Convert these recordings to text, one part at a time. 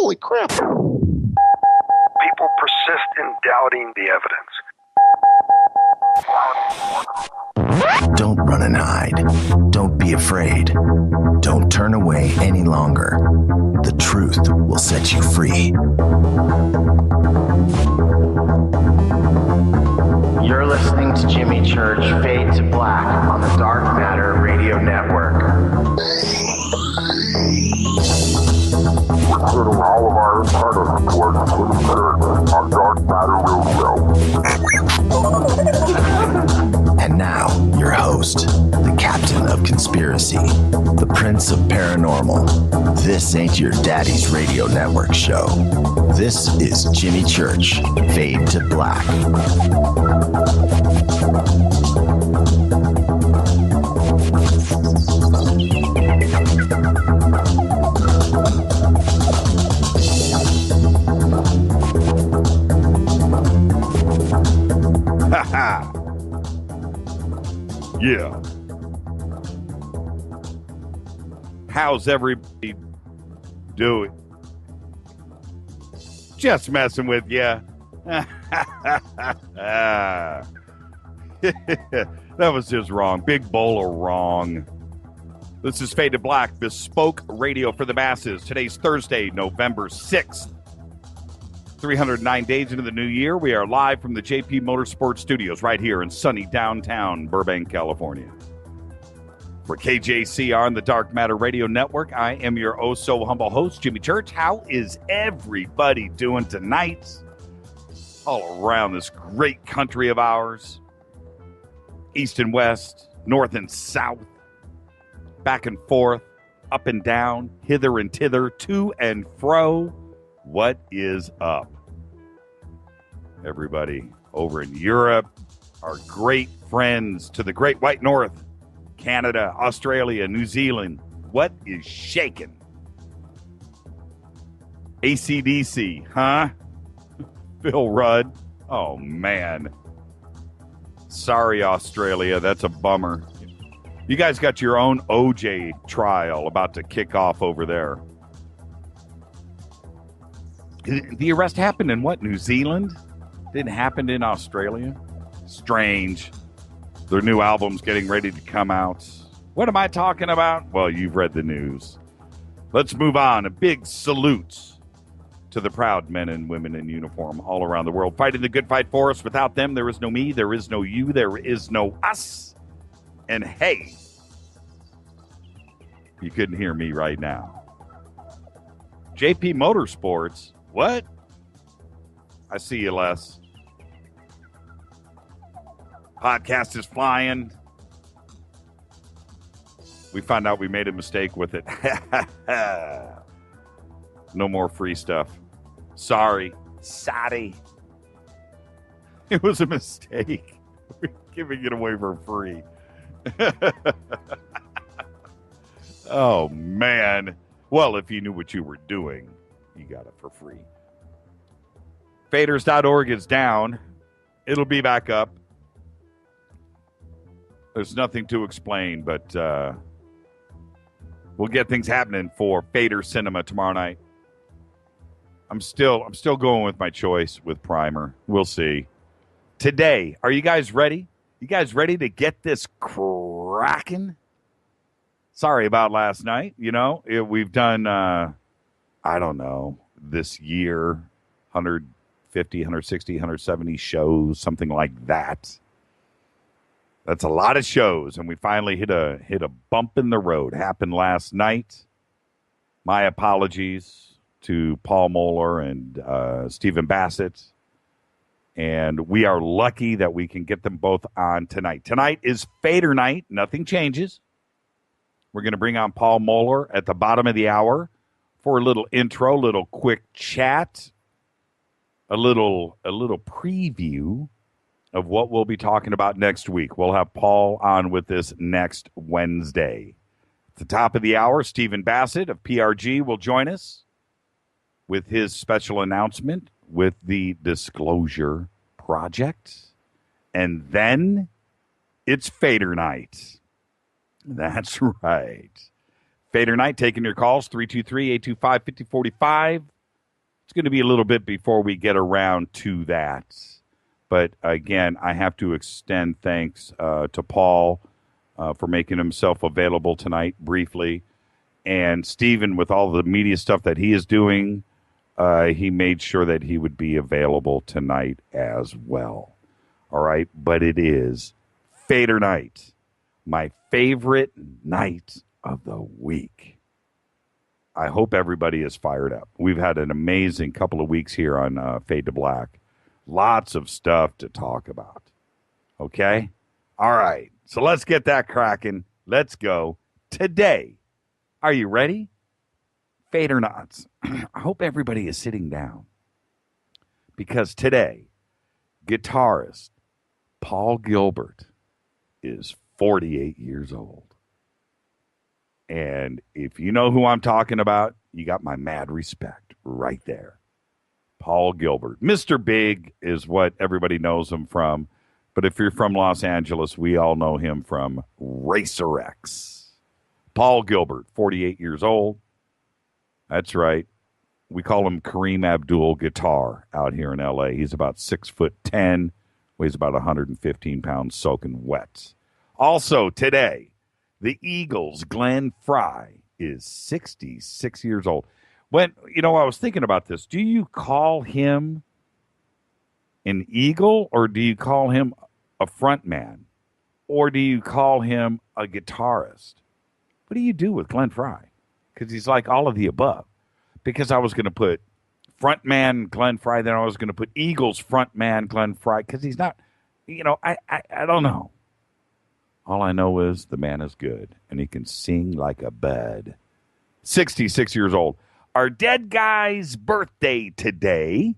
Holy crap. People persist in doubting the evidence. Don't run and hide. Don't be afraid. Don't turn away any longer. The truth will set you free. You're listening to Jimmy Church Fade to Black on the Dark Matter Radio Network. We're turning all of our antennas towards Jimmy Church on Dark Matter Radio. And now, your host, the captain of conspiracy, the prince of paranormal. This ain't your daddy's radio network show. This is Jimmy Church, Fade to Black. Ha ha! Yeah. How's everybody doing? Just messing with you. That was just wrong. Big bowler wrong. This is Fade to Black, bespoke radio for the masses. Today's Thursday, November 6th. 309 days into the new year. We are live from the JP Motorsports Studios right here in sunny downtown Burbank, California. For KJCR and the Dark Matter Radio Network, I am your oh-so-humble host, Jimmy Church. How is everybody doing tonight? All around this great country of ours. East and west, north and south, back and forth, up and down, hither and thither, to and fro. What is up? Everybody over in Europe, our great friends to the great white north, Canada, Australia, New Zealand. What is shaking? AC/DC, huh? Phil Rudd. Oh, man. Sorry, Australia. That's a bummer. You guys got your own OJ trial about to kick off over there. The arrest happened in what, New Zealand? Didn't happen in Australia? Strange. Their new album's getting ready to come out. What am I talking about? Well, you've read the news. Let's move on. A big salute to the proud men and women in uniform all around the world, fighting the good fight for us. Without them, there is no me, there is no you, there is no us. And hey, you couldn't hear me right now. JP Motorsports. What? I see you, Les. Podcast is flying. We found out we made a mistake with it. No more free stuff. Sorry. It was a mistake. We're giving it away for free. Oh, man. Well, if you knew what you were doing, you got it for free. Faders.org is down. It'll be back up. There's nothing to explain, but we'll get things happening for Fader Cinema tomorrow night. I'm still going with my choice with Primer. We'll see. Today, are you guys ready? You guys ready to get this cracking? Sorry about last night. You know, we've done, I don't know, this year, 150, 160, 170 shows, something like that. That's a lot of shows, and we finally hit a bump in the road. Happened last night. My apologies to Paul Mohler and Stephen Bassett. And we are lucky that we can get them both on tonight. Tonight is Fader Night. Nothing changes. We're going to bring on Paul Mohler at the bottom of the hour for a little intro, little quick chat, a little preview of what we'll be talking about next week. We'll have Paul on with us next Wednesday. At the top of the hour, Stephen Bassett of PRG will join us with his special announcement with the Disclosure Project. And then it's Fader Night. That's right. Fader Night, taking your calls, 323-825-5045. It's going to be a little bit before we get around to that. But again, I have to extend thanks to Paul for making himself available tonight briefly. And Stephen, with all the media stuff that he is doing, he made sure that he would be available tonight as well. All right. But it is Fader Night, my favorite night of the week. I hope everybody is fired up. We've had an amazing couple of weeks here on Fade to Black. Lots of stuff to talk about. Okay? All right. So let's get that cracking. Let's go. Today, are you ready? Fade or not? I hope everybody is sitting down. Because today, guitarist Paul Gilbert is 48 years old. And if you know who I'm talking about, you got my mad respect right there. Paul Gilbert. Mr. Big is what everybody knows him from. But if you're from Los Angeles, we all know him from Racer X. Paul Gilbert, 48 years old. That's right. We call him Kareem Abdul Guitar out here in L.A. He's about 6'10", weighs about 115 pounds, soaking wet. Also today, the Eagles' Glenn Fry is 66 years old. When, I was thinking about this. Do you call him an Eagle, or do you call him a front man? Or do you call him a guitarist? What do you do with Glenn Fry? Because he's like all of the above. Because I was going to put front man Glenn Fry, then I was going to put Eagles front man Glenn Fry, because he's not, I don't know. All I know is the man is good, and he can sing like a bud. 66 years old. Our dead guy's birthday today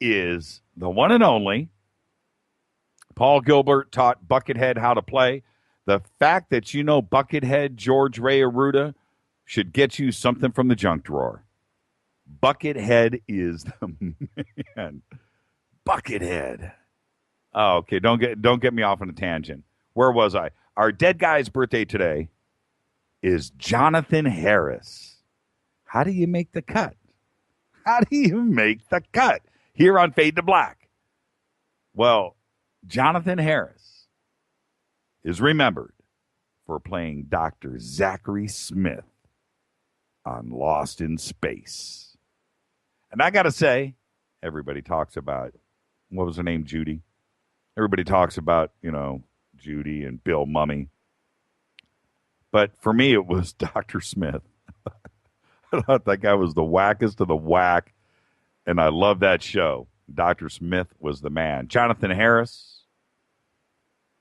is the one and only Paul Gilbert taught Buckethead how to play. The fact that you know Buckethead George Ray Aruda should get you something from the junk drawer. Buckethead is the man. Buckethead. Oh, okay. Don't get me off on a tangent. Where was I? Our dead guy's birthday today is Jonathan Harris. How do you make the cut? How do you make the cut here on Fade to Black? Well, Jonathan Harris is remembered for playing Dr. Zachary Smith on Lost in Space. And I got to say, everybody talks about, what was her name, Judy? Everybody talks about, Judy and Bill Mummy. But for me, it was Dr. Smith. I thought that guy was the wackest of the whack, and I love that show. Dr. Smith was the man. Jonathan Harris,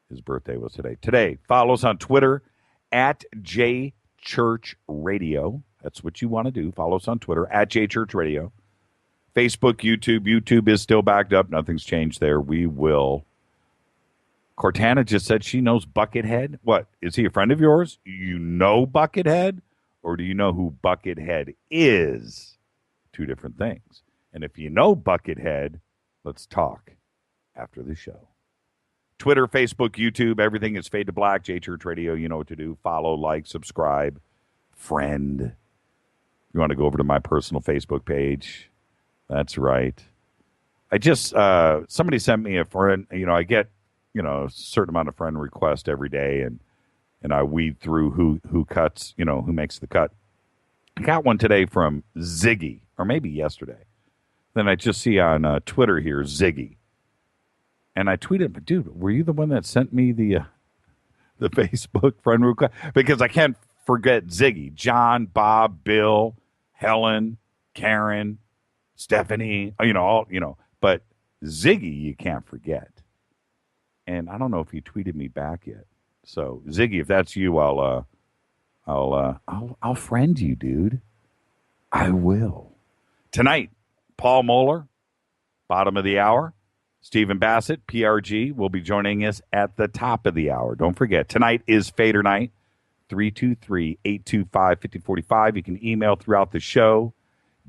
his birthday was today. Today, follow us on Twitter at JChurchRadio. That's what you want to do. Follow us on Twitter at JChurchRadio. Facebook, YouTube. YouTube is still backed up. Nothing's changed there. We will. Cortana just said she knows Buckethead. What? Is he a friend of yours? You know Buckethead? Or do you know who Buckethead is? Two different things. And if you know Buckethead, let's talk after the show. Twitter, Facebook, YouTube, everything is Fade to Black, J-Church Radio. You know what to do. Follow, like, subscribe, friend. You want to go over to my personal Facebook page. That's right. I just, somebody sent me a friend, I get, a certain amount of friend requests every day, and I weed through who cuts, who makes the cut. I got one today from Ziggy, or maybe yesterday. Then I just see on Twitter here, Ziggy. And I tweeted, dude, were you the one that sent me the Facebook friend request? Because I can't forget Ziggy. John, Bob, Bill, Helen, Karen, Stephanie, but Ziggy you can't forget. And I don't know if he tweeted me back yet. So Ziggy, if that's you, I'll friend you, dude. I will. Tonight, Paul Mohler, bottom of the hour. Stephen Bassett, PRG, will be joining us at the top of the hour. Don't forget, tonight is Fader Night, 323-825-5045. You can email throughout the show,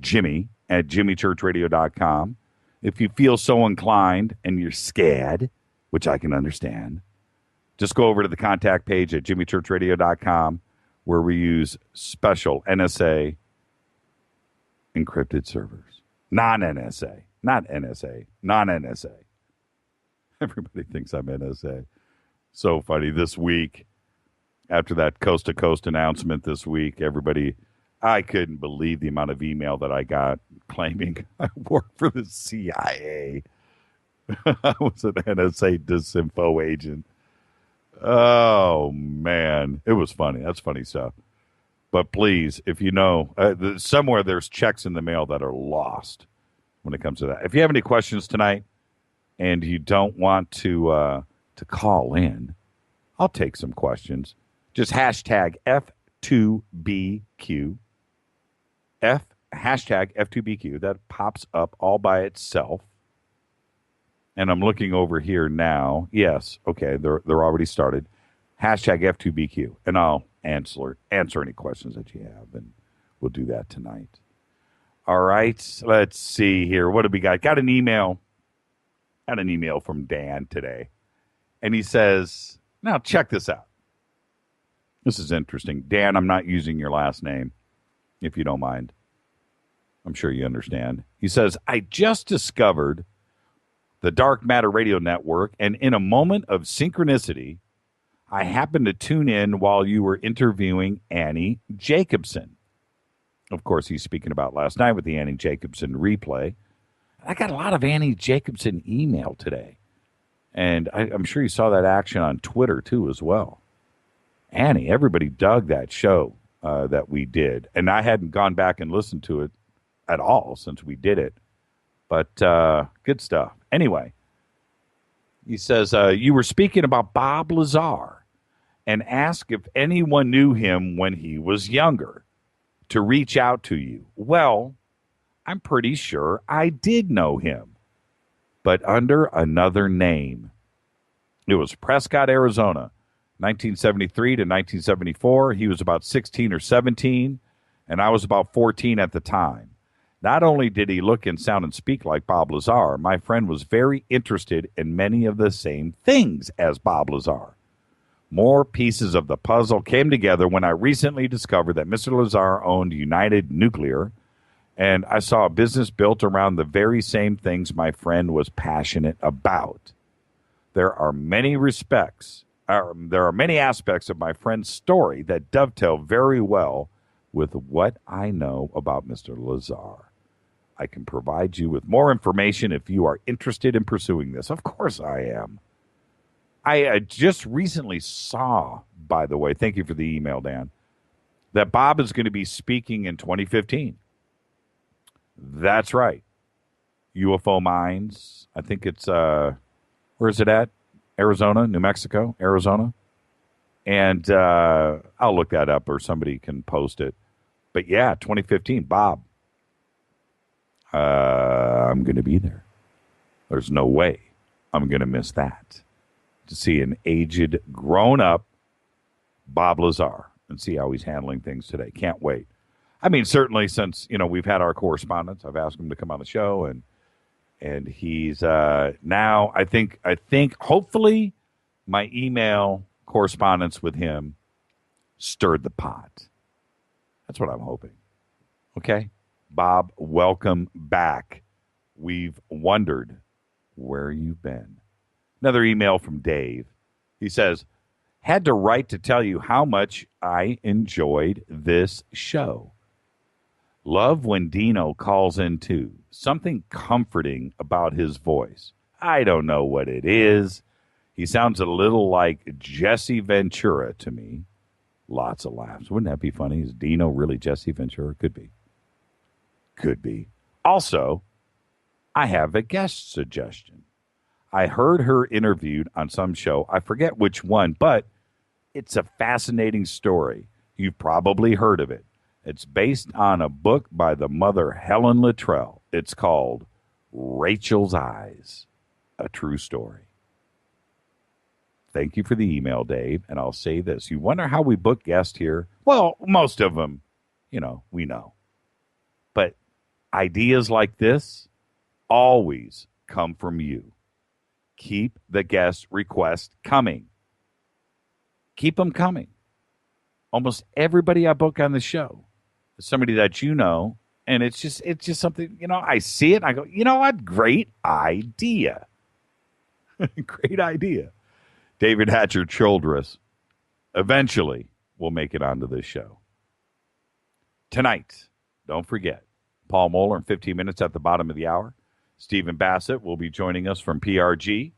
Jimmy at jimmychurchradio.com. If you feel so inclined and you're scared, which I can understand, just go over to the contact page at jimmychurchradio.com, where we use special NSA encrypted servers. Non-NSA. Not NSA. Non-NSA. Everybody thinks I'm NSA. So funny. This week, after that coast-to-coast announcement this week, I couldn't believe the amount of email that I got claiming I work for the CIA. I was an NSA disinfo agent. Oh, man. It was funny. That's funny stuff. But please, if you know, somewhere there's checks in the mail that are lost when it comes to that. If you have any questions tonight and you don't want to call in, I'll take some questions. Just hashtag F2BQ. Hashtag F2BQ. That pops up all by itself. And I'm looking over here now. Yes, okay, they're already started. Hashtag F2BQ. And I'll answer any questions that you have, and we'll do that tonight. All right, let's see here. What do we got? Got an email from Dan today. And he says, now check this out. This is interesting. Dan, I'm not using your last name, if you don't mind. I'm sure you understand. He says, I just discovered the Dark Matter Radio Network, and in a moment of synchronicity, I happened to tune in while you were interviewing Annie Jacobson. Of course, he's speaking about last night with the Annie Jacobson replay. I got a lot of Annie Jacobson email today. And I'm sure you saw that action on Twitter, too, as well. Annie, everybody dug that show that we did. And I hadn't gone back and listened to it at all since we did it. But good stuff. Anyway, he says, you were speaking about Bob Lazar and asked if anyone knew him when he was younger to reach out to you. Well, I'm pretty sure I did know him, but under another name. It was Prescott, Arizona, 1973 to 1974. He was about 16 or 17, and I was about 14 at the time. Not only did he look and sound and speak like Bob Lazar, my friend was very interested in many of the same things as Bob Lazar. More pieces of the puzzle came together when I recently discovered that Mr. Lazar owned United Nuclear, and I saw a business built around the very same things my friend was passionate about. There are many aspects of my friend's story that dovetail very well with what I know about Mr. Lazar. I can provide you with more information if you are interested in pursuing this. Of course I am. I just recently saw, by the way, thank you for the email, Dan, that Bob is going to be speaking in 2015. That's right. UFO Minds. I think it's, where is it at? Arizona, New Mexico, Arizona. And I'll look that up or somebody can post it. But yeah, 2015, Bob. I'm going to be there. There's no way I'm going to miss that. To see an aged, grown-up Bob Lazar and see how he's handling things today. Can't wait. I mean, certainly since, we've had our correspondence, I've asked him to come on the show, and he's now, I think, hopefully my email correspondence with him stirred the pot. That's what I'm hoping. Okay? Bob, welcome back. We've wondered where you've been. Another email from Dave. He says, had to write to tell you how much I enjoyed this show. Love when Dino calls in too. Something comforting about his voice. I don't know what it is. He sounds a little like Jesse Ventura to me. Lots of laughs. Wouldn't that be funny? Is Dino really Jesse Ventura? Could be. Could be. Also, I have a guest suggestion. I heard her interviewed on some show. I forget which one, but it's a fascinating story. You've probably heard of it. It's based on a book by the mother Helen Luttrell. It's called Rachel's Eyes, a true story. Thank you for the email, Dave. And I'll say this. You wonder how we book guests here? Well, most of them, we know. But ideas like this always come from you. Keep the guest requests coming. Keep them coming. Almost everybody I book on the show is somebody that you know And it's just something, I see it and I go, you know what? Great idea. Great idea. David Hatcher Childress eventually will make it onto this show. Tonight, don't forget, Paul Mohler in 15 minutes at the bottom of the hour. Stephen Bassett will be joining us from PRG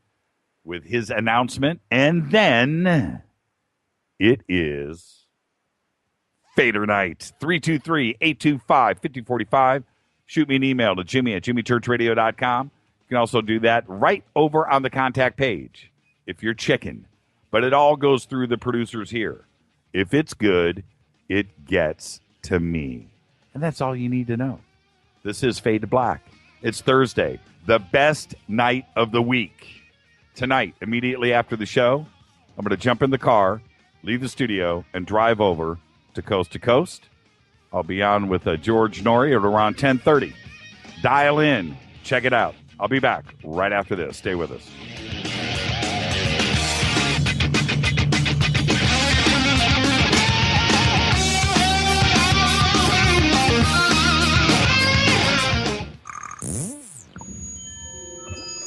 with his announcement. And then it is Fader Night, 323-825-5045. Shoot me an email to jimmy@jimmychurchradio.com. You can also do that right over on the contact page if you're chicken. But it all goes through the producers here. If it's good, it gets to me. And that's all you need to know. This is Fade to Black. It's Thursday, the best night of the week. Tonight, immediately after the show, I'm going to jump in the car, leave the studio, and drive over to Coast to Coast. I'll be on with George Norrie at around 10:30. Dial in. Check it out. I'll be back right after this. Stay with us.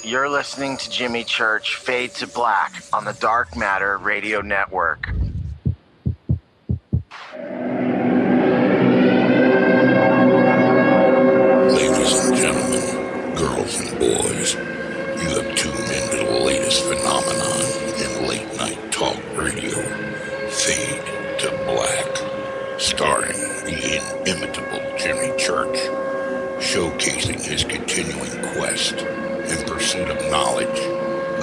You're listening to Jimmy Church Fade to Black on the Dark Matter Radio Network. Ladies and gentlemen, girls and boys, you have tuned into the latest phenomenon in late-night talk radio, Fade to Black, starring the inimitable Jimmy Church, showcasing his continuing quest in pursuit of knowledge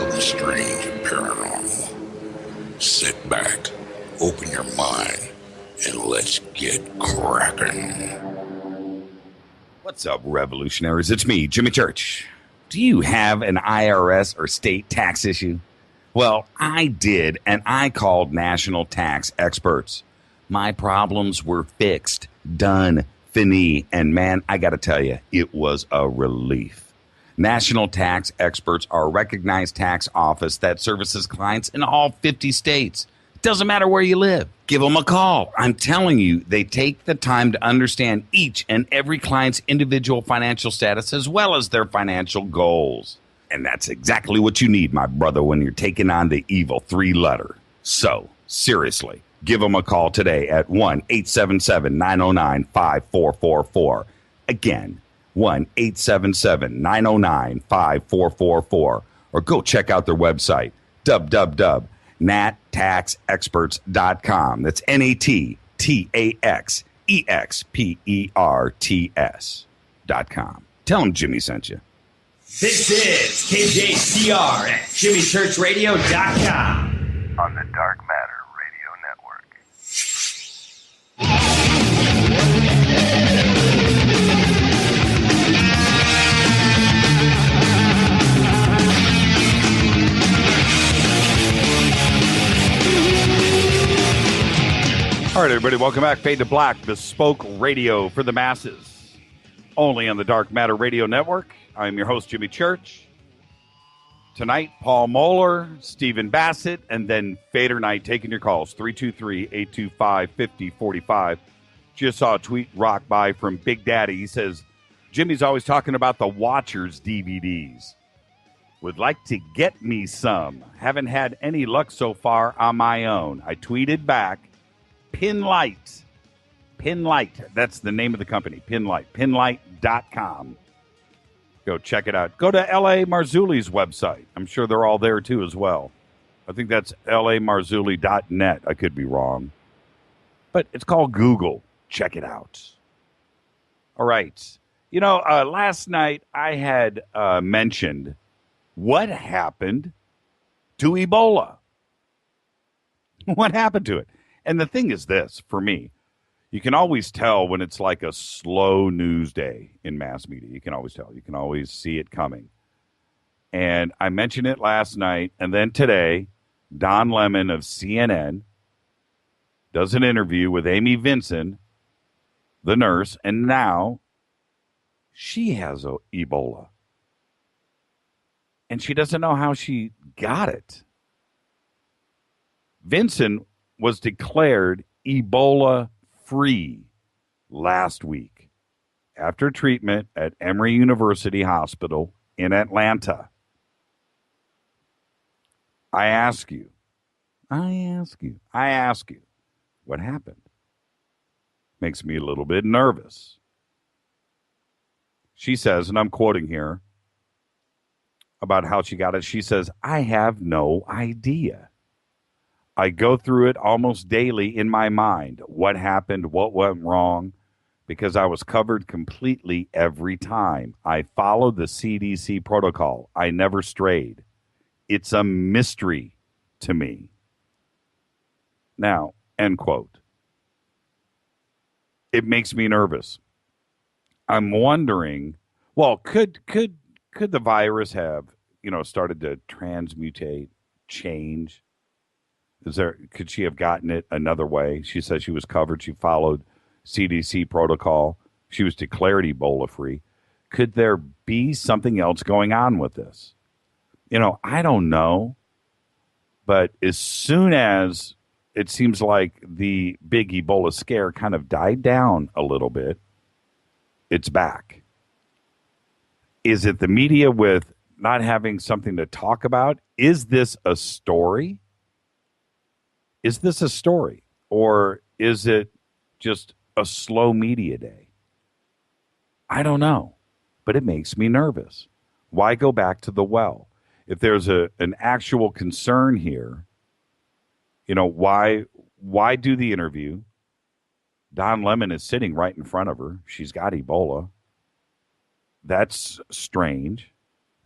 of the strange and paranormal. Sit back, open your mind, and let's get cracking. What's up, revolutionaries? It's me, Jimmy Church. Do you have an IRS or state tax issue? Well, I did, and I called national tax experts. My problems were fixed, done, fini, and man, I got to tell you, it was a relief. National Tax Experts are a recognized tax office that services clients in all 50 states. It doesn't matter where you live. Give them a call. I'm telling you, they take the time to understand each and every client's individual financial status as well as their financial goals. And that's exactly what you need, my brother, when you're taking on the evil three-letter. So, seriously, give them a call today at 1-877-909-5444. Again, 1-877-909-5444. Or go check out their website, www.nattaxexperts.com. That's NATTAXEXPERTS.com. Tell them Jimmy sent you. This is KJCR at JimmyChurchRadio.com. On the Dark Matter Radio Network. All right, everybody, welcome back. Fade to Black, bespoke radio for the masses. Only on the Dark Matter Radio Network. I'm your host, Jimmy Church. Tonight, Paul Mohler, Stephen Bassett, and then Fader Night taking your calls, 323-825-5045. Just saw a tweet rock by from Big Daddy. He says, Jimmy's always talking about the Watchers DVDs. Would like to get me some. Haven't had any luck so far on my own. I tweeted back, Pinlight. Pinlight. That's the name of the company. Pinlight. Pinlight.com. Go check it out. Go to L.A. Marzulli's website. I'm sure they're all there, too, as well. I think that's lamarzulli.net. I could be wrong. But it's called Google. Check it out. All right. You know, last night I had mentioned what happened to Ebola. What happened to it? And the thing is this, for me, you can always tell when it's like a slow news day in mass media. You can always tell. You can always see it coming. And I mentioned it last night. And then today, Don Lemon of CNN does an interview with Amy Vinson, the nurse. And now she has Ebola. And she doesn't know how she got it. Vinson was declared Ebola free last week after treatment at Emory University Hospital in Atlanta. I ask you, what happened? Makes me a little bit nervous. She says, and I'm quoting here about how she got it. She says, I have no idea. I go through it almost daily in my mind. What happened? What went wrong? Because I was covered completely every time. I followed the CDC protocol. I never strayed. It's a mystery to me. Now, end quote. It makes me nervous. I'm wondering, well, could the virus have, started to transmutate, change? Could she have gotten it another way? She says she was covered. She followed CDC protocol. She was declared Ebola free. Could there be something else going on with this? I don't know. But as soon as it seems like the big Ebola scare kind of died down a little bit, it's back. Is it the media with not having something to talk about? Is this a story? Is this a story? Or is it just a slow media day? I don't know, but it makes me nervous. Why go back to the well? If there's an actual concern here, why do the interview? Don Lemon is sitting right in front of her. She's got Ebola. That's strange.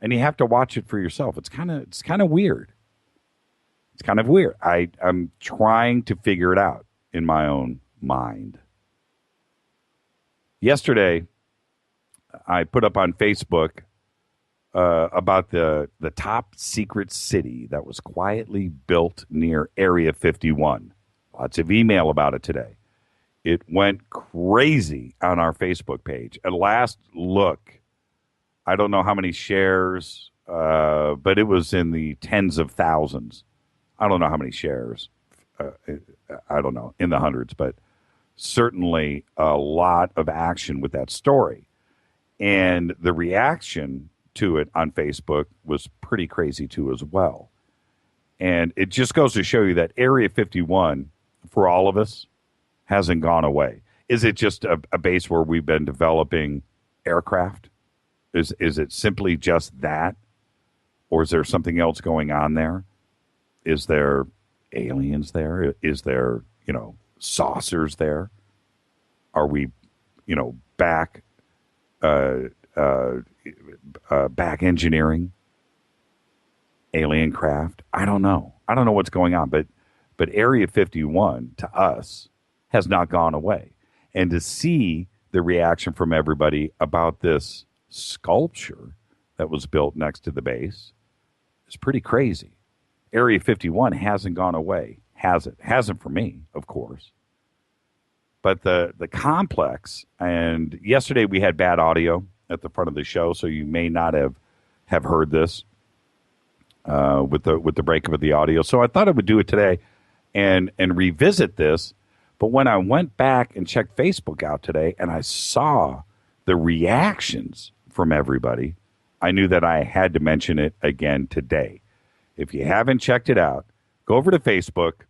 And you have to watch it for yourself. It's kind of weird. It's kind of weird. I'm trying to figure it out in my own mind. Yesterday, I put up on Facebook about the top secret city that was quietly built near Area 51. Lots of email about it today. It went crazy on our Facebook page. At last look, I don't know how many shares, but it was in the tens of thousands. I don't know how many shares. I don't know, in the hundreds, but certainly a lot of action with that story. And the reaction to it on Facebook was pretty crazy too as well. And it just goes to show you that Area 51, for all of us, hasn't gone away. Is it just a base where we've been developing aircraft? Is it simply just that? Or is there something else going on there? Is there aliens there? Is there, saucers there? Are we, back back engineering alien craft? I don't know what's going on, but Area 51 to us has not gone away. And to see the reaction from everybody about this sculpture that was built next to the base is pretty crazy. Area 51 hasn't gone away, has it? Hasn't for me, of course. But the complex, and yesterday we had bad audio at the front of the show, so you may not have heard this with the breakup of the audio. So I thought I would do it today and revisit this. But when I went back and checked Facebook out today and I saw the reactions from everybody, I knew that I had to mention it again today. If you haven't checked it out, go over to Facebook,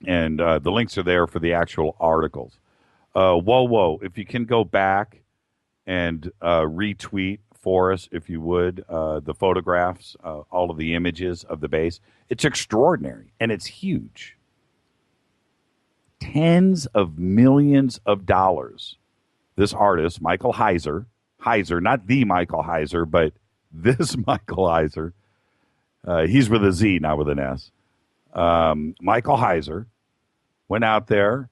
and the links are there for the actual articles. Whoa, if you can go back and retweet for us, if you would, the photographs, all of the images of the base. It's extraordinary, and it's huge. Tens of millions of dollars. This artist, Michael Heiser, not the Michael Heiser, but this Michael Heiser, he's with a Z, not with an S. Michael Heiser went out there.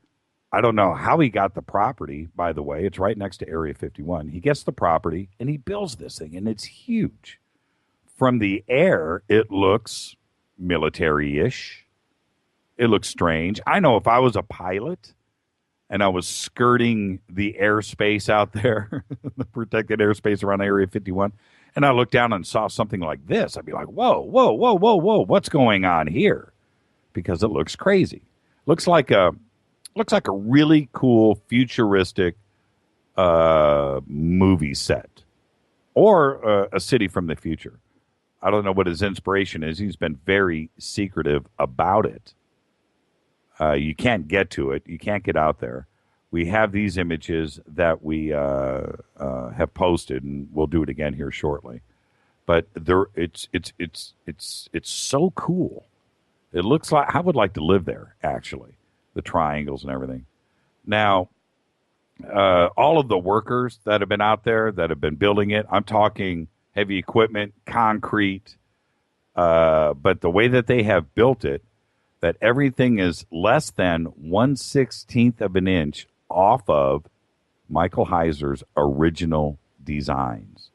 I don't know how he got the property, by the way. It's right next to Area 51. He gets the property, and he builds this thing, and it's huge. From the air, it looks military-ish. It looks strange. I know if I was a pilot and I was skirting the airspace out there, the protected airspace around Area 51, and I looked down and saw something like this, I'd be like, whoa, what's going on here? Because it looks crazy. Looks like a really cool, futuristic movie set or a city from the future. I don't know what his inspiration is. He's been very secretive about it. You can't get to it. You can't get out there. We have these images that we have posted, and we'll do it again here shortly. But it's so cool. It looks like I would like to live there. Actually, the triangles and everything. Now, all of the workers that have been out there that have been building it. I'm talking heavy equipment, concrete, but the way that they have built it, that everything is less than 1/16 of an inch off of Michael Heiser's original designs.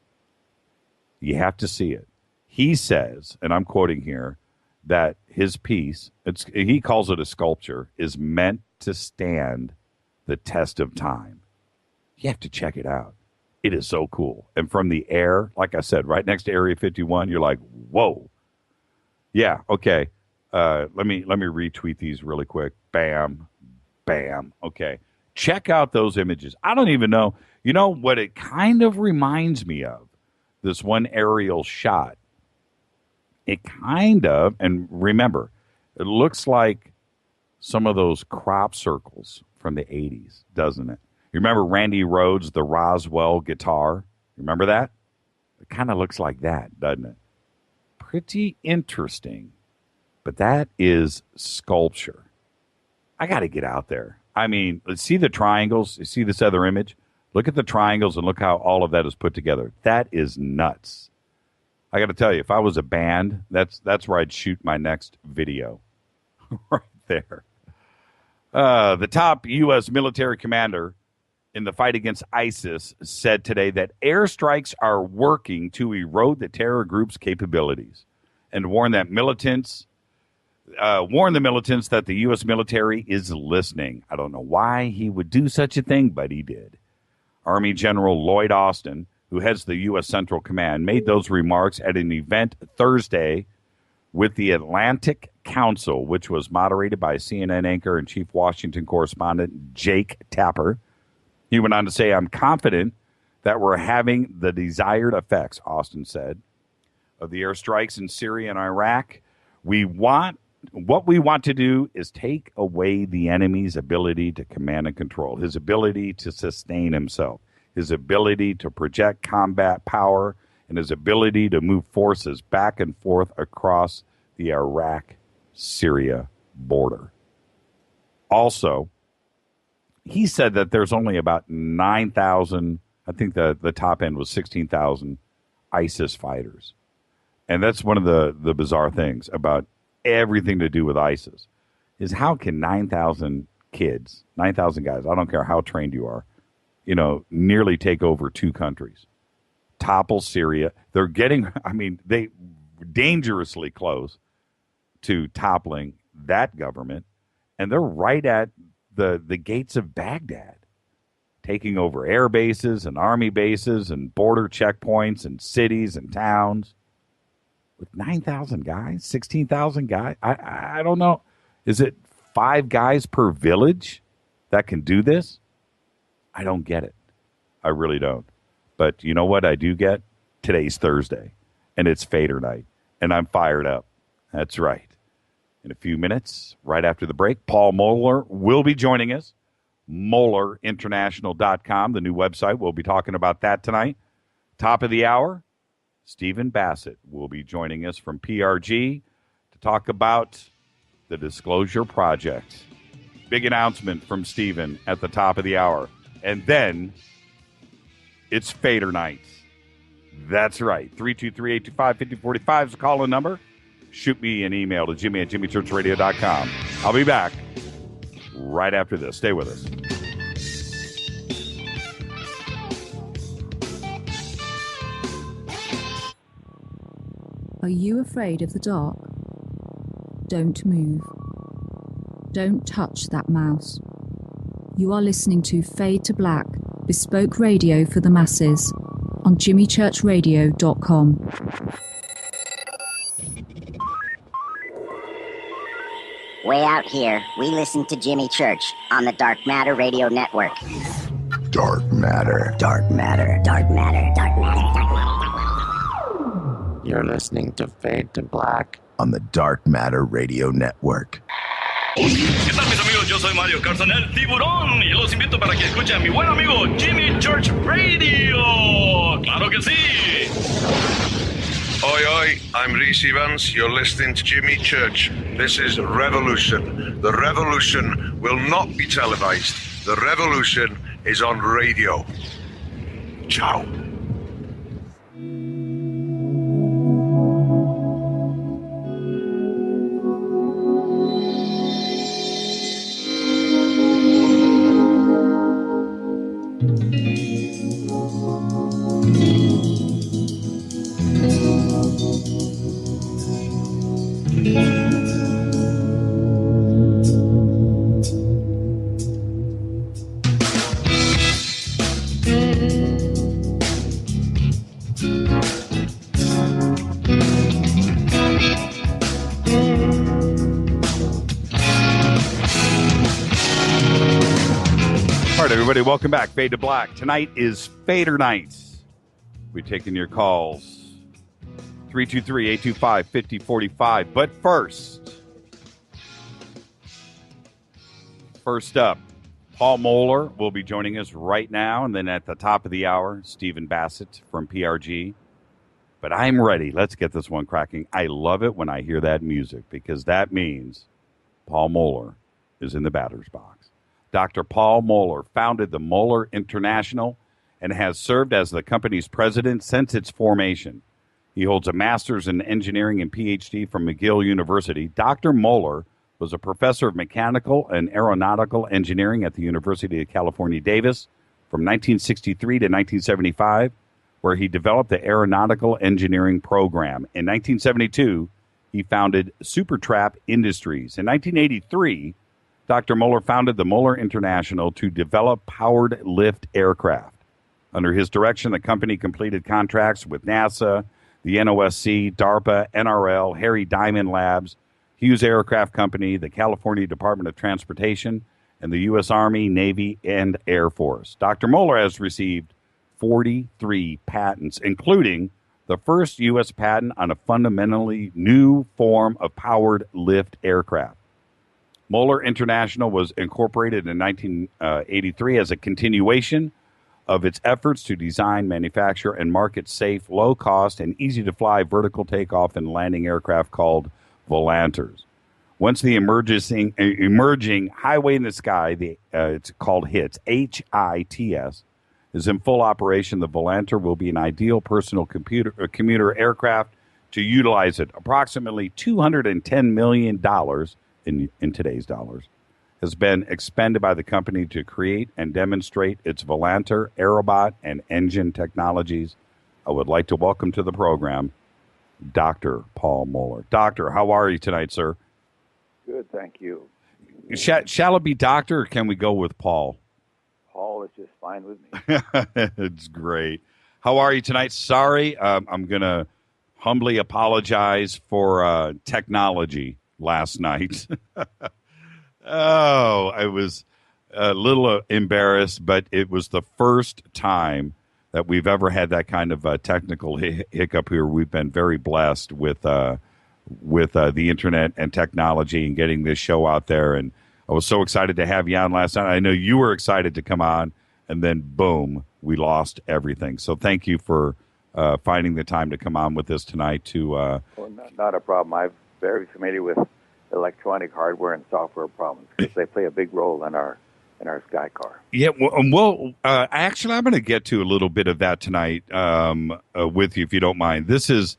You have to see it. He says, and I'm quoting here, that his piece, he calls it a sculpture, is meant to stand the test of time. You have to check it out. It is so cool. And from the air, like I said, right next to Area 51, you're like, whoa. Yeah, okay. Let me retweet these really quick. Bam, bam. Okay. Check out those images. I don't even know. You know what it kind of reminds me of? This one aerial shot. It kind of, and remember, it looks like some of those crop circles from the 80s, doesn't it? You remember Randy Rhoads, the Roswell guitar? Remember that? It kind of looks like that, doesn't it? Pretty interesting. But that is sculpture. I got to get out there. I mean, let's see the triangles. You see this other image? Look at the triangles and look how all of that is put together. That is nuts. I got to tell you, if I was a band, that's where I'd shoot my next video. Right there. The top U.S. military commander in the fight against ISIS said today that airstrikes are working to erode the terror group's capabilities and warned the militants that the U.S. military is listening. I don't know why he would do such a thing, but he did. Army General Lloyd Austin, who heads the U.S. Central Command, made those remarks at an event Thursday with the Atlantic Council, which was moderated by CNN anchor and chief Washington correspondent Jake Tapper. He went on to say, "I'm confident that we're having the desired effects," Austin said, "of the airstrikes in Syria and Iraq. What we want to do is take away the enemy's ability to command and control, his ability to sustain himself, his ability to project combat power, and his ability to move forces back and forth across the Iraq-Syria border." Also, he said that there's only about 9,000, I think the top end was 16,000 ISIS fighters. And that's one of the bizarre things about everything to do with ISIS is how can 9,000 kids, 9,000 guys, I don't care how trained you are, nearly take over two countries, topple Syria. They're getting, they dangerously close to toppling that government, and they're right at the gates of Baghdad, taking over air bases and army bases and border checkpoints and cities and towns. With 9,000 guys, 16,000 guys, I don't know. Is it 5 guys per village that can do this? I don't get it. I really don't. But you know what I do get? Today's Thursday, and it's Fader night, and I'm fired up. That's right. In a few minutes, right after the break, Paul Mohler will be joining us. MollerInternational.com, the new website. We'll be talking about that tonight. Top of the hour, Stephen Bassett will be joining us from PRG to talk about the Disclosure Project. Big announcement from Stephen at the top of the hour. And then it's Fader night. That's right. 323-825-5045 is the call-in number. Shoot me an email to Jimmy@jimmychurchradio.com. I'll be back right after this. Stay with us. Are you afraid of the dark? Don't move. Don't touch that mouse. You are listening to Fade to Black, bespoke radio for the masses on jimmychurchradio.com. Way out here, we listen to Jimmy Church on the Dark Matter Radio Network. dark matter. Dark matter, dark matter, dark matter, dark matter. You're listening to Fade to Black on the Dark Matter Radio Network. ¿Qué tal, mis amigos? Yo soy Mario Carson, el tiburón, y los invito para que escuchen a mi buen amigo Jimmy Church Radio. ¡Claro que sí! Oi, I'm Reese Evans. You're listening to Jimmy Church. This is Revolution. The revolution will not be televised. The revolution is on radio. Ciao. Everybody, welcome back. Fade to Black. Tonight is Fader Night. We're taking your calls. 323-825-5045. But first up, Paul Mohler will be joining us right now. And then at the top of the hour, Stephen Bassett from PRG. But I'm ready. Let's get this one cracking. I love it when I hear that music because that means Paul Mohler is in the batter's box. Dr. Paul Mohler founded the Moller International and has served as the company's president since its formation. He holds a master's in engineering and PhD from McGill University. Dr. Mohler was a professor of mechanical and aeronautical engineering at the University of California, Davis from 1963 to 1975, where he developed the aeronautical engineering program. In 1972, he founded Supertrap Industries. In 1983, Dr. Mohler founded the Moller International to develop powered lift aircraft. Under his direction, the company completed contracts with NASA, the NOSC, DARPA, NRL, Harry Diamond Labs, Hughes Aircraft Company, the California Department of Transportation, and the U.S. Army, Navy, and Air Force. Dr. Mohler has received 43 patents, including the first U.S. patent on a fundamentally new form of powered lift aircraft. Moller International was incorporated in 1983 as a continuation of its efforts to design, manufacture, and market safe, low-cost, and easy-to-fly vertical takeoff and landing aircraft called Volanters. Once the emerging highway in the sky, it's called HITS, H-I-T-S, is in full operation, the Volanter will be an ideal personal commuter aircraft to utilize it. Approximately $210 million in today's dollars, has been expended by the company to create and demonstrate its Volanter, Aerobot, and engine technologies. I would like to welcome to the program Dr. Paul Mohler. Doctor, how are you tonight, sir? Good, thank you. Shall it be doctor, or can we go with Paul? Paul is just fine with me. It's great. How are you tonight? Sorry, I'm going to humbly apologize for technology last night. I was a little embarrassed, but it was the first time that we've ever had that kind of technical hiccup here. We've been very blessed with the internet and technology and getting this show out there. And I was so excited to have you on last night. I know you were excited to come on, and then boom, we lost everything. So thank you for finding the time to come on with us tonight. Not a problem. I'm very familiar with electronic hardware and software problems because they play a big role in our Skycar. Yeah, actually, I'm going to get to a little bit of that tonight with you, if you don't mind. This is,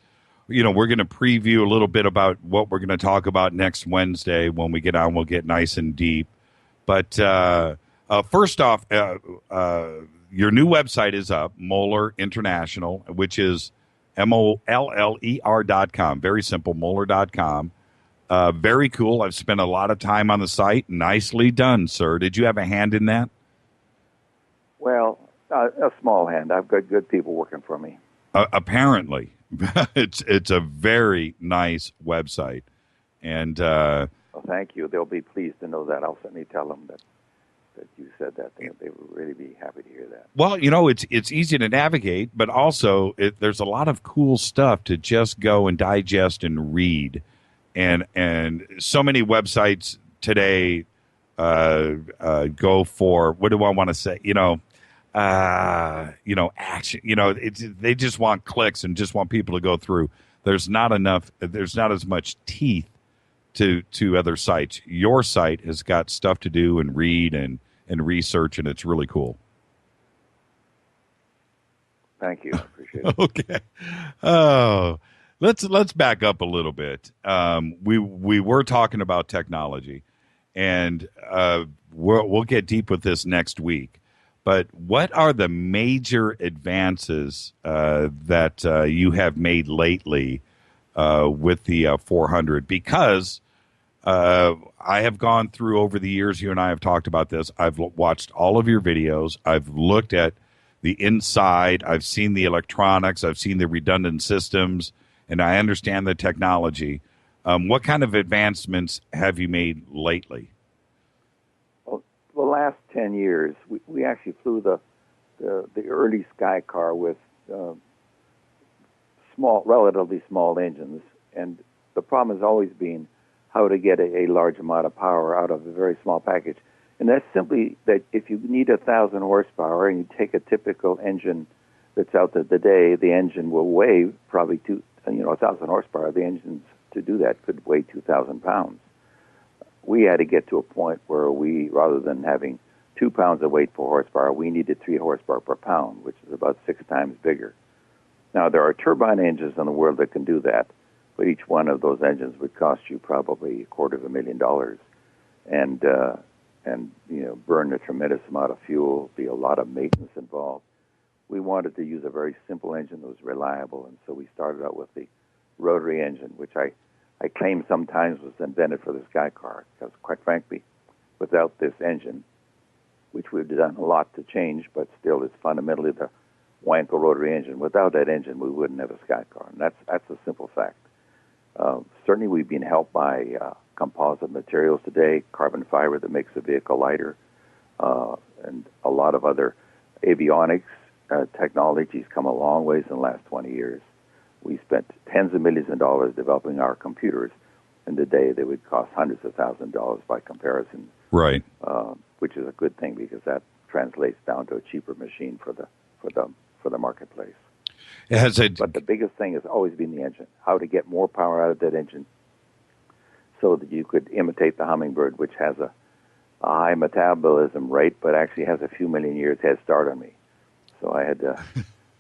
we're going to preview a little bit about what we're going to talk about next Wednesday. When we get on, we'll get nice and deep. But first off, your new website is up, Moller International, which is MOLLER.com. Very simple, Moller.com. Very cool. I've spent a lot of time on the site. Nicely done, sir. Did you have a hand in that? Well, a small hand. I've got good people working for me. Apparently. It's a very nice website. And well, thank you. They'll be pleased to know that. I'll certainly tell them that that you said that. They would really be happy to hear that. Well, it's easy to navigate, but also there's a lot of cool stuff to just go and digest and read, and so many websites today go for, what do I want to say? Action. They just want clicks and just want people to go through. There's not as much teeth to other sites. Your site has got stuff to do and read and research, and it's really cool. Thank you. I appreciate it. Okay. Oh, let's back up a little bit. We were talking about technology, and we'll get deep with this next week. But what are the major advances that you have made lately with the 400? Because I have gone through over the years, you and I have talked about this. I've watched all of your videos. I've looked at the inside. I've seen the electronics. I've seen the redundant systems, and I understand the technology. What kind of advancements have you made lately? Well, the last 10 years, we actually flew the early Skycar with relatively small engines, and the problem has always been how to get a large amount of power out of a very small package. And that's simply that if you need 1,000 horsepower and you take a typical engine that's out there today, the engine will weigh probably 1,000 horsepower. The engines to do that could weigh 2,000 pounds. We had to get to a point where we, rather than having 2 pounds of weight per horsepower, we needed 3 horsepower per pound, which is about 6 times bigger. Now, there are turbine engines in the world that can do that, but each one of those engines would cost you probably $250,000 and burn a tremendous amount of fuel, be a lot of maintenance involved. We wanted to use a very simple engine that was reliable, and so we started out with the rotary engine, which I claim sometimes was invented for the Skycar, because quite frankly, without this engine, which we've done a lot to change, but still it's fundamentally the Wankel rotary engine. Without that engine, we wouldn't have a Skycar, and that's a simple fact. Certainly, we've been helped by composite materials today, carbon fiber that makes the vehicle lighter, and a lot of other avionics technologies come a long ways in the last 20 years. We spent tens of millions of dollars developing our computers, and today they would cost hundreds of thousands of dollars by comparison. Right. Which is a good thing because that translates down to a cheaper machine for the marketplace. But the biggest thing has always been the engine, how to get more power out of that engine so that you could imitate the Hummingbird, which has a high metabolism rate, but actually has a few million years head start on me. So I had to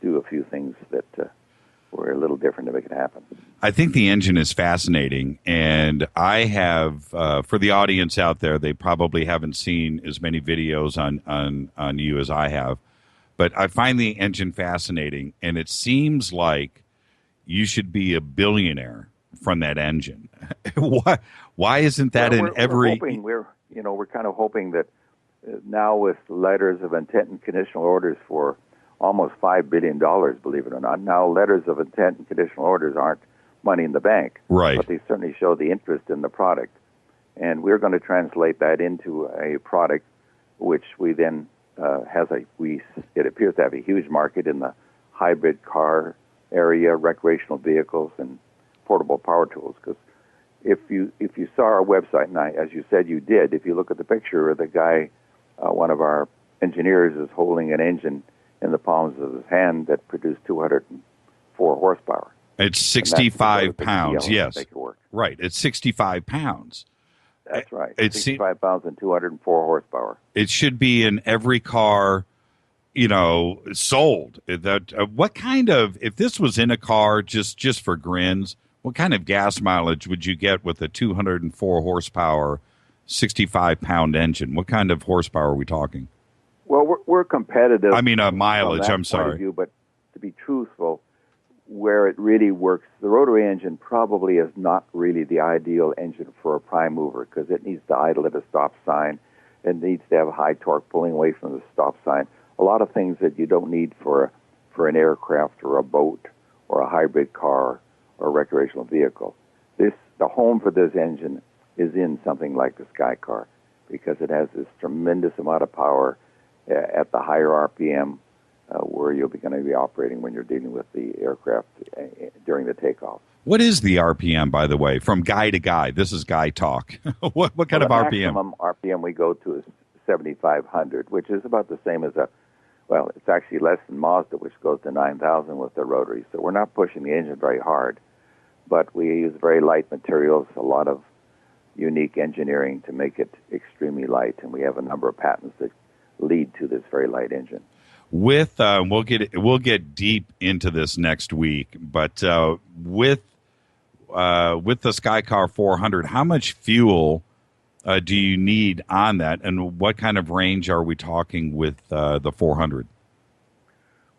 do a few things that were a little different to make it happen. I think the engine is fascinating, and I have, for the audience out there, they probably haven't seen as many videos on you as I have, but I find the engine fascinating, and it seems like you should be a billionaire from that engine. Why isn't that in every? We're kind of hoping that now with letters of intent and conditional orders for almost $5 billion, believe it or not. Now letters of intent and conditional orders aren't money in the bank, right? But they certainly show the interest in the product, and we're going to translate that into a product which we then it appears to have a huge market in the hybrid car area, recreational vehicles, and portable power tools. Because if you saw our website, and as you said you did, if you look at the picture of the guy, one of our engineers is holding an engine in the palms of his hand that produced 204 horsepower. It's 65 pounds, yes. Make it work. Right, it's 65 pounds. That's right. It's 65 pounds and 204 horsepower. It should be in every car, sold. What kind of, if this was in a car just for grins, what kind of gas mileage would you get with a 204 horsepower, 65 pound engine? What kind of horsepower are we talking? Well, we're competitive. I mean, mileage, I'm sorry. But to be truthful, where it really works, the rotary engine probably is not really the ideal engine for a prime mover because it needs to idle at a stop sign. It needs to have a high torque pulling away from the stop sign. A lot of things that you don't need for an aircraft or a boat or a hybrid car or a recreational vehicle. The home for this engine is in something like the Skycar. because it has this tremendous amount of power at the higher RPM where you're going to be operating when you're dealing with the aircraft during the takeoff. What is the RPM, by the way, from guy to guy? This is guy talk. What kind of RPM? The maximum RPM we go to is 7,500, which is about the same as it's actually less than Mazda, which goes to 9,000 with the rotary. So we're not pushing the engine very hard, but we use very light materials, a lot of unique engineering to make it extremely light, and we have a number of patents that lead to this very light engine. With we'll get deep into this next week, but with the Skycar 400, how much fuel do you need on that, and what kind of range are we talking with the 400?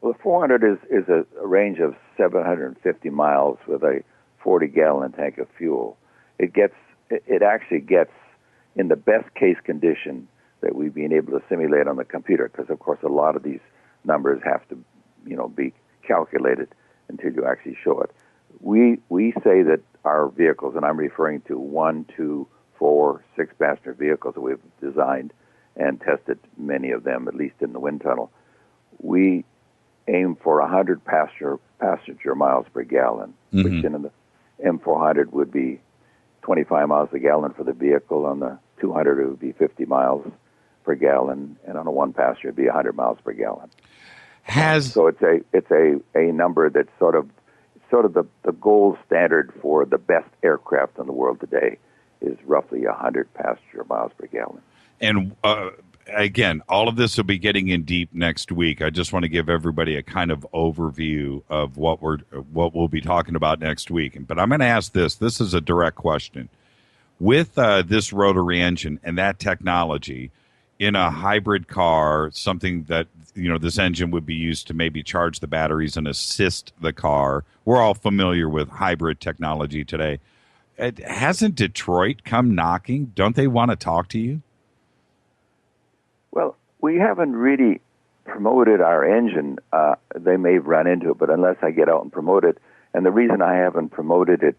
Well, the 400 is a range of 750 miles with a 40-gallon tank of fuel. It actually gets in the best case condition that we've been able to simulate on the computer, because of course a lot of these numbers have to, be calculated until you actually show it. We say that our vehicles, and I'm referring to 1, 2, 4, 6-passenger vehicles that we've designed and tested many of them, at least in the wind tunnel. We aim for 100 passenger miles per gallon, which in the M400 would be 25 miles a gallon for the vehicle. On the 200, it would be 50 miles per gallon, and on a one-passenger, it'd be 100 miles per gallon. So it's a number that's sort of the gold standard for the best aircraft in the world today is roughly 100 passenger miles per gallon. And again, all of this will be getting in deep next week. I just want to give everybody a kind of overview of what we'll be talking about next week. But I'm going to ask this. This is a direct question. With this rotary engine and that technology in a hybrid car, something that this engine would be used to maybe charge the batteries and assist the car. We're all familiar with hybrid technology today. Hasn't Detroit come knocking? Don't they want to talk to you? Well, we haven't really promoted our engine. They may run into it, but unless I get out and promote it, and the reason I haven't promoted it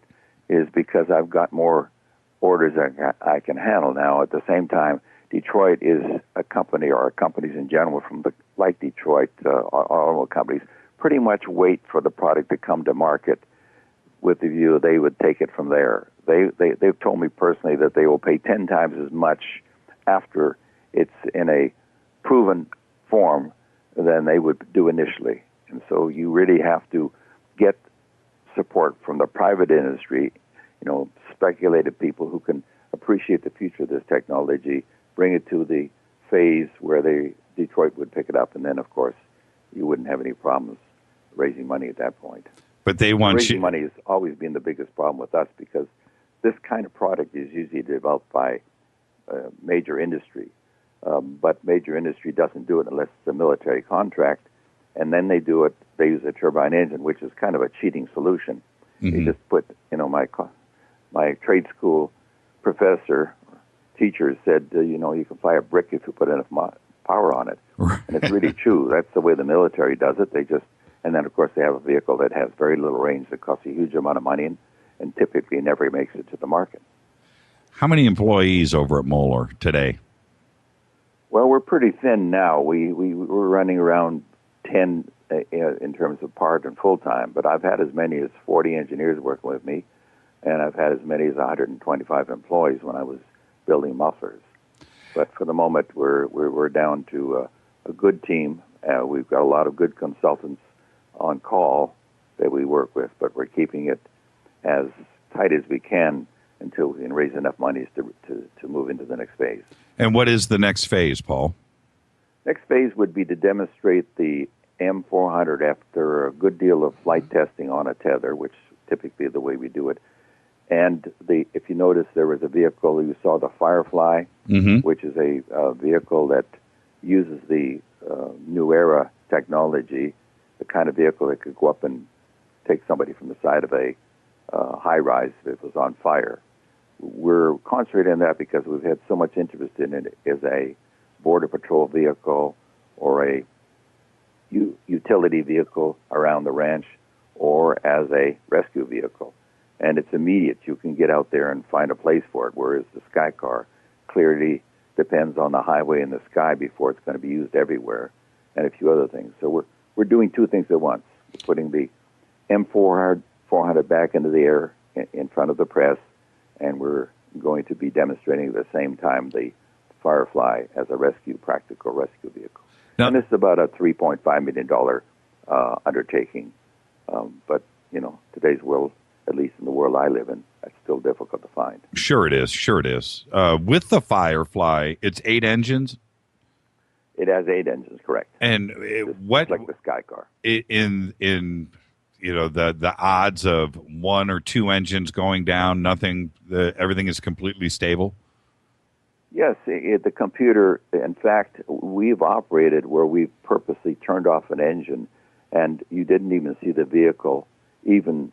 is because I've got more orders than I can handle now. At the same time, Detroit is a company, or companies in general like Detroit, automobile companies, pretty much wait for the product to come to market with the view they would take it from there. They've told me personally that they will pay 10 times as much after it's in a proven form than they would do initially. And so you really have to get support from the private industry, speculative people who can appreciate the future of this technology, bring it to the phase where Detroit would pick it up, and then, of course, you wouldn't have any problems raising money at that point. But they want raising money has always been the biggest problem with us, because this kind of product is usually developed by major industry. But major industry doesn't do it unless it's a military contract, and then they use a turbine engine, which is kind of a cheating solution. You just put, my trade school professor, teacher said, you can fly a brick if you put enough power on it. Right. And it's really true. That's the way the military does it. And then, of course, they have a vehicle that has very little range that costs a huge amount of money and typically never makes it to the market. How many employees over at Moller today? Well, we're pretty thin now. We're running around 10 in terms of part and full-time, but I've had as many as 40 engineers working with me, and I've had as many as 125 employees when I was building mufflers. But for the moment, we're down to a good team. We've got a lot of good consultants on call that we work with, but we're keeping it as tight as we can until we can raise enough money to move into the next phase. And what is the next phase, Paul? Next phase would be to demonstrate the M400 after a good deal of flight testing on a tether, which typically is the way we do it. And if you notice, there was a vehicle, you saw the Firefly, which is a vehicle that uses the New Era technology, the kind of vehicle that could go up and take somebody from the side of a high-rise if it was on fire. We're concentrating on that because we've had so much interest in it as a border patrol vehicle or a utility vehicle around the ranch or as a rescue vehicle. And it's immediate. You can get out there and find a place for it, whereas the Skycar clearly depends on the highway and the sky before it's going to be used everywhere, and a few other things. So we're doing two things at once. We're putting the M400 back into the air in front of the press, and we're going to be demonstrating at the same time the Firefly as a practical rescue vehicle. Now, and this is about a $3.5 million undertaking. But, today's world, at least in the world I live in, that's still difficult to find. Sure it is. With the Firefly, it's 8 engines? It has 8 engines, correct. And what... like the Skycar. In the odds of 1 or 2 engines going down, everything is completely stable? Yes, the computer, in fact, we've operated where we've purposely turned off an engine and you didn't even see the vehicle even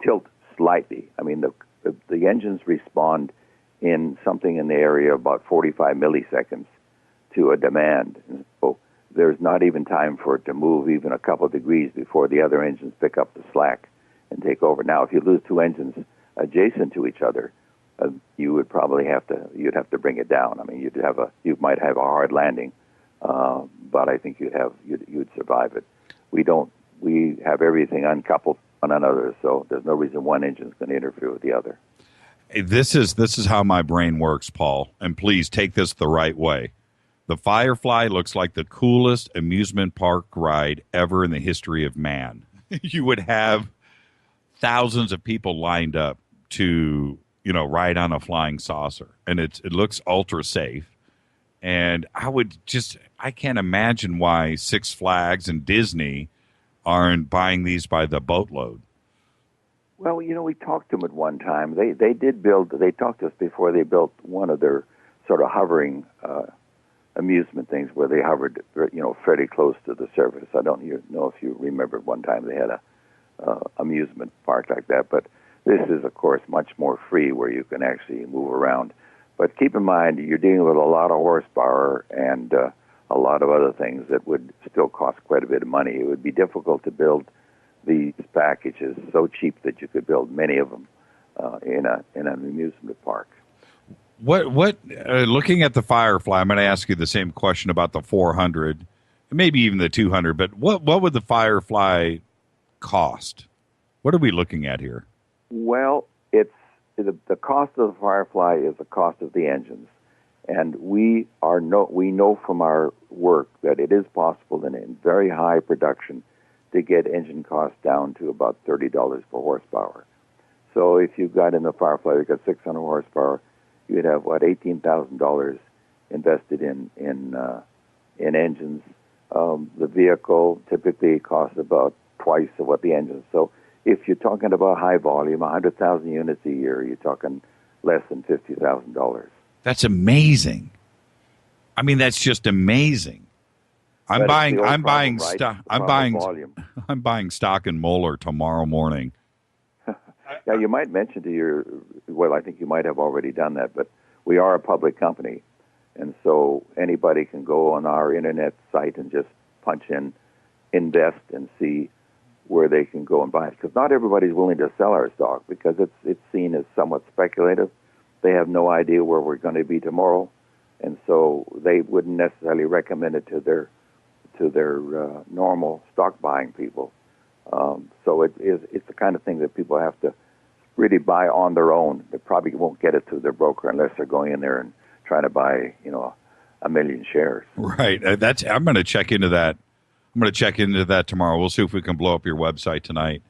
tilt slightly. I mean, the engines respond in something in the area of about 45 milliseconds to a demand. So there's not even time for it to move even a couple of degrees before the other engines pick up the slack and take over. Now, if you lose 2 engines adjacent to each other, you would probably have to bring it down. I mean, you might have a hard landing, but I think you'd survive it. We have everything uncoupled one another, so there's no reason one engine is going to interfere with the other. Hey, this is how my brain works, Paul, and please take this the right way. The Firefly looks like the coolest amusement park ride ever in the history of man. You would have thousands of people lined up to ride on a flying saucer, and it looks ultra safe. And I can't imagine why Six Flags and Disney aren't buying these by the boatload. Well, we talked to them at one time. They talked to us before they built one of their sort of hovering amusement things where they hovered, fairly close to the surface. I don't know if you remember one time they had a amusement park like that, but this is, of course, much more free where you can actually move around. But keep in mind, you're dealing with a lot of horsepower and a lot of other things that would still cost quite a bit of money. It would be difficult to build these packages so cheap that you could build many of them in an amusement park. Looking at the Firefly, I'm going to ask you the same question about the 400, maybe even the 200, but what would the Firefly cost? What are we looking at here? Well, the cost of the Firefly is the cost of the engines, and we know from our work that it is possible in very high production to get engine costs down to about $30 per horsepower. So if you've got in the Firefly, you've got 600 horsepower, you'd have $18,000 invested in engines. The vehicle typically costs about twice of what the engine. So if you're talking about high volume, 100,000 units a year, you're talking less than $50,000. That's amazing. I mean, that's just amazing. I'm buying stock in Moller tomorrow morning. Now, you might mention I think you might have already done that, but we are a public company, and so anybody can go on our internet site and just punch in invest and see where they can go and buy it. Because not everybody's willing to sell our stock because it's seen as somewhat speculative. They have no idea where we're going to be tomorrow, and so they wouldn't necessarily recommend it to their normal stock buying people. So it's the kind of thing that people have to really buy on their own. They probably won't get it through their broker unless they're going in there and trying to buy, 1 million shares. Right. I'm going to check into that. I'm going to check into that tomorrow. We'll see if we can blow up your website tonight.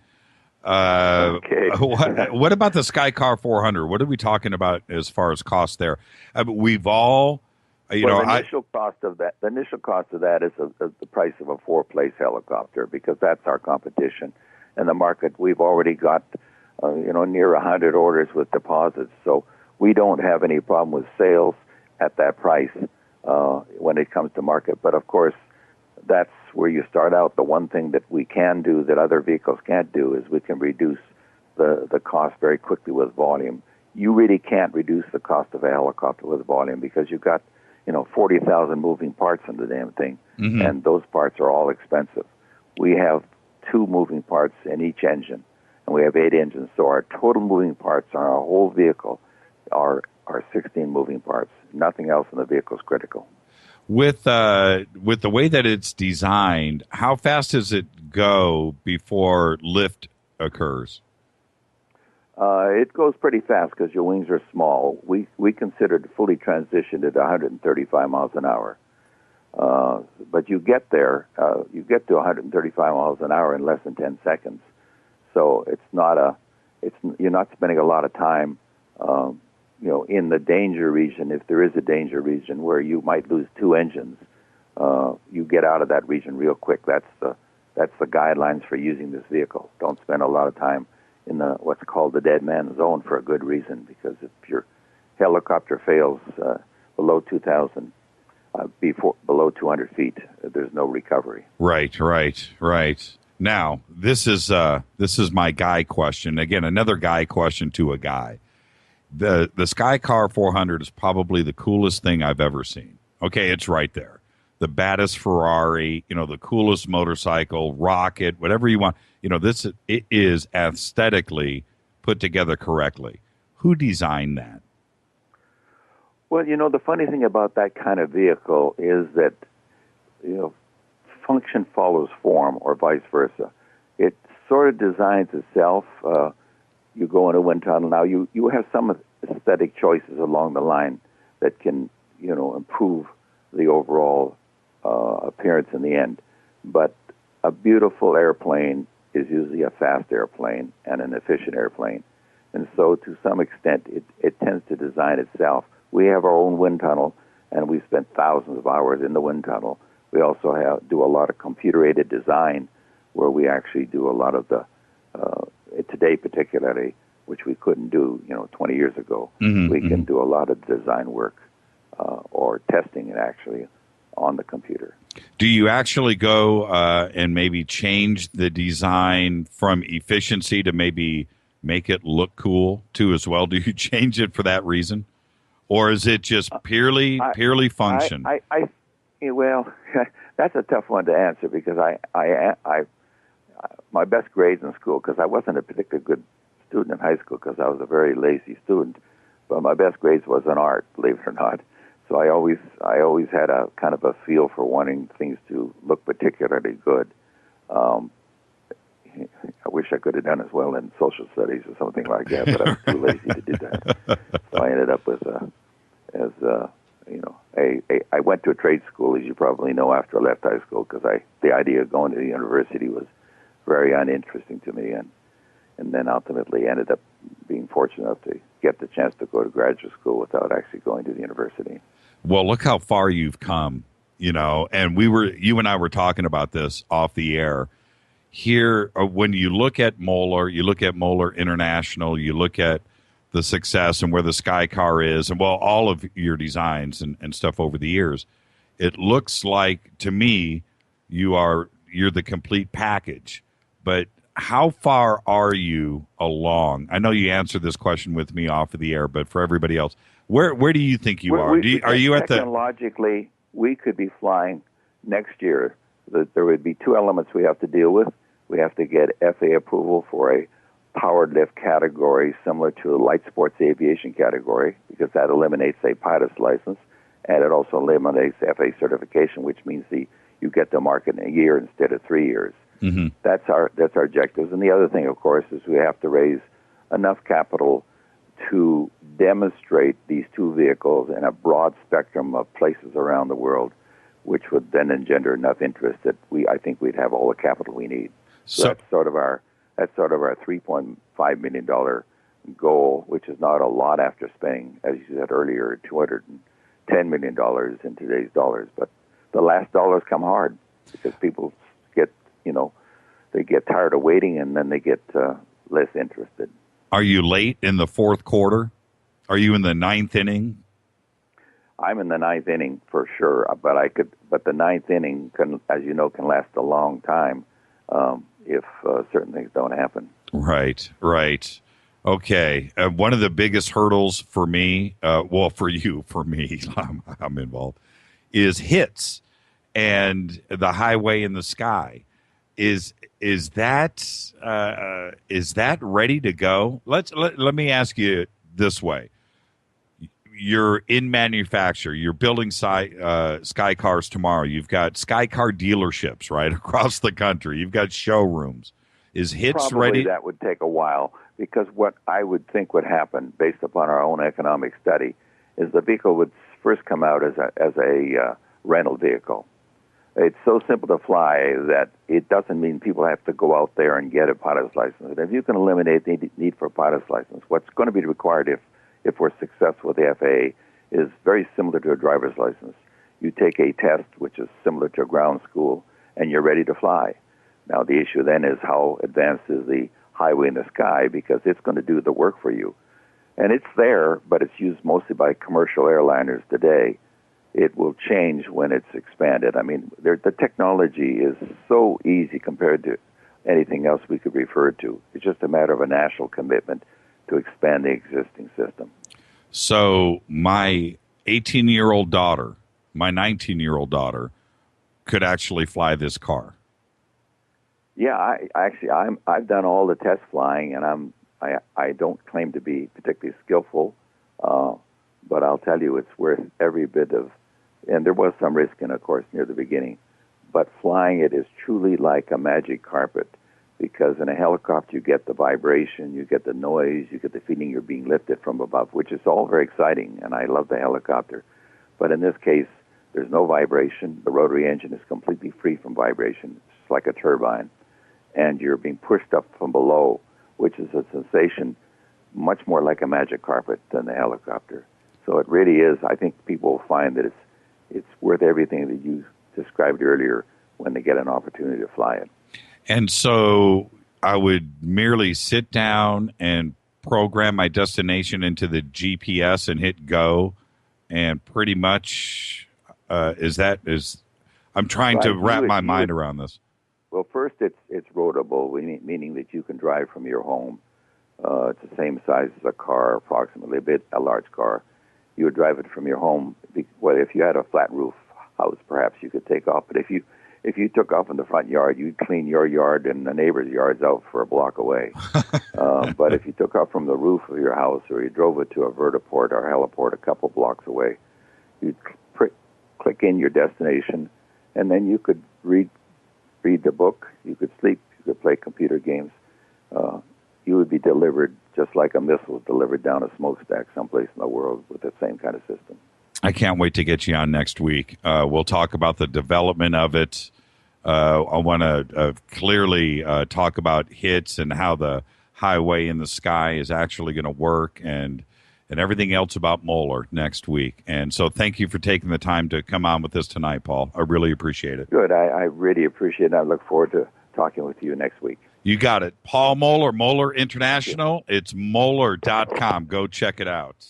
Okay. What about the Skycar 400? What are we talking about as far as cost there? We've all, the initial cost of that is the price of a 4-place helicopter because that's our competition. In the market, we've already got, near 100 orders with deposits. So we don't have any problem with sales at that price when it comes to market. But of course, that's where you start out. The one thing that we can do that other vehicles can't do is we can reduce the cost very quickly with volume. You really can't reduce the cost of a helicopter with volume because you've got 40,000 moving parts in the damn thing, and those parts are all expensive. We have 2 moving parts in each engine, and we have 8 engines. So our total moving parts on our whole vehicle are are 16 moving parts. Nothing else in the vehicle is critical. With the way that it's designed, how fast does it go before lift occurs? It goes pretty fast because your wings are small. We considered fully transitioned at 135 miles an hour. But you get there, you get to 135 miles an hour in less than 10 seconds. So you're not spending a lot of time, in the danger region. If there is a danger region where you might lose two engines, you get out of that region real quick. That's the guidelines for using this vehicle. Don't spend a lot of time in what's called the dead man zone for a good reason, because if your helicopter fails below 2,000, below 200 feet, there's no recovery. Right. Now, this is my guy question. Again, another guy question to a guy. The Skycar 400 is probably the coolest thing I've ever seen. Okay, it's right there. The baddest Ferrari, the coolest motorcycle, rocket, whatever you want. It is aesthetically put together correctly. Who designed that? Well, the funny thing about that kind of vehicle is that, function follows form, or vice versa. It sort of designs itself. You go in a wind tunnel. Now, you have some aesthetic choices along the line that can, improve the overall appearance in the end. But a beautiful airplane is usually a fast airplane and an efficient airplane. And so, to some extent, it tends to design itself. We have our own wind tunnel, and we spent thousands of hours in the wind tunnel. We also do a lot of computer-aided design, where we actually do a lot of the, today particularly, which we couldn't do, 20 years ago. We can do a lot of design work or testing it actually on the computer. Do you actually go and maybe change the design from efficiency to maybe make it look cool too as well? Do you change it for that reason? Or is it just purely function? Well, that's a tough one to answer, because my best grades in school, because I wasn't a particularly good student in high school because I was a very lazy student, but my best grades was in art, believe it or not. So I always had a kind of a feel for wanting things to look particularly good. I wish I could have done as well in social studies or something like that, but I was too lazy to do that. So I ended up with I went to a trade school, as you probably know, after I left high school, because the idea of going to the university was very uninteresting to me, and then ultimately ended up being fortunate enough to get the chance to go to graduate school without actually going to the university. Well, look how far you've come, and you and I were talking about this off the air. Here, when you look at Moller, you look at Moller International, you look at the success and where the Skycar is, and all of your designs and stuff over the years, it looks like to me you're the complete package. But how far are you along? I know you answered this question with me off of the air, but for everybody else, where do you think you are? Are you at the... Technologically, we could be flying next year. There would be two elements we have to deal with. We have to get FAA approval for a powered lift category similar to a light sports aviation category, because that eliminates a pilot's license, and it also eliminates FAA certification, which means you get the market in a year instead of 3 years. Mm-hmm. That's our objectives. And the other thing, of course, is we have to raise enough capital to demonstrate these two vehicles in a broad spectrum of places around the world, which would then engender enough interest that I think we'd have all the capital we need. So that's sort of our $3.5 million goal, which is not a lot after spending, as you said earlier, $210 million in today's dollars. But the last dollars come hard, because people they get tired of waiting, and then they get less interested. Are you late in the fourth quarter? Are you in the ninth inning? I'm in the ninth inning for sure, but the ninth inning can last a long time if certain things don't happen. Right. Okay. One of the biggest hurdles for me, for me, I'm involved, is hits and the highway in the sky. Is that ready to go? Let me ask you this way. you're in manufacture. You're building Skycars tomorrow. You've got Skycar dealerships right across the country. You've got showrooms. Is HITS Probably ready? That would take a while, because what I would think would happen, based upon our own economic study, is the vehicle would first come out as a rental vehicle. It's so simple to fly that it doesn't mean people have to go out there and get a pilot's license. And if you can eliminate the need for a pilot's license, what's going to be required if we're successful with the FAA is very similar to a driver's license. You take a test, which is similar to a ground school, and you're ready to fly. Now, the issue then is how advanced is the highway in the sky, because it's going to do the work for you. And it's there, but it's used mostly by commercial airliners today. It will change when it's expanded. I mean, the technology is so easy compared to anything else we could refer to. It's just a matter of a national commitment to expand the existing system. So my 18-year-old daughter, my 19-year-old daughter, could actually fly this car. Yeah, I've done all the test flying, and I don't claim to be particularly skillful, but I'll tell you it's worth every bit of. And there was some risk in, of course, near the beginning, but flying it is truly like a magic carpet, because in a helicopter you get the vibration, you get the noise, you get the feeling you're being lifted from above, which is all very exciting, and I love the helicopter. But in this case, there's no vibration. The rotary engine is completely free from vibration. It's like a turbine, and you're being pushed up from below, which is a sensation much more like a magic carpet than the helicopter. So it really is. I think people will find that it's worth everything that you described earlier when they get an opportunity to fly it. And so I would merely sit down and program my destination into the GPS and hit go, and pretty much I'm trying to wrap my mind around this. Well, first, it's roadable, meaning that you can drive from your home. It's the same size as a car, approximately, a large car. You would drive it from your home. Well, if you had a flat roof house, perhaps you could take off. But if you took off in the front yard, you'd clean your yard and the neighbor's yards out for a block away. But if you took off from the roof of your house, or you drove it to a vertiport or heliport a couple blocks away, you'd click in your destination, and then you could read the book, you could sleep, you could play computer games. You would be delivered just like a missile is delivered down a smokestack someplace in the world with the same kind of system. I can't wait to get you on next week. We'll talk about the development of it. I want to clearly talk about HITS and how the highway in the sky is actually going to work, and everything else about Moller next week. And so thank you for taking the time to come on with us tonight, Paul. I really appreciate it. Good. I really appreciate it. I look forward to talking with you next week. You got it. Paul Mohler, Moller International. It's Moller.com. Go check it out.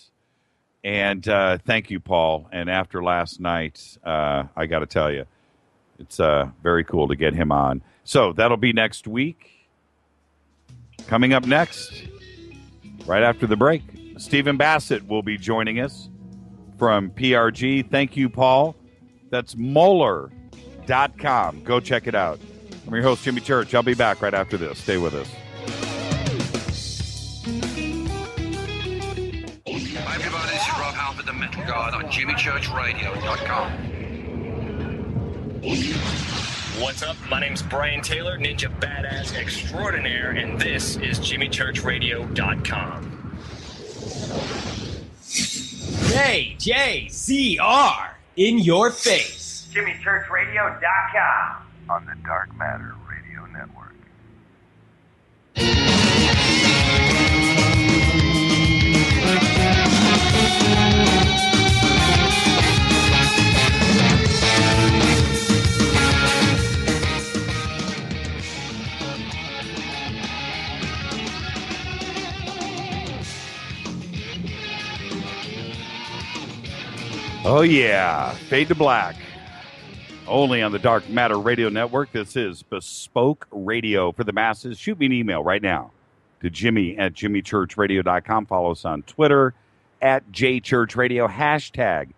And thank you, Paul. And after last night, I got to tell you, it's very cool to get him on. So that'll be next week. Coming up next, right after the break, Stephen Bassett will be joining us from PRG. Thank you, Paul. That's Moller.com. Go check it out. I'm your host, Jimmy Church. I'll be back right after this. Stay with us. Hi, everybody. This is Rob Halford, the Metal Guard on JimmyChurchRadio.com. What's up? My name's Brian Taylor, Ninja Badass Extraordinaire, and this is JimmyChurchRadio.com. JJCR in your face. JimmyChurchRadio.com on the Dark Matter Radio Network. Oh, yeah. Fade to Black. Only on the Dark Matter Radio Network. This is Bespoke Radio for the masses. Shoot me an email right now to Jimmy at JimmyChurchRadio.com. Follow us on Twitter at JChurchRadio. Hashtag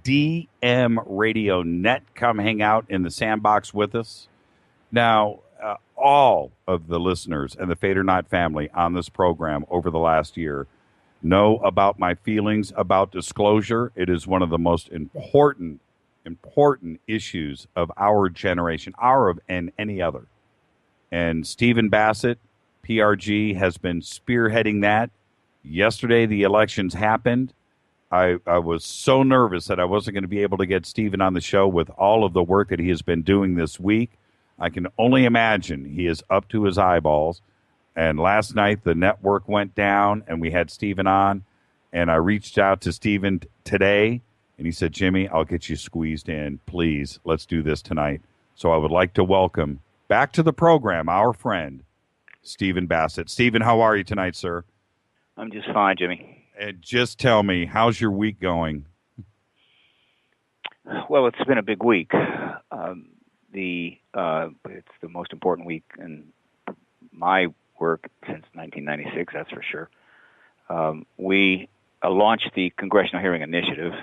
DMRadioNet. Come hang out in the sandbox with us. Now, all of the listeners and the FADERNIGHT family on this program over the last year know about my feelings about disclosure. It is one of the most important issues of our generation, and any other. And Stephen Bassett, PRG, has been spearheading that. Yesterday, the elections happened. I was so nervous that I wasn't going to be able to get Stephen on the show with all of the work that he has been doing this week. I can only imagine he is up to his eyeballs. And last night, the network went down, and we had Stephen on. And I reached out to Stephen today, and he said, Jimmy, I'll get you squeezed in. Please, let's do this tonight. So I would like to welcome back to the program our friend, Stephen Bassett. Stephen, how are you tonight, sir? I'm just fine, Jimmy. And just tell me, how's your week going? Well, it's been a big week. It's the most important week in my work since 1996, that's for sure. We launched the Congressional Hearing Initiative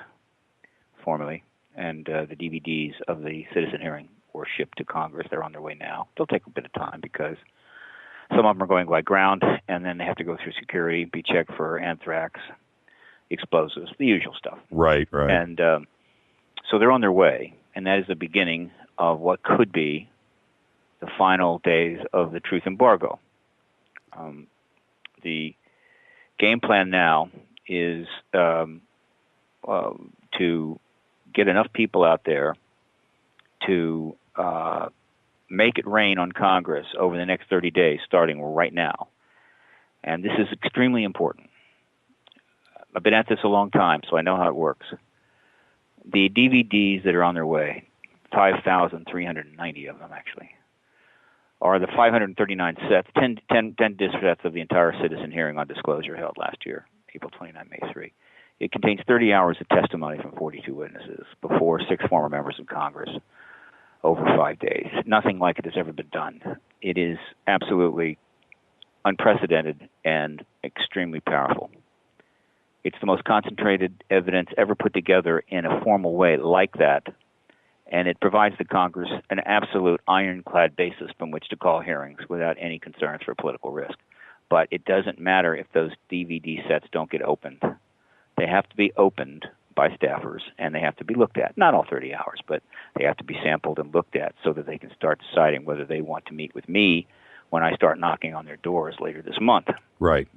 formally, and the DVDs of the citizen hearing were shipped to Congress. They're on their way now. They'll take a bit of time because some of them are going by ground, and then they have to go through security, be checked for anthrax, explosives, the usual stuff. Right. And so they're on their way, and that is the beginning of what could be the final days of the truth embargo. The game plan now is to get enough people out there to make it rain on Congress over the next 30 days, starting right now. And this is extremely important. I've been at this a long time, so I know how it works. The DVDs that are on their way, 5,390 of them actually, are the 539 sets, 10 disc sets of the entire citizen hearing on disclosure held last year, April 29, May 3. It contains 30 hours of testimony from 42 witnesses before 6 former members of Congress over 5 days. Nothing like it has ever been done. It is absolutely unprecedented and extremely powerful. It's the most concentrated evidence ever put together in a formal way like that, and it provides the Congress an absolute ironclad basis from which to call hearings without any concerns for political risk. But it doesn't matter if those DVD sets don't get opened. They have to be opened by staffers, and they have to be looked at. Not all 30 hours, but they have to be sampled and looked at so that they can start deciding whether they want to meet with me when I start knocking on their doors later this month. Right.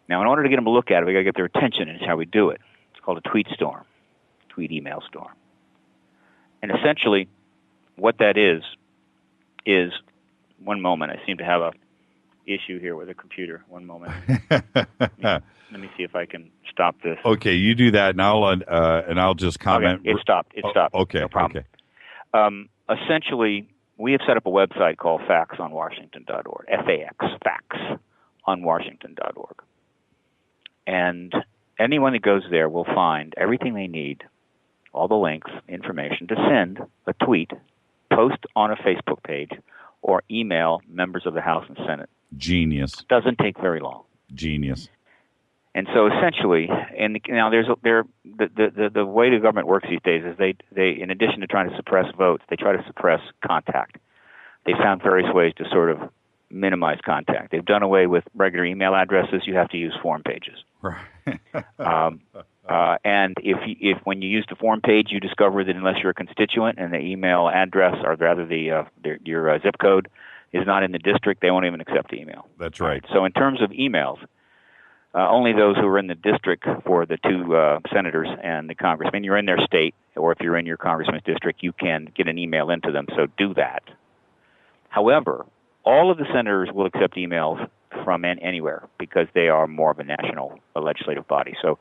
Now, in order to get them to look at it, we got to get their attention, and it's how we do it. It's called a tweet storm, tweet email storm. And essentially, what that is one moment. I seem to have a issue here with a computer. One moment. Let me see if I can stop this. Okay, you do that, and I'll just comment. Okay, it stopped. Okay, no problem. Okay. Essentially, we have set up a website called factsonwashington.org. factsonwashington.org. And anyone that goes there will find everything they need, all the links, information to send a tweet, post on a Facebook page, or email members of the House and Senate. Genius. Doesn't take very long. Genius. And so essentially, now the way the government works these days is they in addition to trying to suppress votes, they try to suppress contact. They found various ways to sort of minimize contact. They've done away with regular email addresses. You have to use form pages. Right. And if when you use the form page, you discover that unless you're a constituent and the email address, or rather your zip code, is not in the district, they won't even accept the email. That's right. So in terms of emails, only those who are in the district for the 2 senators and the congressman, you're in their state, or if you're in your congressman's district, you can get an email into them, so do that. However, all of the senators will accept emails from anywhere because they are more of a national legislative body. So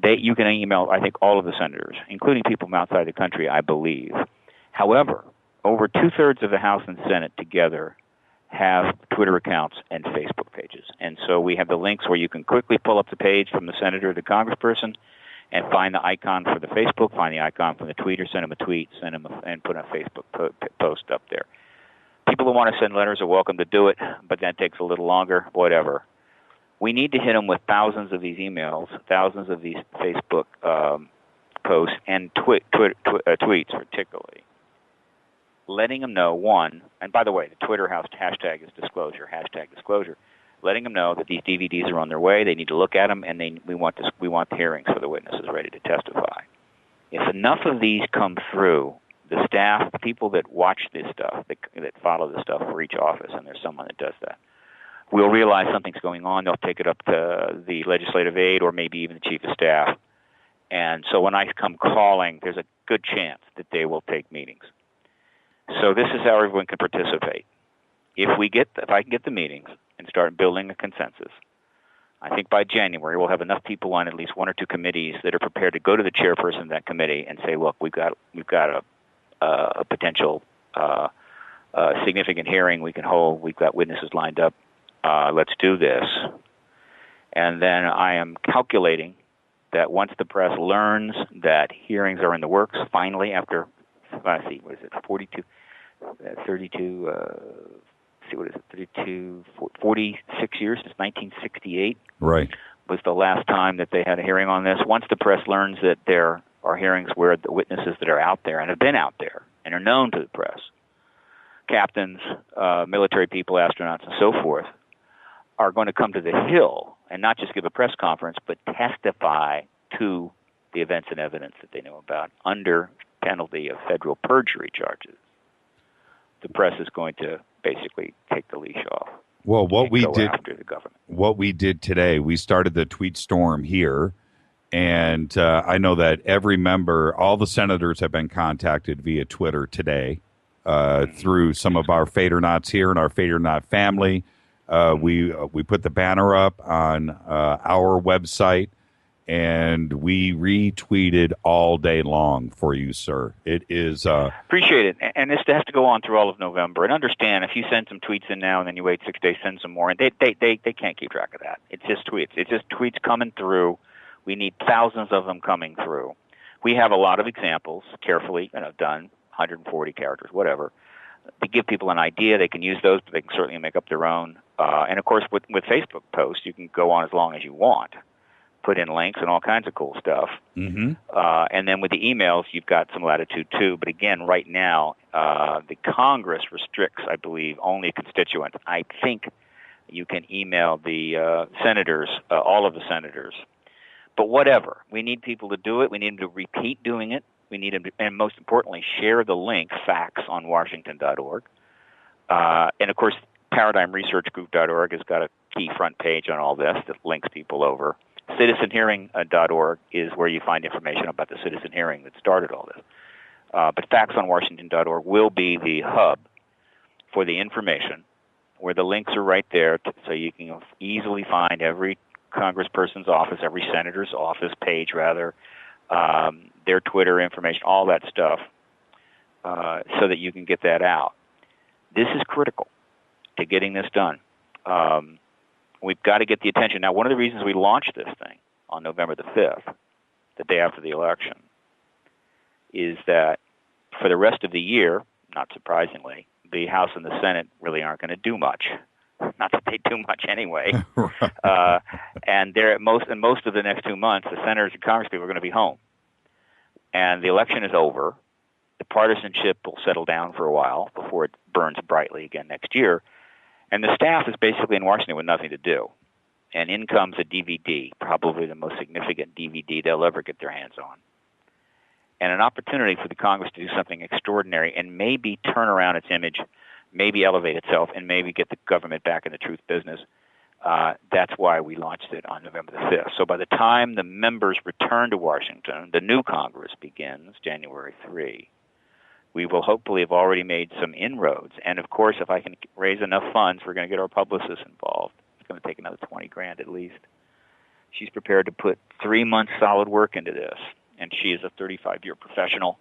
you can email, I think, all of the senators, including people from outside the country, I believe. However, over 2/3 of the House and Senate together have Twitter accounts and Facebook pages. And so we have the links where you can quickly pull up the page from the senator to the congressperson and find the icon for the Facebook, find the icon from the tweeter, send them a tweet, and put a Facebook post up there. People who want to send letters are welcome to do it, but that takes a little longer, whatever. We need to hit them with thousands of these emails, thousands of these Facebook posts, and tweets particularly, letting them know, one, and by the way, the Twitter hashtag is disclosure, letting them know that these DVDs are on their way. They need to look at them, and we want the hearings for the witnesses ready to testify. If enough of these come through, the staff, the people that watch this stuff, that follow this stuff for each office, and there's someone that does that, will realize something's going on. They'll take it up to the legislative aide or maybe even the chief of staff. And so when I come calling, there's a good chance that they will take meetings. So this is how everyone can participate. If I can get the meetings and start building a consensus, I think by January we'll have enough people on at least one or two committees that are prepared to go to the chairperson of that committee and say, look, we've got a potential significant hearing we can hold. We've got witnesses lined up. Let's do this. And then I am calculating that once the press learns that hearings are in the works, finally, after, 46 years, since 1968. Right. Was the last time that they had a hearing on this. Once the press learns that there are hearings where the witnesses that are out there and have been out there and are known to the press, captains, military people, astronauts, and so forth, are going to come to the Hill and not just give a press conference, but testify to the events and evidence that they know about under penalty of federal perjury charges. The press is going to basically take the leash off. Well, what we did today, we started the tweet storm here, and I know that every member, all the senators have been contacted via Twitter today through some of our FADERNIGHTs here and our FADERNIGHT family. We put the banner up on our website, and we retweeted all day long for you, sir. It is appreciate it, and this has to go on through all of November. And understand, if you send some tweets in now and then you wait 6 days, send some more, and they can't keep track of that. It's just tweets. It's just tweets coming through. We need thousands of them coming through. We have a lot of examples, carefully done, 140 characters, whatever, to give people an idea. They can use those, but they can certainly make up their own. And of course, with Facebook posts, you can go on as long as you want. Put in links and all kinds of cool stuff. Mm-hmm. And then with the emails, you've got some latitude too. But again, right now, the Congress restricts, I believe, only constituents. I think you can email the senators, all of the senators. But whatever. We need people to do it. We need them to repeat doing it. We need them to, and most importantly, share the link, factsonwashington.org. And of course, ParadigmResearchGroup.org has got a key front page on all this that links people over. CitizenHearing.org is where you find information about the citizen hearing that started all this. But factsonwashington.org will be the hub for the information, where the links are right there, so you can easily find every congressperson's office, every senator's office page, rather, their Twitter information, all that stuff, so that you can get that out. This is critical to getting this done. We've got to get the attention. Now, one of the reasons we launched this thing on November the 5th, the day after the election, is that for the rest of the year, not surprisingly, the House and the Senate really aren't going to do much. Not that they do much anyway. And most of the next 2 months, the senators and congresspeople are going to be home. And the election is over. The partisanship will settle down for a while before it burns brightly again next year. And the staff is basically in Washington with nothing to do. And in comes a DVD, probably the most significant DVD they'll ever get their hands on. And an opportunity for the Congress to do something extraordinary and maybe turn around its image, maybe elevate itself, and maybe get the government back in the truth business. That's why we launched it on November the 5th. So by the time the members return to Washington, the new Congress begins January 3. We will hopefully have already made some inroads. And, of course, if I can raise enough funds, we're going to get our publicist involved. It's going to take another $20,000 at least. She's prepared to put 3 months solid work into this. And she is a 35-year professional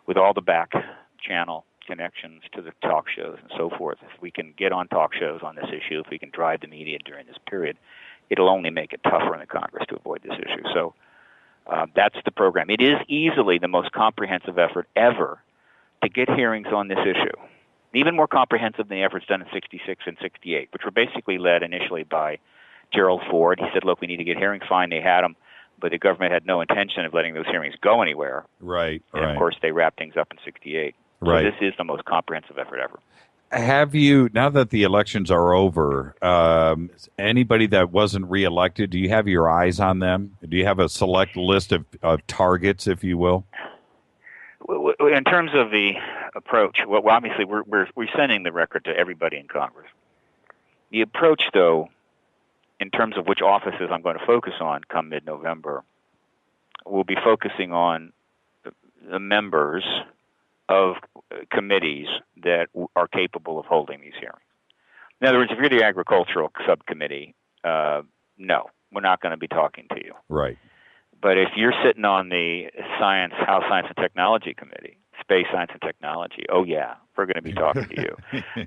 with all the back channel connections to the talk shows and so forth. If we can get on talk shows on this issue, if we can drive the media during this period, it'll only make it tougher in the Congress to avoid this issue. So that's the program. It is easily the most comprehensive effort ever to get hearings on this issue, even more comprehensive than the efforts done in 66 and 68, which were basically led initially by Gerald Ford. He said, look, we need to get hearings. Fine, they had them, but the government had no intention of letting those hearings go anywhere. Right, and of course, they wrapped things up in 68. Right. So this is the most comprehensive effort ever. Have you, now that the elections are over, anybody that wasn't reelected, do you have your eyes on them? Do you have a select list of targets, if you will? In terms of the approach, well obviously we're sending the record to everybody in Congress. The approach, though, in terms of which offices I'm going to focus on come mid-November, will be focusing on the members of committees that are capable of holding these hearings. In other words, if you're the agricultural subcommittee, no, we're not going to be talking to you. Right. But if you're sitting on the House Science and Technology Committee, Space Science and Technology, oh yeah, we're going to be talking to you.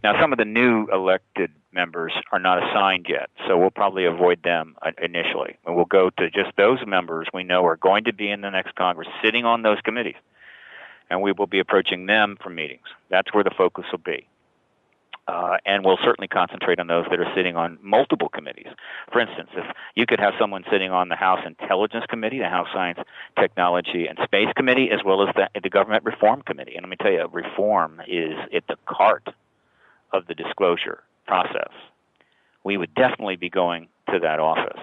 Now, some of the new elected members are not assigned yet, so we'll probably avoid them initially. And we'll go to just those members we know are going to be in the next Congress sitting on those committees. And we will be approaching them for meetings. That's where the focus will be. And we'll certainly concentrate on those that are sitting on multiple committees. For instance, if you could have someone sitting on the House Intelligence Committee, the House Science, Technology, and Space Committee, as well as the Government Reform Committee. And let me tell you, reform is at the heart of the disclosure process. We would definitely be going to that office.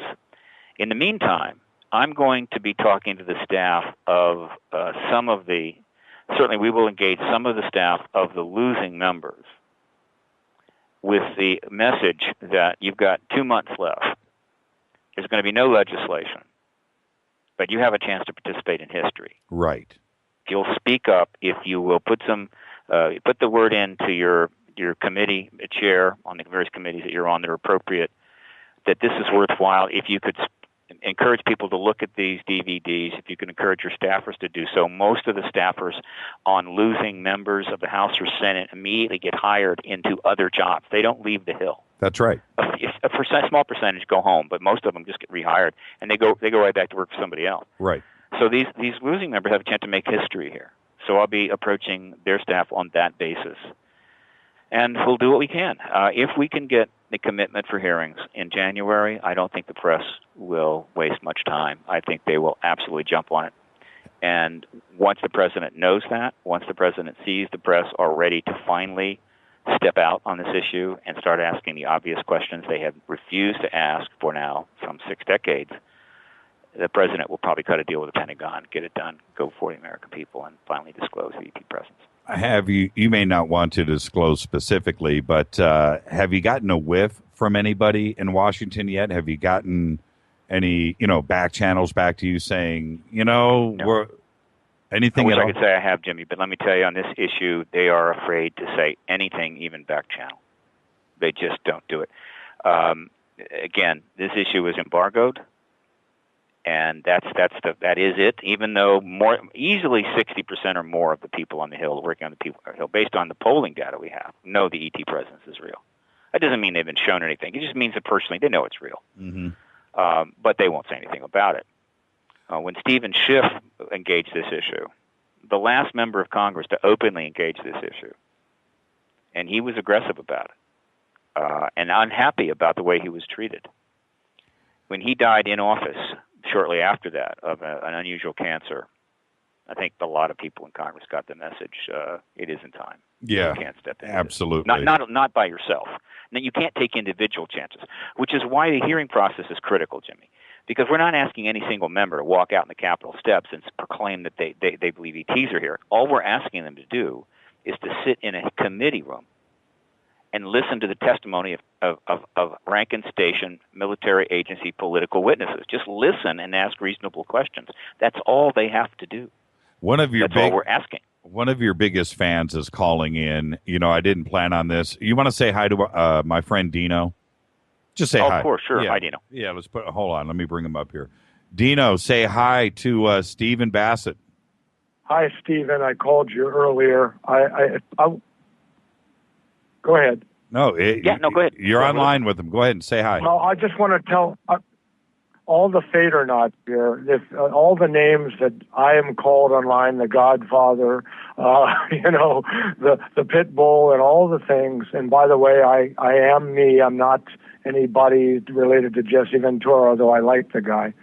In the meantime, I'm going to be talking to the staff of certainly we will engage some of the staff of the losing members with the message that you've got 2 months left. There's going to be no legislation, but you have a chance to participate in history. Right. If you'll speak up, if you will put the word into your committee chair on the various committees that you're on that are appropriate, that this is worthwhile. If you could encourage people to look at these DVDs, if you can encourage your staffers to do so. Most of the staffers on losing members of the House or Senate immediately get hired into other jobs. They don't leave the Hill. That's right. A small percentage go home, but most of them just get rehired, and they go right back to work for somebody else. Right. So these losing members have a chance to make history here. So I'll be approaching their staff on that basis. And we'll do what we can. If we can get the commitment for hearings in January, I don't think the press will waste much time. I think they will absolutely jump on it. And once the president knows that, once the president sees the press are ready to finally step out on this issue and start asking the obvious questions they have refused to ask for now some 6 decades, the president will probably cut a deal with the Pentagon, get it done, go for the American people, and finally disclose the EP presence. Have you may not want to disclose specifically, but have you gotten a whiff from anybody in Washington yet? Have you gotten any, back channels back to you saying, No. we're anything I wish at all? I could say I have, Jimmy, but let me tell you, on this issue, they are afraid to say anything, even back channel. They just don't do it. Again, this issue is embargoed. And that is it. Even though easily 60% or more of the people on the Hill working on the Hill, based on the polling data we have, know the ET presence is real. That doesn't mean they've been shown anything. It just means that personally they know it's real. Mm-hmm. But they won't say anything about it. When Stephen Schiff engaged this issue, the last member of Congress to openly engage this issue, and he was aggressive about it and unhappy about the way he was treated. When he died in office, shortly after that, of an unusual cancer, I think a lot of people in Congress got the message. It isn't time. Yeah, you can't step in. Absolutely. Not by yourself. Now, you can't take individual chances, which is why the hearing process is critical, Jimmy. Because we're not asking any single member to walk out in the Capitol steps and proclaim that they believe ETs are here. All we're asking them to do is to sit in a committee room and listen to the testimony of rank and station, military agency, political witnesses. Just listen and ask reasonable questions. That's all they have to do. That's all we're asking. One of your biggest fans is calling in. I didn't plan on this. You want to say hi to my friend Dino? Just say hi. Of course, sure. Yeah. Hi, Dino. Yeah, hold on. Let me bring him up here. Dino, say hi to Stephen Bassett. Hi, Stephen. I called you earlier. I Go ahead. No, go ahead. You're online with him. Go ahead and say hi. Well, I just want to tell all the FADERNIGHT here, all the names that I am called online, the Godfather, the Pit Bull, and all the things. And by the way, I am me. I'm not anybody related to Jesse Ventura, although I like the guy.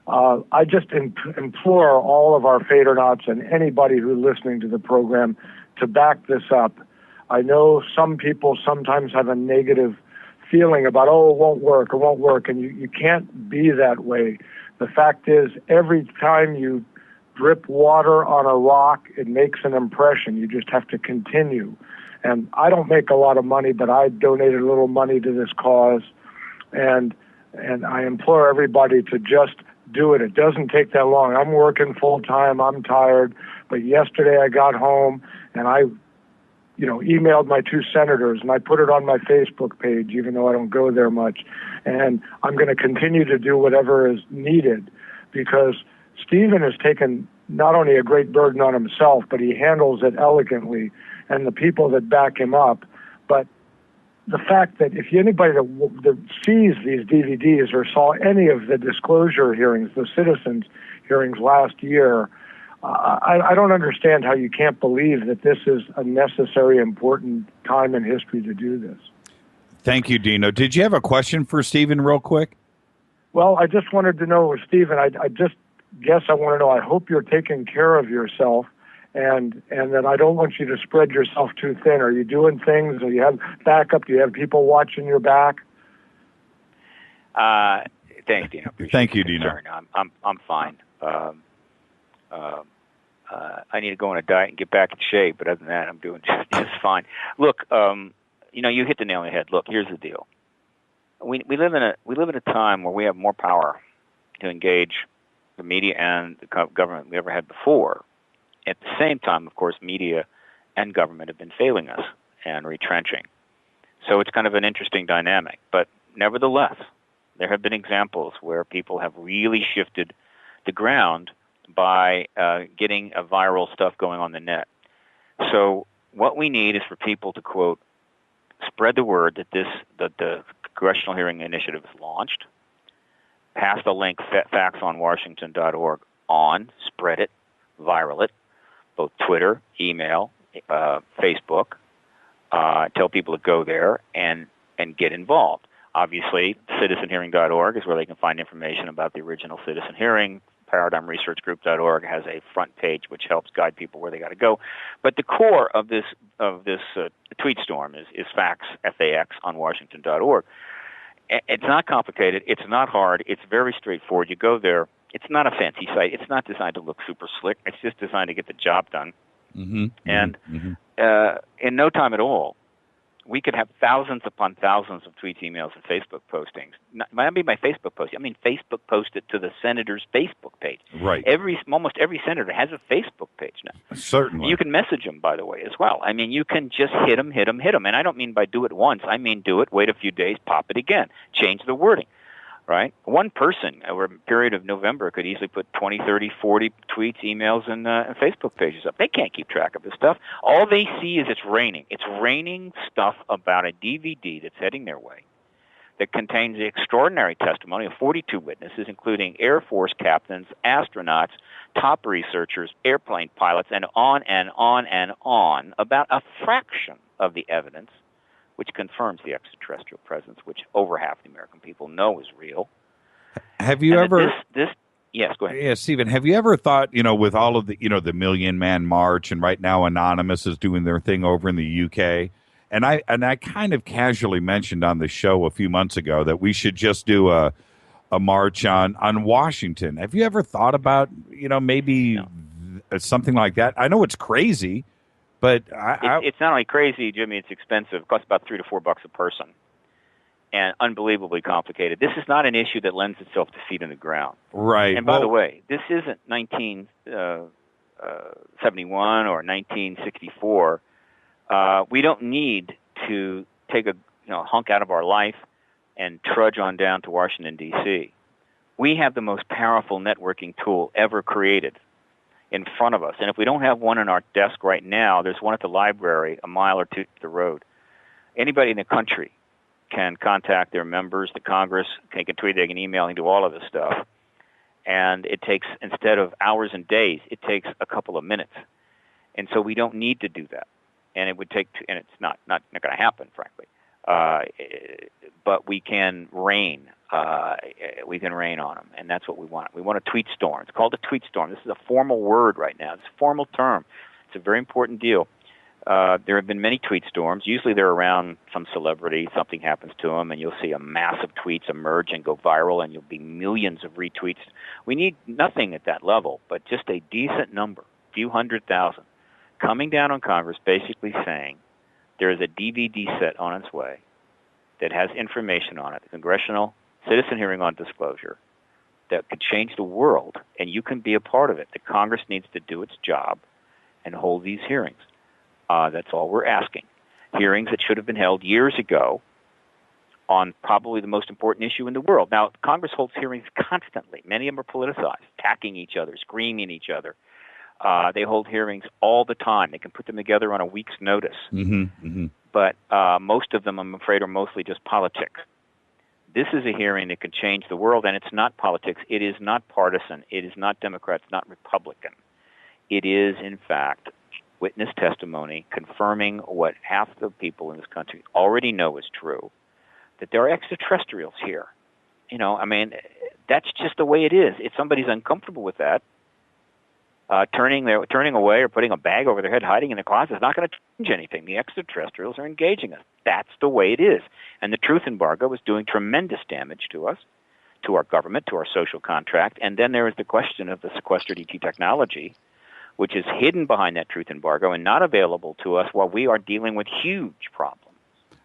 I just implore all of our FADERNIGHTs and anybody who's listening to the program to back this up. I know some people sometimes have a negative feeling about, oh, it won't work, and you can't be that way. The fact is, every time you drip water on a rock, it makes an impression. You just have to continue. And I don't make a lot of money, but I donated a little money to this cause, and I implore everybody to just do it. It doesn't take that long. I'm working full time. I'm tired, but yesterday I got home and I emailed my 2 senators, and I put it on my Facebook page, even though I don't go there much. And I'm going to continue to do whatever is needed, because Stephen has taken not only a great burden on himself, but he handles it elegantly, and the people that back him up. But the fact that if anybody that sees these DVDs or saw any of the disclosure hearings, the citizens' hearings last year, I don't understand how you can't believe that this is a necessary, important time in history to do this. Thank you, Dino. Did you have a question for Stephen real quick? Well, I just wanted to know, Stephen, I just guess I want to know, I hope you're taking care of yourself, and that I don't want you to spread yourself too thin. Are you doing things? Do you have backup? Do you have people watching your back? Thanks, Dino. Thank you, Dino. I'm fine. I need to go on a diet and get back in shape, but other than that, I'm doing just fine. Look, you hit the nail on the head. Look, here's the deal. We live in a time where we have more power to engage the media and the government we ever had before. At the same time, of course, media and government have been failing us and retrenching. So it's kind of an interesting dynamic. But nevertheless, there have been examples where people have really shifted the ground by getting a viral stuff going on the net. So what we need is for people to, quote, spread the word that the Congressional Hearing Initiative is launched, pass the link factsonwashington.org on, spread it, viral it, both Twitter, email, Facebook, tell people to go there and get involved. Obviously, citizenhearing.org is where they can find information about the original citizen hearing. ParadigmResearchGroup.org has a front page which helps guide people where they got to go. But the core of this tweet storm is facts, F-A-X, on Washington.org. It's not complicated. It's not hard. It's very straightforward. You go there. It's not a fancy site. It's not designed to look super slick. It's just designed to get the job done. Mm-hmm. And in no time at all, we could have thousands upon thousands of tweets, emails, and Facebook postings. I mean by Facebook posting, I mean Facebook posted to the senator's Facebook page. Right. Almost every senator has a Facebook page now. Certainly. You can message them, by the way, as well. I mean, you can just hit them. And I don't mean by do it once. I mean do it, wait a few days, pop it again. Change the wording, right? One person over a period of November could easily put 20, 30, 40 tweets, emails, and Facebook pages up. They can't keep track of this stuff. All they see is it's raining. It's raining stuff about a DVD that's heading their way that contains the extraordinary testimony of 42 witnesses, including Air Force captains, astronauts, top researchers, airplane pilots, and on and on and on, about a fraction of the evidence which confirms the extraterrestrial presence, which over half the American people know is real. Have you ever... Yes, go ahead. Yeah, Stephen, have you ever thought, with all of the, the Million Man March, and right now Anonymous is doing their thing over in the UK, and I kind of casually mentioned on the show a few months ago that we should just do a march on Washington. Have you ever thought about, maybe something like that? I know it's crazy, but it's not only crazy, Jimmy, it's expensive. It costs about $3 to $4 a person, and unbelievably complicated. This is not an issue that lends itself to feet in the ground. Right. And by the way, this isn't 1971 or 1964. We don't need to take a hunk out of our life and trudge on down to Washington, D.C. We have the most powerful networking tool ever created in front of us. And if we don't have one on our desk right now, there's one at the library a mile or two to the road. Anybody in the country can contact their members, the Congress, they can tweet, they can email, and do all of this stuff. And it takes, instead of hours and days, it takes a couple of minutes. And so we don't need to do that. And it would take, and it's not going to happen, frankly. But we can rain. We can rain on them, and that's what we want. We want a tweet storm. It's called a tweet storm. This is a formal word right now. It's a formal term. It's a very important deal. There have been many tweet storms. Usually they're around some celebrity, something happens to them, and you'll see a massive tweets emerge and go viral, and you'll be millions of retweets. We need nothing at that level, but just a decent number, few 100,000, coming down on Congress basically saying there is a DVD set on its way that has information on it, the Congressional Citizen Hearing on Disclosure, that could change the world, and you can be a part of it. The Congress needs to do its job and hold these hearings. That's all we're asking. Hearings that should have been held years ago on probably the most important issue in the world. Now, Congress holds hearings constantly. Many of them are politicized, attacking each other, screaming at each other. They hold hearings all the time. They can put them together on a week's notice. But most of them, I'm afraid, are mostly just politics. This is a hearing that can change the world, and it's not politics. It is not partisan. It is not Democrat. It's not Republican. It is, in fact, witness testimony confirming what half the people in this country already know is true, that there are extraterrestrials here. You know, I mean, that's just the way it is. If somebody's uncomfortable with that, turning away or putting a bag over their head, hiding in the closet is not going to change anything. The extraterrestrials are engaging us. That's the way it is. And the truth embargo is doing tremendous damage to us, to our government, to our social contract. And then there is the question of the sequestered ET technology, which is hidden behind that truth embargo and not available to us while we are dealing with huge problems.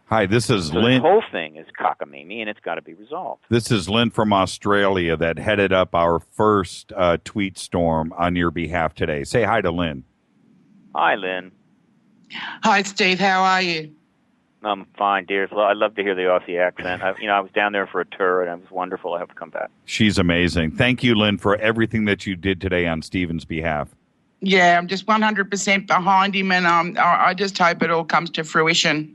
Hi, this is Lynn. The whole thing is cockamamie, and it's got to be resolved. This is Lynn from Australia that headed up our first tweet storm on your behalf today. Say hi to Lynn. Hi, Lynn. Hi, Steve. How are you? I'm fine, dear. I love to hear the Aussie accent. I was down there for a tour, and it was wonderful. I hope to come back. She's amazing. Thank you, Lynn, for everything that you did today on Stephen's behalf. Yeah, I'm just 100% behind him, and I just hope it all comes to fruition.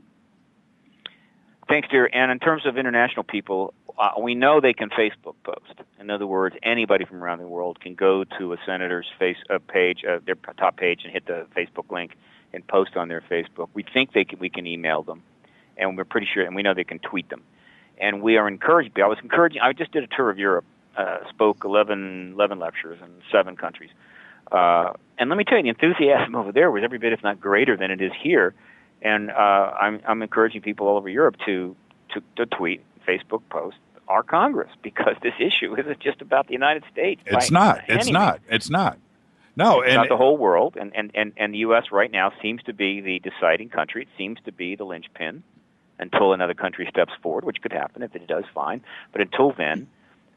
Thanks, dear. And in terms of international people, we know they can Facebook post. In other words, anybody from around the world can go to a senator's page, their top page, and hit the Facebook link and post on their Facebook. We think we can email them, and we're pretty sure, and we know they can tweet them. And we are encouraged. I just did a tour of Europe, spoke 11 lectures in 7 countries. And let me tell you, the enthusiasm over there was every bit, if not greater, than it is here. And I'm encouraging people all over Europe to tweet, Facebook post our Congress, because this issue isn't just about the United States. It's not. No, it's not the whole world. And the U.S. right now seems to be the deciding country. It seems to be the linchpin until another country steps forward, which could happen. If it does, fine. But until then,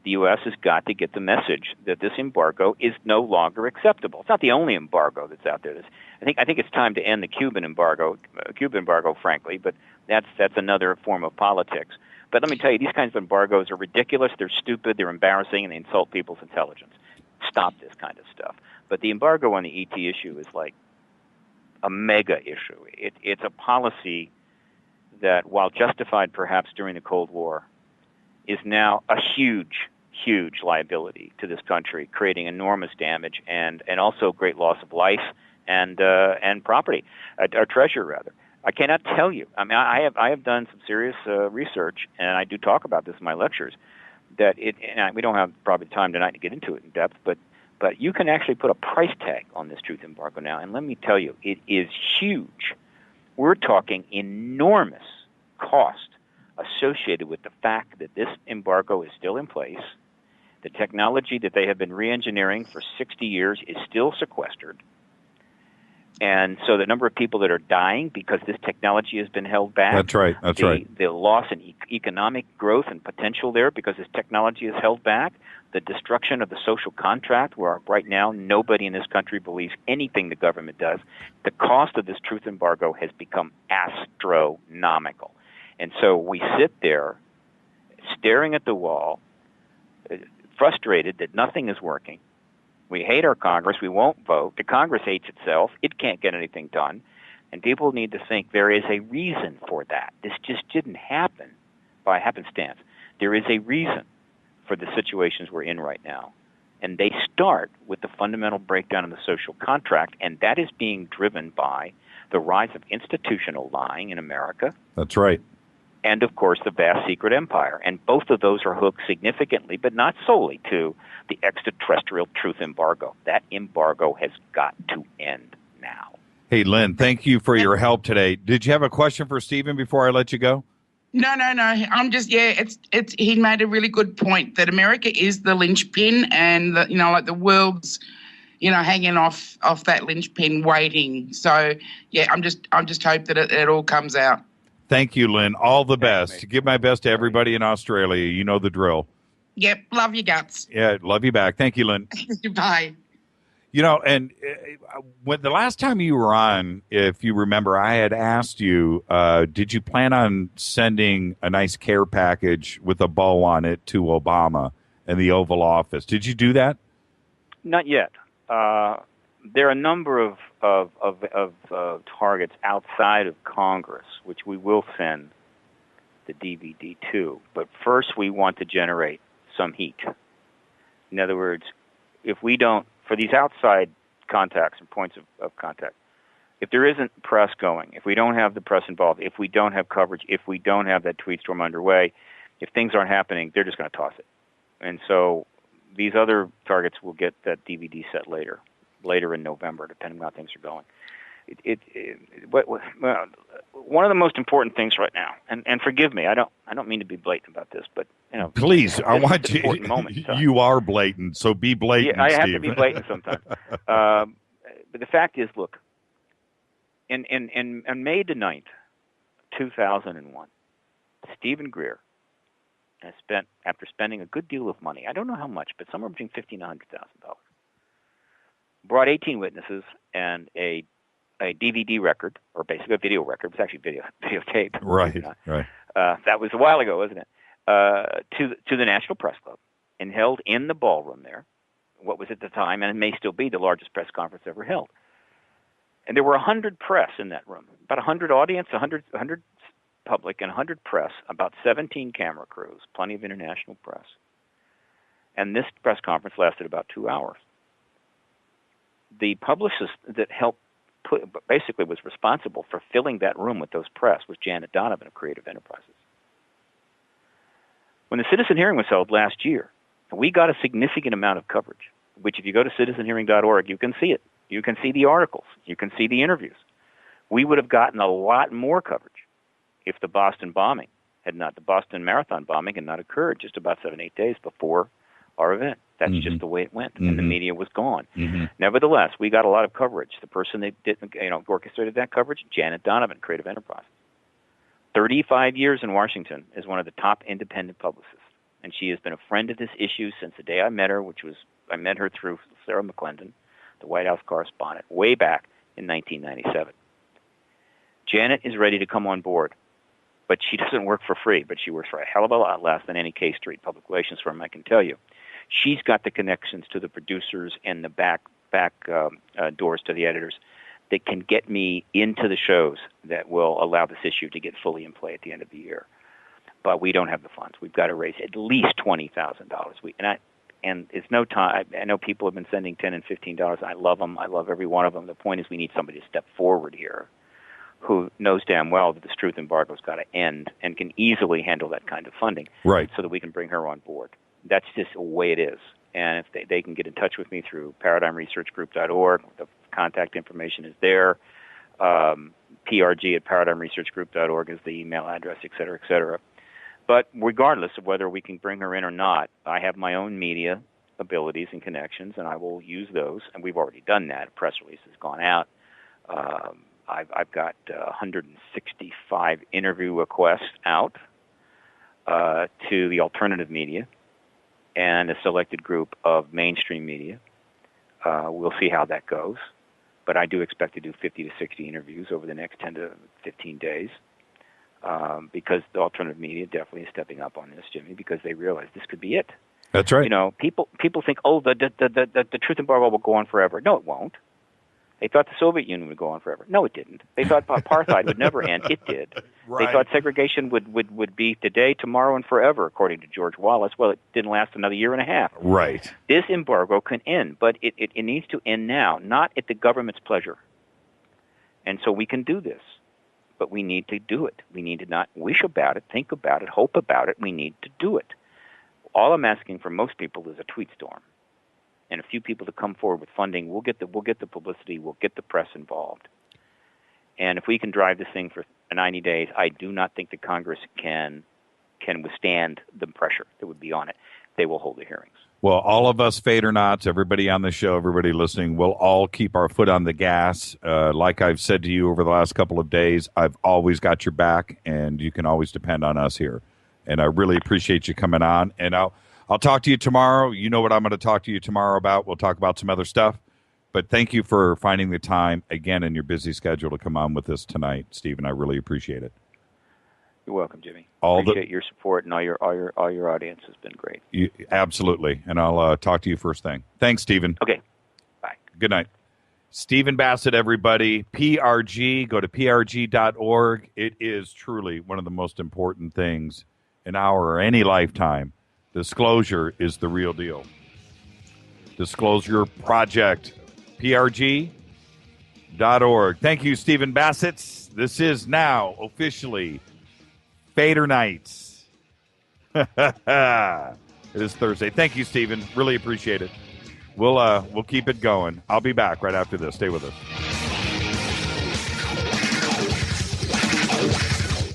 the U.S. has got to get the message that this embargo is no longer acceptable. It's not the only embargo that's out there. I think it's time to end the Cuban embargo, frankly, but that's another form of politics. But let me tell you, these kinds of embargoes are ridiculous, they're stupid, they're embarrassing, and they insult people's intelligence. Stop this kind of stuff. But the embargo on the ET issue is like a mega issue. It's a policy that, while justified perhaps during the Cold War, is now a huge liability to this country, creating enormous damage and also great loss of life and property, or treasure rather. I cannot tell you. I mean, I have done some serious research, and I do talk about this in my lectures. That we don't have probably time tonight to get into it in depth, but you can actually put a price tag on this truth embargo now, and let me tell you, it is huge. We're talking enormous cost associated with the fact that this embargo is still in place. The technology that they have been re-engineering for 60 years is still sequestered. And so the number of people that are dying because this technology has been held back. That's right. The loss in economic growth and potential there because this technology is held back. The destruction of the social contract, where right now nobody in this country believes anything the government does. The cost of this truth embargo has become astronomical. And so we sit there staring at the wall, frustrated that nothing is working. We hate our Congress. We won't vote. The Congress hates itself. It can't get anything done. And people need to think there is a reason for that. This just didn't happen by happenstance. There is a reason for the situations we're in right now. And they start with the fundamental breakdown of the social contract, and that is being driven by the rise of institutional lying in America. That's right. And, of course, the vast secret empire. And both of those are hooked significantly, but not solely, to the extraterrestrial truth embargo. That embargo has got to end now. Hey, Lynn, thank you for your help today. Did you have a question for Stephen before I let you go? No. I'm just, it's. He made a really good point that America is the linchpin, and like the world's, hanging off that linchpin, waiting. So I'm just hope that it all comes out. Thank you, Lynn. All the best. Give my best to everybody in Australia. You know the drill. Yep, love you guts. Yeah, love you back. Thank you, Lynn. Bye. And when the last time you were on, if you remember, I had asked you, did you plan on sending a nice care package with a bow on it to Obama and the Oval Office? Did you do that? Not yet. There are a number of targets outside of Congress, which we will send the DVD to. But first, we want to generate some heat. In other words, if we don't, for these outside contacts and points of contact, if there isn't press going, if we don't have the press involved, if we don't have coverage, if we don't have that tweet storm underway, if things aren't happening, they're just going to toss it. And so these other targets will get that DVD set later in November, depending on how things are going. One of the most important things right now, and forgive me, I don't mean to be blatant about this, but please, I want you. Moment, you are blatant, so be blatant. Yeah, I have Steve. to be blatant sometimes. But the fact is, look, in May the 9th, 2001, Stephen Greer has spent, after spending a good deal of money, I don't know how much, but somewhere between $50,000 and $100,000, brought 18 witnesses and a DVD record, or basically a video record. It was actually videotape. Right. That was a while ago, wasn't it? To the National Press Club, and held in the ballroom there, what was at the time, and it may still be, the largest press conference ever held. And there were 100 press in that room, about 100 audience, 100 public, and 100 press, about 17 camera crews, plenty of international press. And this press conference lasted about 2 hours. The publicist that helped basically was responsible for filling that room with those press was Janet Donovan of Creative Enterprises. When the citizen hearing was held last year, we got a significant amount of coverage, which if you go to citizenhearing.org, you can see it. You can see the articles. You can see the interviews. We would have gotten a lot more coverage if the Boston Marathon bombing had not occurred just about 7-8 days before our event. That's just the way it went, and the media was gone. Nevertheless, we got a lot of coverage. The person that orchestrated that coverage, Janet Donovan, Creative Enterprises. 35 years in Washington as one of the top independent publicists, and she has been a friend of this issue since the day I met her, I met her through Sarah McClendon, the White House correspondent, way back in 1997. Janet is ready to come on board, but she doesn't work for free, but she works for a hell of a lot less than any K Street public relations firm, I can tell you. She's got the connections to the producers and the back doors to the editors that can get me into the shows that will allow this issue to get fully in play at the end of the year. But we don't have the funds. We've got to raise at least $20,000. And it's no time. I know people have been sending $10 and $15. I love them. I love every one of them. The point is we need somebody to step forward here who knows damn well that this truth embargo's got to end and can easily handle that kind of funding, right? So that we can bring her on board. That's just the way it is. And if they can get in touch with me through ParadigmResearchGroup.org, the contact information is there. PRG at ParadigmResearchGroup.org is the email address, et cetera, et cetera. But regardless of whether we can bring her in or not, I have my own media abilities and connections, and I will use those. And we've already done that. A press release has gone out. I've got 165 interview requests out to the alternative media and a selected group of mainstream media. We'll see how that goes. But I do expect to do 50 to 60 interviews over the next 10 to 15 days because the alternative media definitely is stepping up on this, Jimmy, because they realize this could be it. That's right. People think, the truth embargo will go on forever. No, it won't. They thought the Soviet Union would go on forever. No, it didn't. They thought apartheid would never end. It did. Right. They thought segregation would be today, tomorrow, and forever, according to George Wallace. Well, it didn't last another year and a half. Right. This embargo can end, but it needs to end now, not at the government's pleasure. And so we can do this, but we need to do it. We need to not wish about it, think about it, hope about it. We need to do it. All I'm asking for most people is a tweet storm. And a few people to come forward with funding. We'll get the publicity. We'll get the press involved, And if we can drive this thing for 90 days, I do not think the Congress can withstand the pressure that would be on it. They will hold the hearings. Well, all of us Fadernauts, everybody on the show, everybody listening, we'll all keep our foot on the gas. Like I've said to you over the last couple of days, I've always got your back, and you can always depend on us here. And I really appreciate you coming on. And I'll talk to you tomorrow. You know what I'm going to talk to you tomorrow about. We'll talk about some other stuff. But thank you for finding the time, again, in your busy schedule to come on with us tonight, Stephen. I really appreciate it. You're welcome, Jimmy. Appreciate your support, and all your audience has been great. Absolutely. And I'll talk to you first thing. Thanks, Stephen. Okay. Bye. Good night. Stephen Bassett, everybody. PRG. Go to prg.org. It is truly one of the most important things in our or any lifetime. Disclosure is the real deal. Disclosure Project. PRG.org. Thank you, Stephen Bassett. This is now officially Fader Nights. It is Thursday. Thank you, Stephen. Really appreciate it. We'll keep it going. I'll be back right after this. Stay with us.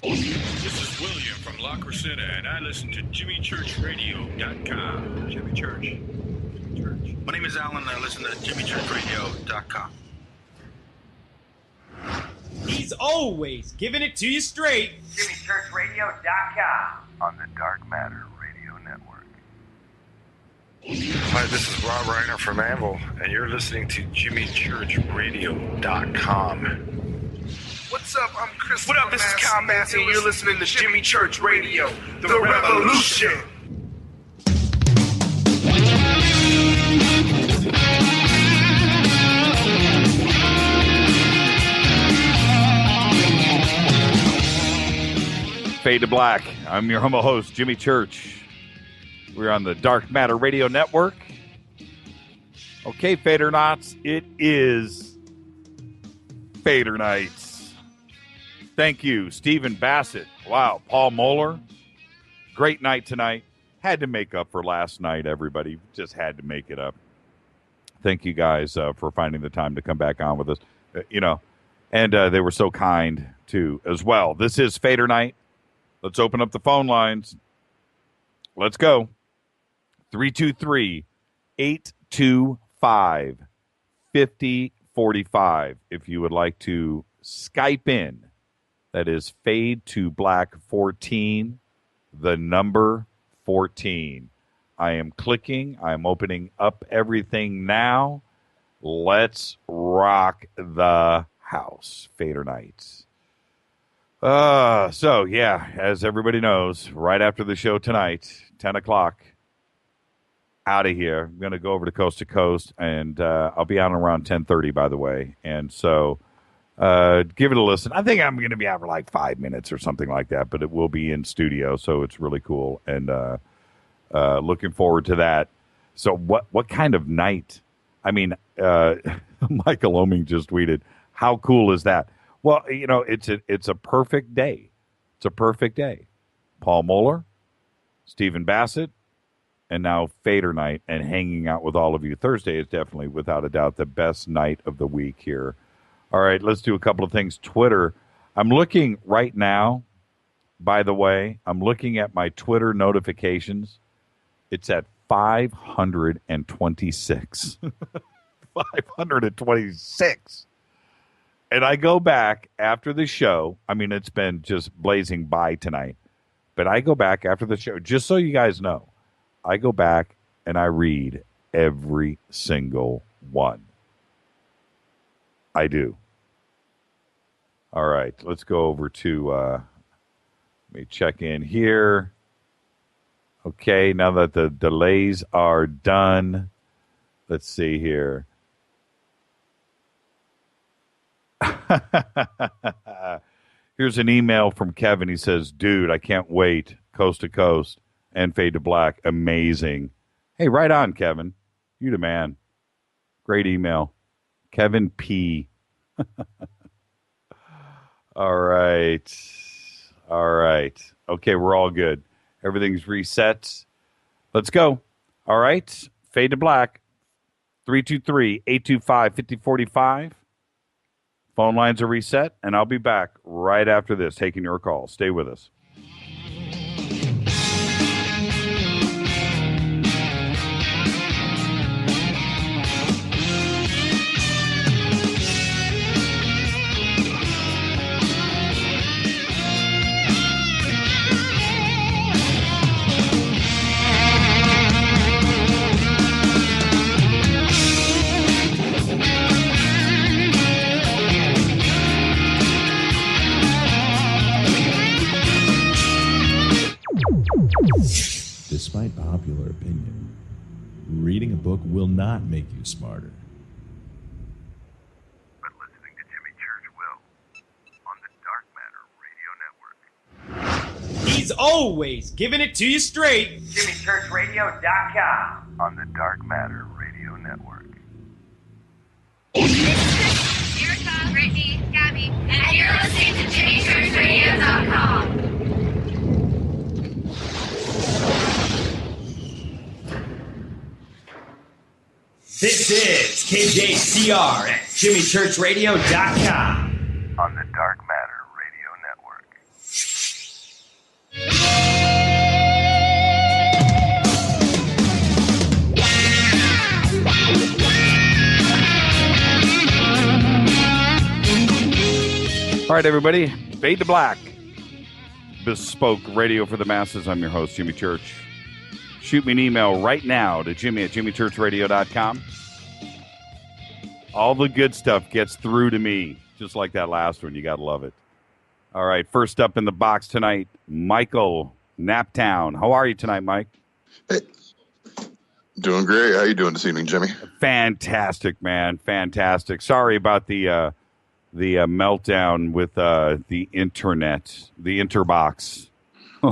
This is William from La Crescenta, and I listen to JimmyChurchRadio.com. Jimmy Church. My name is Alan, and I listen to JimmyChurchRadio.com. He's always giving it to you straight. JimmyChurchRadio.com on the Dark Matter Radio Network. Hi, this is Rob Reiner from Anvil, and you're listening to JimmyChurchRadio.com. What's up? I'm Chris. What up? This is Kyle Massey, and you're listening to Jimmy Church Radio, the Revolution. Fade to Black. I'm your humble host, Jimmy Church. We're on the Dark Matter Radio Network. Okay, Fadernauts, it is Fader Nights. Thank you, Stephen Bassett. Wow, Paul Mohler. Great night tonight. Had to make up for last night, everybody. Just had to make it up. Thank you guys for finding the time to come back on with us. And they were so kind, too, as well. This is Fader Night. Let's open up the phone lines. Let's go. 323-825-5045. If you would like to Skype in, that is Fade to Black 14, the number 14. I am clicking. I'm opening up everything now. Let's rock the house. Fader Nights. As everybody knows, right after the show tonight, 10 o'clock, out of here. I'm going to go over to Coast, and I'll be out around 10:30, by the way. And so give it a listen. I think I'm going to be out for like 5 minutes or something like that, but it will be in studio, so it's really cool. And looking forward to that. So what kind of night? I mean, Michael Oming just tweeted, how cool is that? Well, it's a perfect day. It's a perfect day. Paul Mohler, Stephen Bassett, and now Fader Night, and hanging out with all of you. Thursday is definitely, without a doubt, the best night of the week here. All right, let's do a couple of things. Twitter. I'm looking right now, by the way, I'm looking at my Twitter notifications. It's at 526. 526. And I go back after the show. I mean, it's been just blazing by tonight. But I go back after the show, just so you guys know. I go back and I read every single one. I do. All right, let's go over to, let me check in here. Okay, now that the delays are done, let's see here. Here's an email from Kevin. He says, dude, I can't wait. Coast to Coast and Fade to Black. Amazing. Hey, right on, Kevin. You the man. Great email. Kevin P. All right. Okay, we're all good. Everything's reset. Let's go. All right. Fade to Black. 323-825-5045. Phone lines are reset, and I'll be back right after this, taking your call. Stay with us. Despite popular opinion, reading a book will not make you smarter. But listening to Jimmy Church will. On the Dark Matter Radio Network. He's always giving it to you straight. JimmyChurchRadio.com. On the Dark Matter Radio Network. Erica, Brittany, Gabby, and you're listening to JimmyChurchRadio.com. This is KJCR at JimmyChurchRadio.com. On the Dark Matter Radio Network. All right, everybody. Fade to Black. Bespoke radio for the masses. I'm your host, Jimmy Church. Shoot me an email right now to Jimmy at JimmyChurchRadio.com. All the good stuff gets through to me, just like that last one. You got to love it. All right, first up in the box tonight, Michael, Naptown. How are you tonight, Mike? Hey, doing great. How you doing this evening, Jimmy? Fantastic, man. Fantastic. Sorry about the meltdown with the internet, the interbox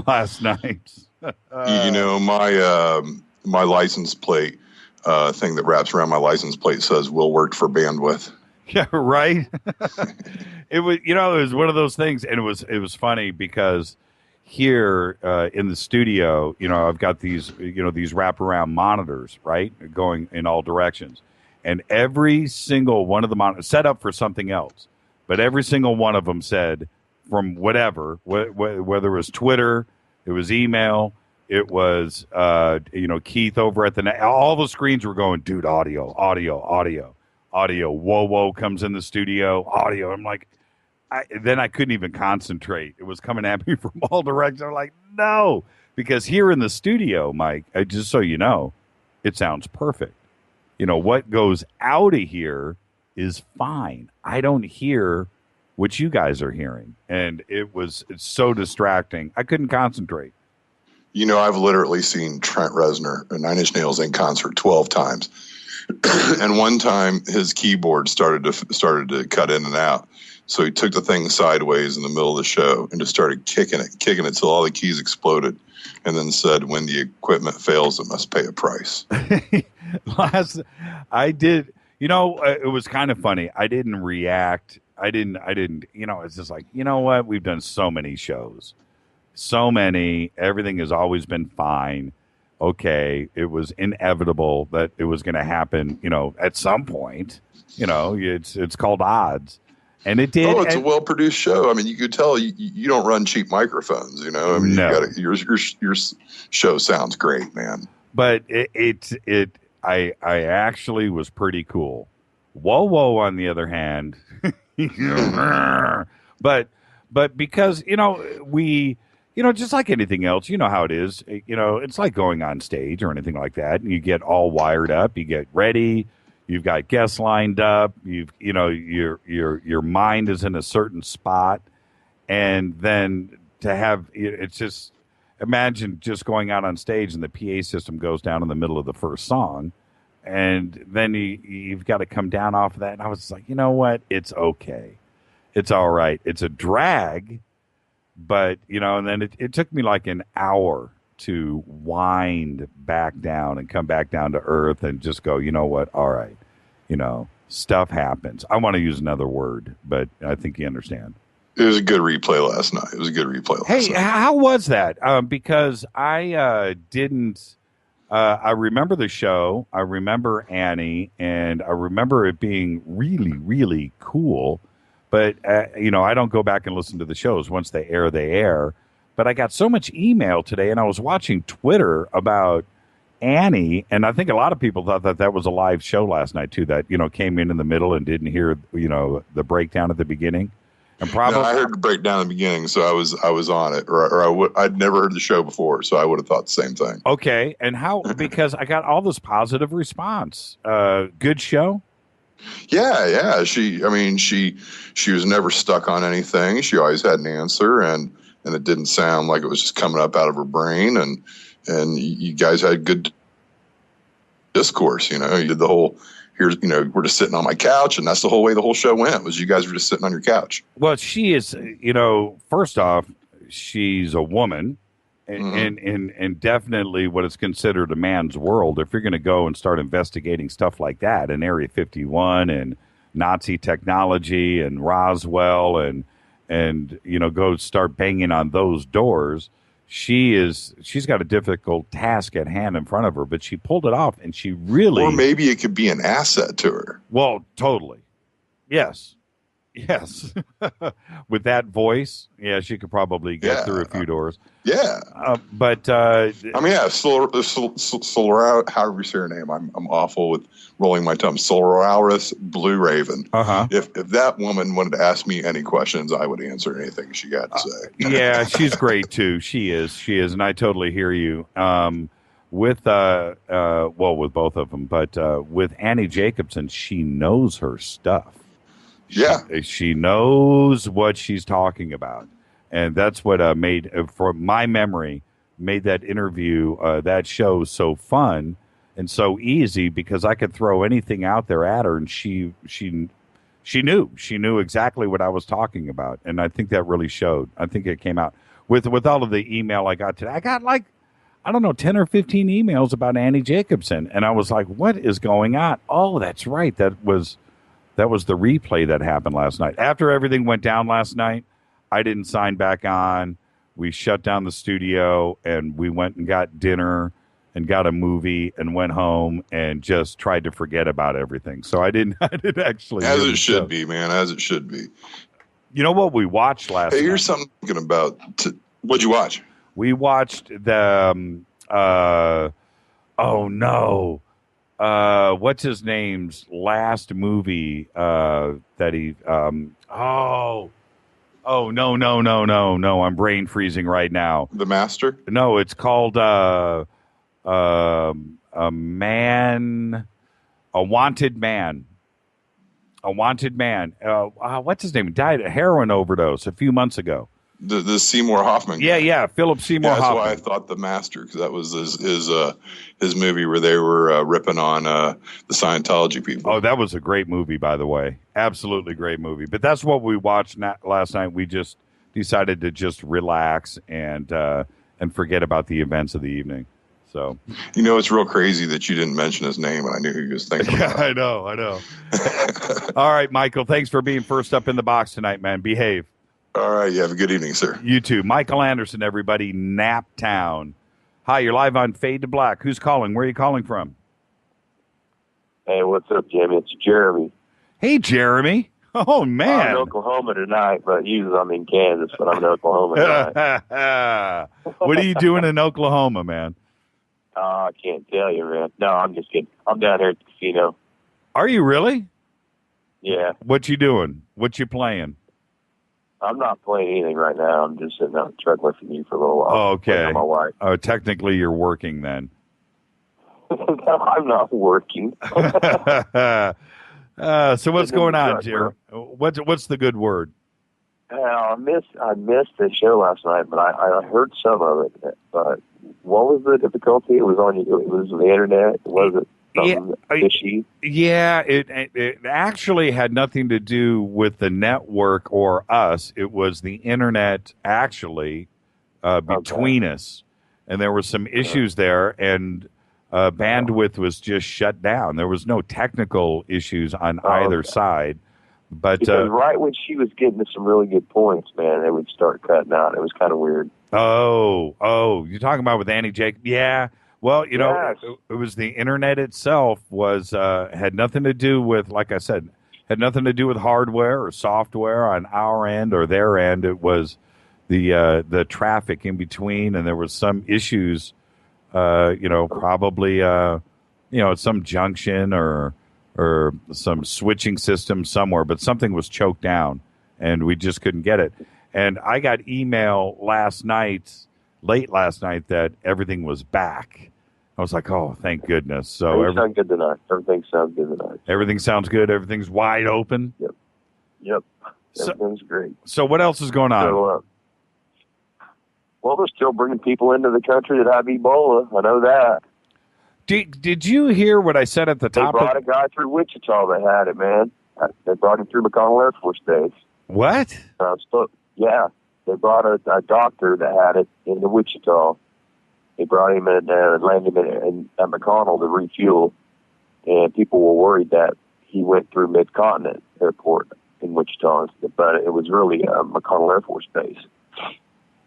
last night. You know, my license plate thing that wraps around my license plate says "will work for bandwidth." Yeah, right. It was, it was one of those things, and it was funny because here in the studio, I've got these wraparound monitors, right, going in all directions, and every single one of the monitors set up for something else, but every single one of them said from whatever, whether it was Twitter. It was email. It was, Keith over at the all the screens were going, dude, audio. Whoa comes in the studio, audio. I'm like, then I couldn't even concentrate. It was coming at me from all directions. I'm like, no, because here in the studio, Mike, just so you know, it sounds perfect. What goes out of here is fine. I don't hear what you guys are hearing. And it's so distracting. I couldn't concentrate. I've literally seen Trent Reznor and Nine Inch Nails in concert 12 times. And one time his keyboard started to cut in and out. So he took the thing sideways in the middle of the show and just started kicking it till all the keys exploded. And then said, when the equipment fails, it must pay a price. I did, it was kind of funny. I didn't react. I didn't, it's just like, you know what? We've done so many shows, everything has always been fine. Okay. It was inevitable that it was going to happen, at some point, it's called odds. And it did. Oh, it's a well-produced show. I mean, you could tell you don't run cheap microphones, I mean, no. Your show sounds great, man. But I actually was pretty cool. Whoa, on the other hand, but because, we, just like anything else, how it is, it's like going on stage or anything like that. And you get all wired up, you get ready, you've got guests lined up, your mind is in a certain spot. And then to have, it's just, imagine just going out on stage and the PA system goes down in the middle of the first song. And then you've got to come down off of that. And I was just like, you know what? It's okay. It's all right. It's a drag. But, and then it took me like an hour to wind back down and come back down to earth and just go, you know what? All right. Stuff happens. I want to use another word, but I think you understand. It was a good replay last night. Hey, how was that? Because I didn't... I remember the show. I remember Annie, and I remember it being really, really cool. But, I don't go back and listen to the shows. Once they air, they air. But I got so much email today, and I was watching Twitter about Annie, and I think a lot of people thought that was a live show last night, too, that, came in the middle and didn't hear, the breakdown at the beginning. And probably I heard the breakdown in the beginning, so I was on it, I'd never heard the show before, so I would have thought the same thing. Okay, and how? Because I got all this positive response. Good show. Yeah. She was never stuck on anything. She always had an answer, and it didn't sound like it was just coming up out of her brain. And you guys had good discourse. You did the whole. Here's, we're just sitting on my couch, and that's the whole way the whole show went, was you guys were just sitting on your couch. Well, she is, first off, she's a woman, and definitely what is considered a man's world. If you're going to go and start investigating stuff like that in Area 51 and Nazi technology and Roswell and go start banging on those doors, she's got a difficult task at hand in front of her, but she pulled it off, and she really... Or maybe it could be an asset to her. Well, totally. Yes. With that voice, she could probably get through a few doors. Yeah. Solar, however you say her name, I'm awful with rolling my tongue. Solaris Blue Raven. Uh-huh. If that woman wanted to ask me any questions, I would answer anything she got to say. Yeah, she's great too. She is, and I totally hear you. With both of them, but with Annie Jacobson, she knows her stuff. She knows what she's talking about. And that's what made, from my memory, made that interview, that show so fun and so easy, because I could throw anything out there at her, and she knew exactly what I was talking about. And I think that really showed. I think it came out with all of the email I got today. I got 10 or 15 emails about Annie Jacobson. And I was like, what is going on? Oh, that's right. That was the replay that happened last night. After everything went down last night, I didn't sign back on. We shut down the studio, and we went and got dinner and got a movie and went home and just tried to forget about everything. So I didn't actually. As it should be, man. As it should be. You know what we watched last night? Hey, here's something I'm thinking about. What'd you watch? We watched the, what's his name's last movie that he, no, I'm brain freezing right now. The Master? No, it's called A Wanted Man. A Wanted Man. What's his name? Died of heroin overdose a few months ago. The Seymour Hoffman guy. Yeah, Philip Seymour Hoffman. That's why I thought The Master, because that was his movie where they were ripping on the Scientology people. Oh, that was a great movie, by the way. Absolutely great movie. But that's what we watched last night. We just decided to just relax and forget about the events of the evening. So, it's real crazy that you didn't mention his name, and I knew who he was thinking about. I know. All right, Michael, thanks for being first up in the box tonight, man. Behave. All right, you have a good evening, sir. You too. Michael Anderson, everybody, Naptown. Hi, you're live on Fade to Black. Who's calling? Where are you calling from? Hey, what's up, Jimmy? It's Jeremy. Hey, Jeremy. Oh, man. I'm in Oklahoma tonight, but usually I'm in Kansas, but I'm in Oklahoma tonight. What are you doing in Oklahoma, man? I can't tell you, man. No, I'm just kidding. I'm down here at the casino. Are you really? Yeah. What you doing? What you playing? I'm not playing anything right now. I'm just sitting out in the truck with you for a little while. Oh, okay. My wife. Oh, technically you're working then. No, I'm not working. So what's going on, Jerry? What's the good word? I missed the show last night, but I heard some of it. But what was the difficulty? It was on the internet. Was it something fishy? Yeah, it actually had nothing to do with the network or us. It was the internet actually between us, and there were some issues there, and bandwidth was just shut down. There was no technical issues on either side. But because right when she was getting to some really good points, man, they would start cutting out. It was kind of weird. Oh, you're talking about with Annie Jake? Yeah. Well, it was the internet itself had nothing to do with, like I said, Had nothing to do with hardware or software on our end or their end. It was the traffic in between, and there was some issues, probably, at some junction or some switching system somewhere, but something was choked down, and we just couldn't get it. And I got email late last night, that everything was back. I was like, oh, thank goodness. So Everything sounds good tonight. Everything sounds good tonight. Everything sounds good. Everything's wide open. Yep. Everything's great. So what else is going on? So, well, they're still bringing people into the country that have Ebola. I know that. Did you hear what I said at the top? They brought a guy through Wichita that had it, man. They brought him through McConnell Air Force Base. What? Yeah. They brought a doctor that had it into Wichita. They brought him and landed him at McConnell to refuel, and people were worried that he went through Mid-Continent Airport in Wichita, but it was really McConnell Air Force Base.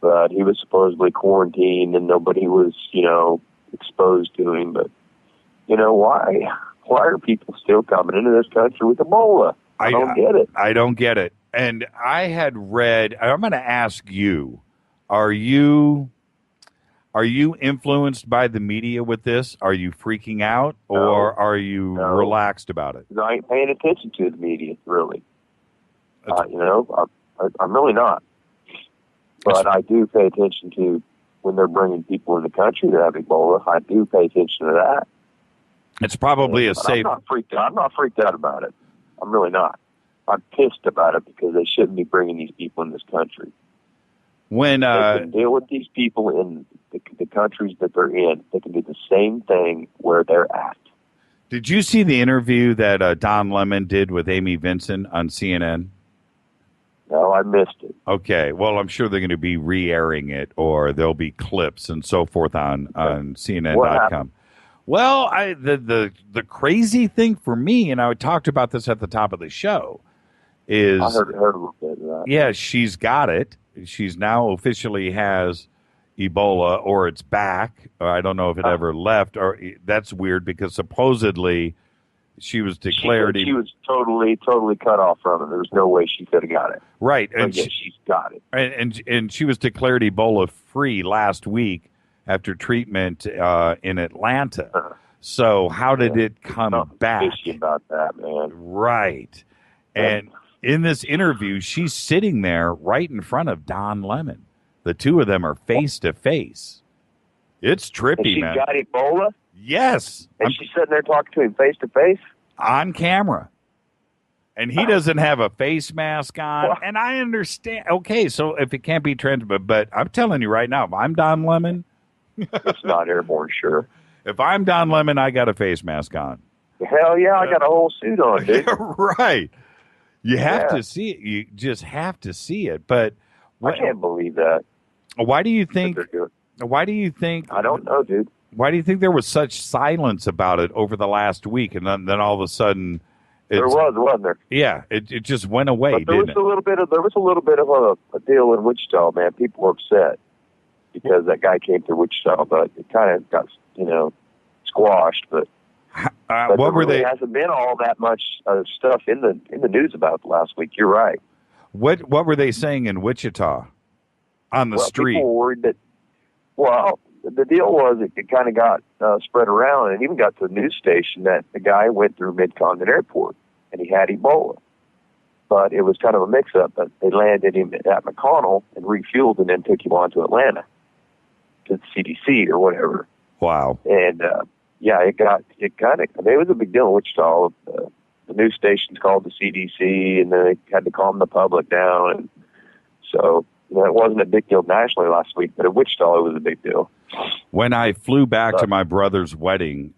But he was supposedly quarantined, and nobody was, exposed to him. But, why? Why are people still coming into this country with Ebola? I don't get it. I don't get it. And I had read, I'm going to ask you, are you influenced by the media with this? Are you freaking out, or are you relaxed about it? I ain't paying attention to the media, really. I'm really not. But I do pay attention to when they're bringing people in the country that have Ebola. I do pay attention to that. It's probably safe. I'm not freaked out about it. I'm really not. I'm pissed about it because they shouldn't be bringing these people in this country. When they can deal with these people in the countries that they're in, they can do the same thing where they're at. Did you see the interview that Don Lemon did with Amy Vincent on CNN? No, I missed it. Okay, well, I'm sure they're going to be re-airing it, or there'll be clips and so forth on CNN.com. Well, the crazy thing for me, and I talked about this at the top of the show, is I heard a little bit of that. Yeah, she's got it. She's now officially has Ebola, or it's back. I don't know if it ever left, or that's weird because supposedly she was declared. She was totally cut off from it. There was no way she could have got it. Right, and she's got it. And she was declared Ebola free last week after treatment in Atlanta. So how did it come back? Fishy about that, man. Right, and in this interview, she's sitting there right in front of Don Lemon. The two of them are face to face. It's trippy, man. She's got Ebola? Yes. And she's sitting there talking to him face to face? On camera. And he doesn't have a face mask on. What? And I understand. Okay, so if it can't be transmitted, but I'm telling you right now, if I'm Don Lemon. It's not airborne, sure. If I'm Don Lemon, I got a face mask on. Hell yeah, I got a whole suit on, dude. Right. You have to see it. You just have to see it. But I can't believe that. Why do you think? Why do you think? I don't know, dude. Why do you think there was such silence about it over the last week, and then all of a sudden, there wasn't there? Yeah, it just went away. But there was a little bit of a deal in Wichita, man. People were upset because that guy came through Wichita, but it kind of got squashed. But what were they? There hasn't been all that much stuff in the news about it last week. You're right. What were they saying in Wichita on the street? People were worried that. Well, the deal was it kind of got spread around, and even got to the news station that the guy went through Mid-Continent Airport and he had Ebola. But it was kind of a mix-up. But they landed him at McConnell and refueled, and then took him on to Atlanta to the CDC or whatever. Wow. And it was a big deal in Wichita. The news stations called the CDC, and then they had to calm the public down. And so, it wasn't a big deal nationally last week, but in Wichita, it was a big deal. When I flew back to my brother's wedding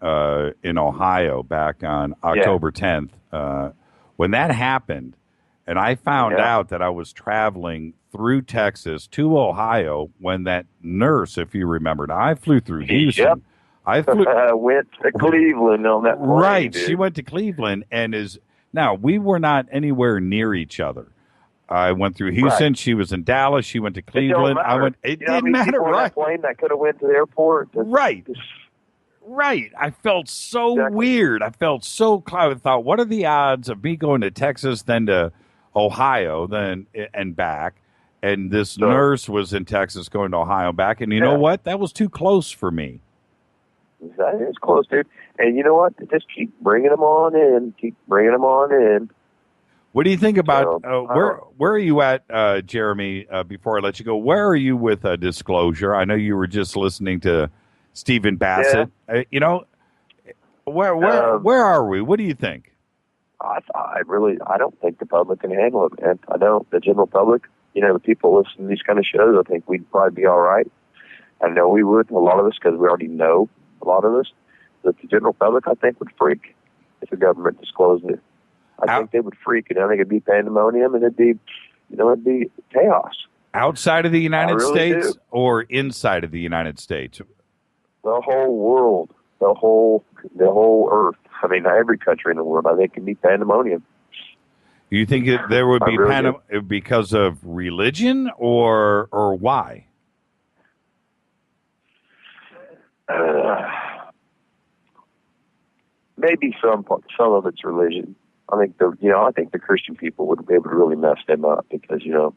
in Ohio back on October 10th, when that happened, and I found out that I was traveling through Texas to Ohio when that nurse, if you remember, now I flew through Houston. Yep. I went to Cleveland on that plane, right, dude. She went to Cleveland, and now we were not anywhere near each other. I went through Houston. Right. She was in Dallas. She went to Cleveland. It didn't matter, right? That plane that could have went to the airport. Right. Right. I felt so weird. I felt so I thought, what are the odds of me going to Texas, then to Ohio, then and back? And this nurse was in Texas going to Ohio back. And you know what? That was too close for me. That is close, dude. And you know what? Just keep bringing them on in. Keep bringing them on in. What do you think about where are you at, Jeremy? Before I let you go, where are you with disclosure? I know you were just listening to Stephen Bassett. You know, where are we? What do you think? I don't think the public can handle it, man. I don't. The general public, you know, the people listening to these kind of shows, I think we'd probably be all right. I know we would, a lot of us, because we already know a lot of us. But the general public, I think, would freak if the government disclosed it. I think they would freak. You know, I think it'd be pandemonium, and it'd be chaos. Outside of the United States or inside of the United States? The whole world, the whole earth. I mean, every country in the world, I think, can be pandemonium. You think there would be because of religion or why? Maybe some of it's religion. I think the Christian people would really mess them up because, you know,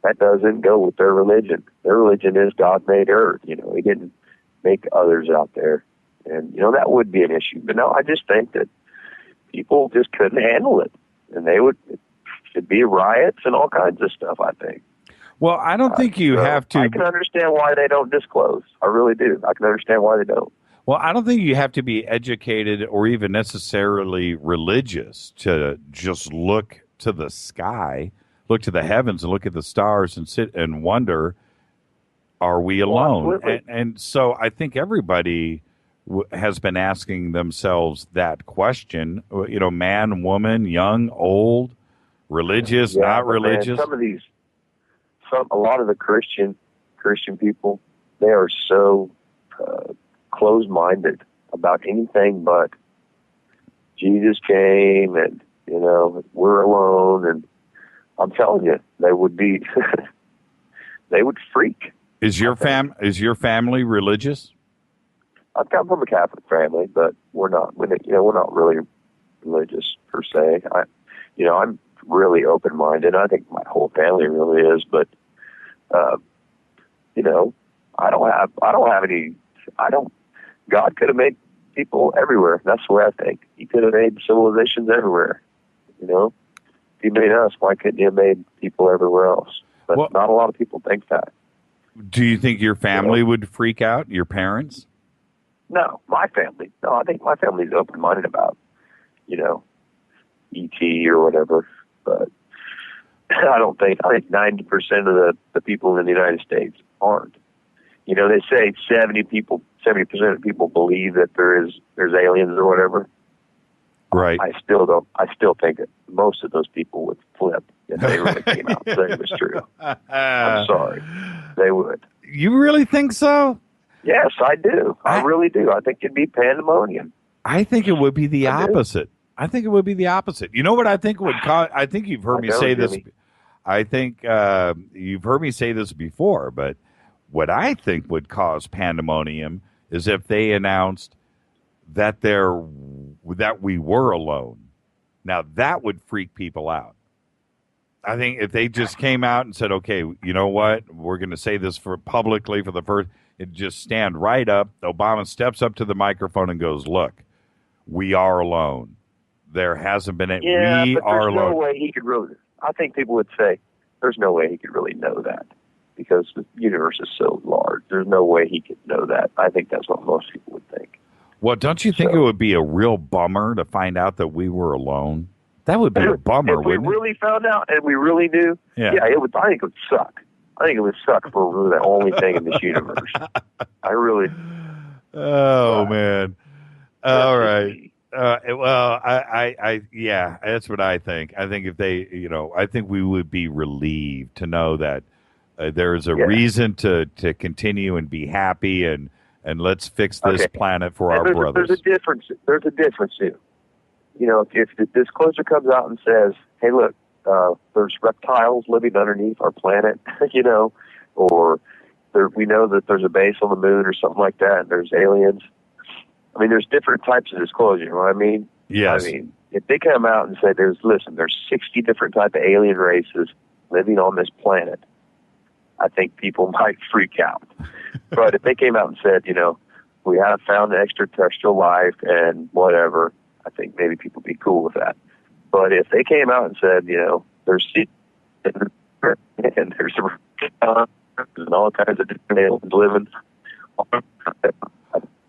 that doesn't go with their religion. Their religion is God made earth. You know, He didn't make others out there. And, you know, that would be an issue. But no, I just think that people just couldn't handle it. And it'd be riots and all kinds of stuff, I think. Well, I don't think you have to. I can understand why they don't disclose. I really do. I can understand why they don't. Well, I don't think you have to be educated or even necessarily religious to just look to the sky, look to the heavens and look at the stars and sit and wonder, are we alone? And so I think everybody has been asking themselves that question, you know, man, woman, young, old, religious, not religious. Man, a lot of the Christian people, they are so closed-minded about anything but Jesus came and, you know, we're alone. And I'm telling you, they would be, they would freak. Is your family religious? I come from a Catholic family, but we're not really religious per se. I'm really open-minded. I think my whole family really is, but God could have made people everywhere. That's the way I think. He could have made civilizations everywhere. You know, if He made us, why couldn't He have made people everywhere else? But not a lot of people think that. Do you think your family would freak out? Your parents? No, my family. No, I think my family's open-minded about, you know, E.T. or whatever. But I think 90% of the people in the United States aren't. You know, they say 70% of people believe that there's aliens or whatever. Right. I still think that most of those people would flip if they really came out and said it was true. I'm sorry. They would. You really think so? Yes, I do. I really do. I think it'd be pandemonium. I think it would be the opposite. I think it would be the opposite. You know what I think would cause? I think you've heard me say this. I think you've heard me say this before, but what I think would cause pandemonium is if they announced that we were alone. Now that would freak people out. I think if they just came out and said, "Okay, you know what? We're going to say this publicly for the first," it just stand right up. Obama steps up to the microphone and goes, "Look, we are alone. There hasn't been we are alone." No way he could really. I think people would say, "There's no way he could really know that." Because the universe is so large. There's no way he could know that. I think that's what most people would think. Well, don't you think it would be a real bummer to find out that we were alone? That would be a bummer, wouldn't it? If we really found out and we really knew, it would. I think it would suck. I think it would suck for we're the only thing in this universe. I really. Oh, man. All right. Yeah, that's what I think. I think if they, you know, I think we would be relieved to know that there is a reason to continue and be happy and let's fix this planet for our brothers. There's a difference too. You know, if the disclosure comes out and says, "Hey, look, there's reptiles living underneath our planet," you know, or we know that there's a base on the moon or something like that, and there's aliens. I mean, there's different types of disclosure. You know what I mean? Yes. I mean, if they come out and say, there's 60 different type of alien races living on this planet, I think people might freak out. But if they came out and said, we have found extraterrestrial life and whatever, I think maybe people would be cool with that. But if they came out and said, there's and there's and all kinds of different aliens living.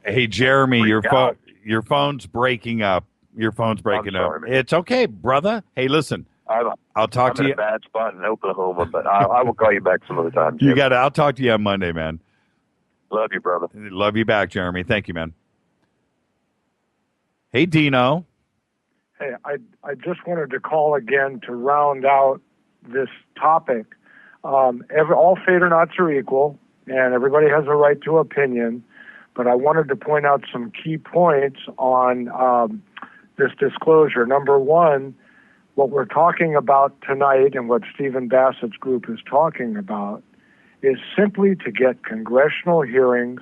Hey, Jeremy, your phone's breaking up. Your phone's breaking up. Man. It's okay, brother. Hey, listen. I'll talk to you. I'm in a bad spot in Oklahoma, but I will call you back some other time, Jim. You got it. I'll talk to you on Monday, man. Love you, brother. Love you back, Jeremy. Thank you, man. Hey, Dino. Hey, I just wanted to call again to round out this topic. All Fadernauts are equal, and everybody has a right to opinion, but I wanted to point out some key points on this disclosure. Number one, what we're talking about tonight and what Stephen Bassett's group is talking about is simply to get congressional hearings.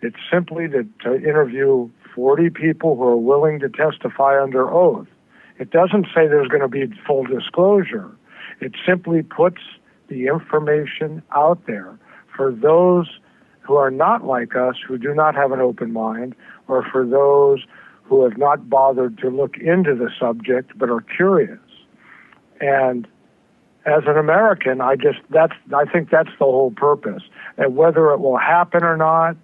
It's simply to interview 40 people who are willing to testify under oath. It doesn't say there's going to be full disclosure. It simply puts the information out there for those who are not like us, who do not have an open mind, or for those who have not bothered to look into the subject but are curious. And as an American, I think that's the whole purpose. And whether it will happen or not,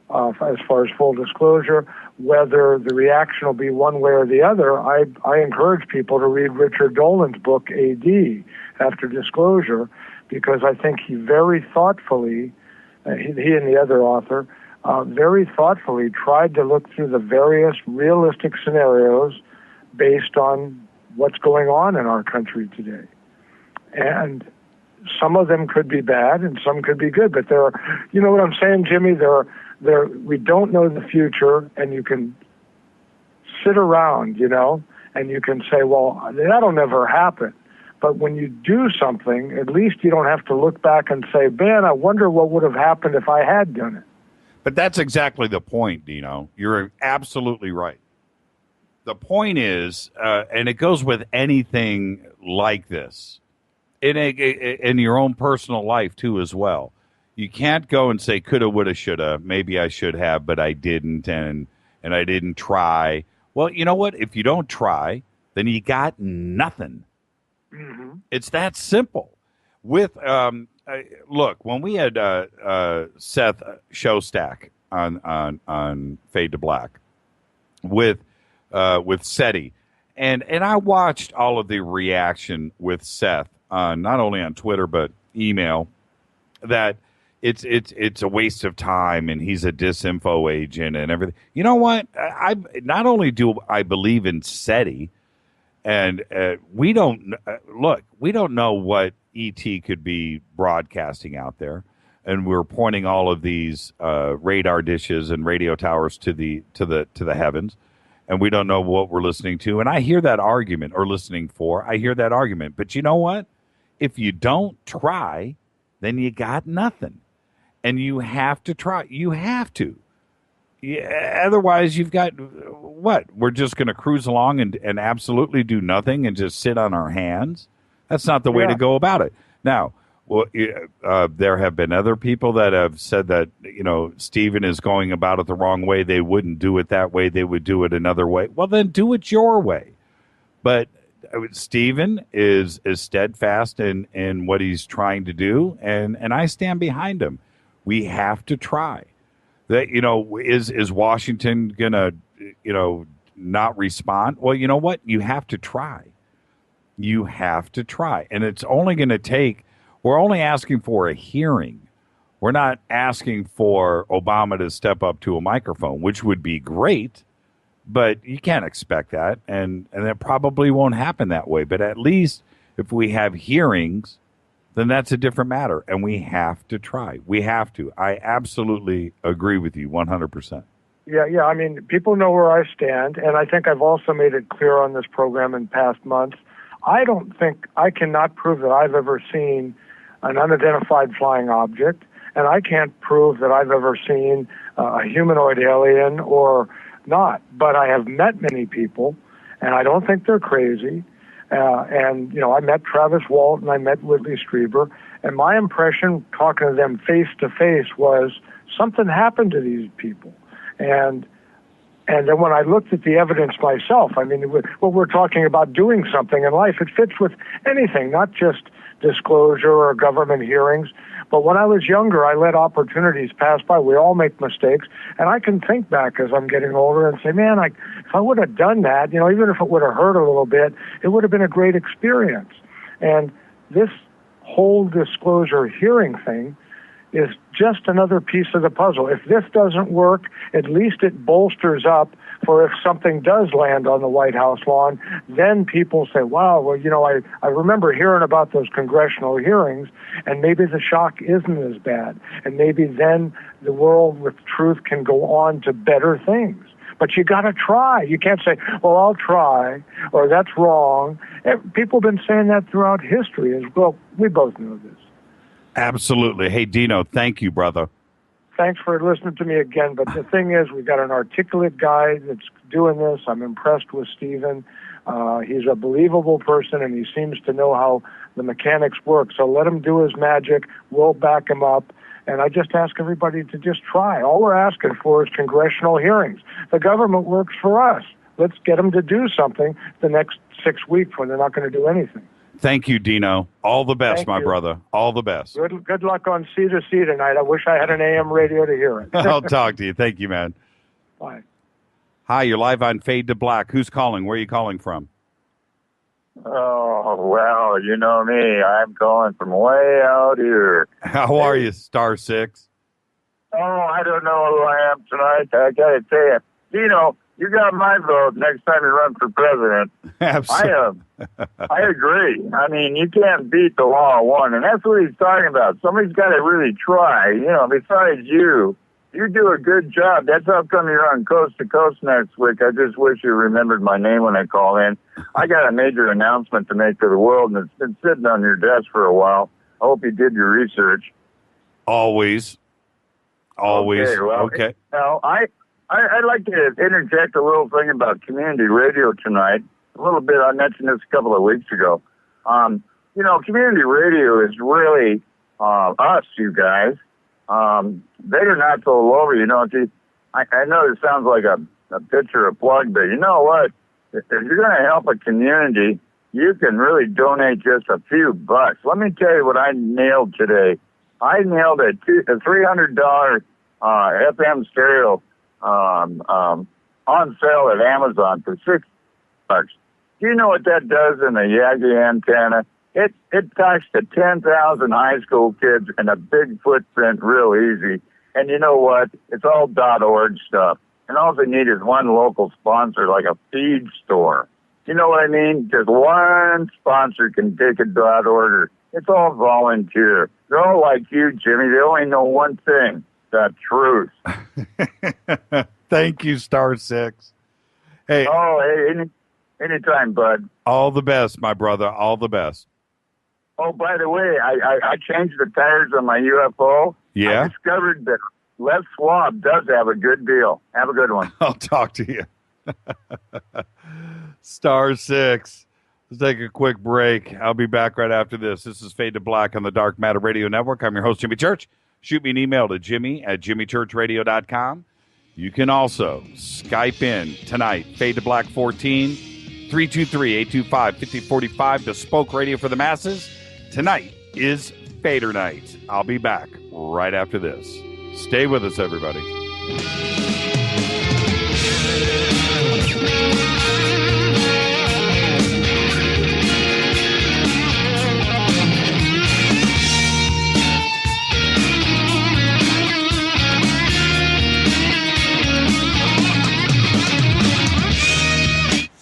as far as full disclosure, whether the reaction will be one way or the other, I encourage people to read Richard Dolan's book, AD, After Disclosure, because I think he very thoughtfully, he and the other author, very thoughtfully tried to look through the various realistic scenarios based on what's going on in our country today. And some of them could be bad and some could be good, but there are, you know what I'm saying, Jimmy? We don't know the future, and you can sit around, and you can say, well, that'll never happen. But when you do something, at least you don't have to look back and say, man, I wonder what would have happened if I had done it. But that's exactly the point, Dino. You're absolutely right. The point is, and it goes with anything like this, in your own personal life, too, as well. You can't go and say, coulda, woulda, shoulda, maybe I should have, but I didn't, and I didn't try. Well, you know what? If you don't try, then you got nothing. Mm-hmm. It's that simple. With look, when we had Seth Showstack on Fade to Black with SETI, and I watched all of the reaction with Seth not only on Twitter but email, that it's a waste of time and he's a disinfo agent and everything. You know what? I not only do I believe in SETI, and we don't know what ET could be broadcasting out there, and we're pointing all of these radar dishes and radio towers to the heavens, and we don't know what we're listening to. And I hear that argument, or listening for. I hear that argument, but you know what? If you don't try, then you got nothing. And you have to try. You have to. Yeah, otherwise, you've got what? We're just going to cruise along and absolutely do nothing and just sit on our hands? That's not the way to go about it. Now, well, there have been other people that have said that, Stephen is going about it the wrong way. They wouldn't do it that way. They would do it another way. Well, then do it your way. But Stephen is steadfast in what he's trying to do, and I stand behind him. We have to try. That, is Washington gonna, not respond? Well, you know what? You have to try. You have to try, and it's only going to take. We're only asking for a hearing. We're not asking for Obama to step up to a microphone, which would be great, but you can't expect that, and it probably won't happen that way. But at least if we have hearings, then that's a different matter, and we have to try. We have to. I absolutely agree with you 100%. Yeah. I mean, people know where I stand, and I think I've also made it clear on this program in past months. I cannot prove that I've ever seen an unidentified flying object, and I can't prove that I've ever seen a humanoid alien or not. But I have met many people, and I don't think they're crazy. And, you know, I met Travis Walton, I met Whitley Strieber, and my impression talking to them face to face was something happened to these people. And then when I looked at the evidence myself, I mean, what we're talking about doing something in life, it fits with anything, not just disclosure or government hearings. But when I was younger, I let opportunities pass by. We all make mistakes. And I can think back as I'm getting older and say, man, if I would have done that, you know, even if it would have hurt a little bit, it would have been a great experience. And this whole disclosure hearing thing is just another piece of the puzzle. If this doesn't work, at least it bolsters up for if something does land on the White House lawn, then people say, wow, well, you know, I remember hearing about those congressional hearings, and maybe the shock isn't as bad. And maybe then the world with truth can go on to better things. But you got to try. You can't say, well, I'll try, or that's wrong. People have been saying that throughout history as well. We both know this. Absolutely. Hey, Dino, thank you, brother. Thanks for listening to me again. But the thing is, we've got an articulate guy that's doing this. I'm impressed with Stephen. He's a believable person, and he seems to know how the mechanics work. So let him do his magic. We'll back him up. And I just ask everybody to just try. All we're asking for is congressional hearings. The government works for us. Let's get them to do something the next 6 weeks when they're not going to do anything. Thank you, Dino. All the best, Thank my you. brother. All the best. Good luck on C2C tonight. I wish I had an AM radio to hear it. I'll talk to you. Thank you, man. Bye. Hi, you're live on Fade to Black. Who's calling? Where are you calling from? Oh, well, you know me. I'm calling from way out here. How are you, Star 6? Oh, I don't know who I am tonight. I got to tell you, Dino, you got my vote next time you run for president. Absolutely. I agree. I mean, you can't beat the law of one, and that's what he's talking about. Somebody's got to really try. You know, besides you do a good job. That's how come you're on Coast to Coast next week. I just wish you remembered my name when I call in. I got a major announcement to make to the world, and it's been sitting on your desk for a while. I hope you did your research. Always. Okay. Well, okay. Now, I'd like to interject a little thing about community radio tonight. A little bit, I mentioned this a couple of weeks ago. You know, community radio is really us, you guys. They're not so over, you know. I know it sounds like a pitch or a plug, but you know what? If you're going to help a community, you can really donate just a few bucks. Let me tell you what I nailed today. I nailed a $300 FM stereo on sale at Amazon for $6. Do you know what that does in a Yagi antenna? It talks to 10,000 high school kids in a big footprint real easy. And you know what? It's all .org stuff. And all they need is one local sponsor, like a feed store. You know what I mean? Just one sponsor can take a .org. It's all volunteer. They're all like you, Jimmy. They only know one thing, the truth. Thank you, Star 6. Hey. Oh, hey, anytime, bud. All the best, my brother. All the best. Oh, by the way, I changed the tires on my UFO. Yeah? I discovered that Les Schwab does have a good deal. Have a good one. I'll talk to you. Star 6. Let's take a quick break. I'll be back right after this. This is Fade to Black on the Dark Matter Radio Network. I'm your host, Jimmy Church. Shoot me an email to jimmy@jimmychurchradio.com. You can also Skype in tonight, Fade to Black 14, 323-825-5045, bespoke radio for the masses. Tonight is Fader Night. I'll be back right after this. Stay with us, everybody.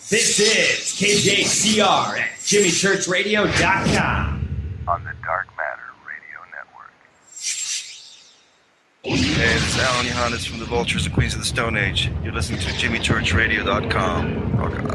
This is KJCR at jimmychurchradio.com. On the Dark Matter Radio Network. Hey, this is Alan Johannes from the Vultures and Queens of the Stone Age. You're listening to jimmychurchradio.com. Rock on.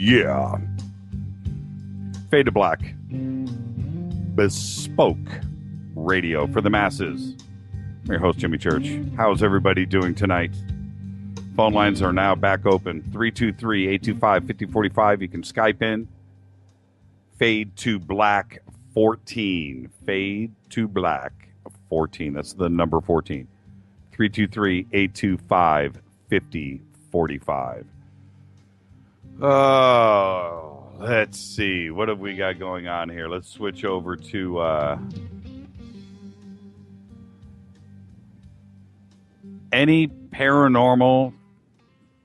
Yeah. Fade to Black. Bespoke radio for the masses. I'm your host, Jimmy Church. How's everybody doing tonight? Phone lines are now back open. 323-825-5045. You can Skype in. Fade to Black 14. Fade to Black 14. That's the number 14. 323-825-5045. Oh, let's see. What have we got going on here? Let's switch over to any paranormal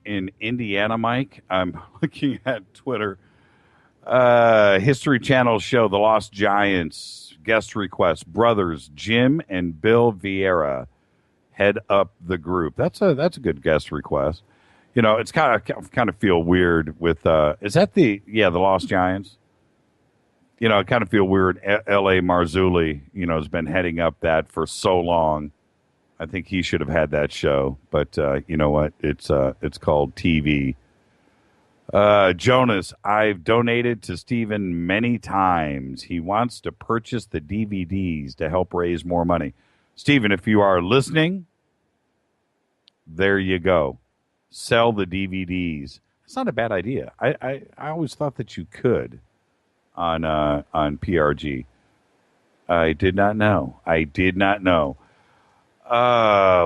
in Indiana, Mike? I'm looking at Twitter. History Channel show The Lost Giants. Guest request. Brothers Jim and Bill Vieira head up the group. That's a good guest request. You know, it's kind of feel weird with is that the Lost Giants? You know, I kind of feel weird. L.A. Marzulli, you know, has been heading up that for so long. I think he should have had that show, but you know what? It's called TV. Jonas, I've donated to Stephen many times. He wants to purchase the DVDs to help raise more money. Stephen, if you are listening, there you go. Sell the DVDs. It's not a bad idea. I always thought that you could on PRG. I did not know.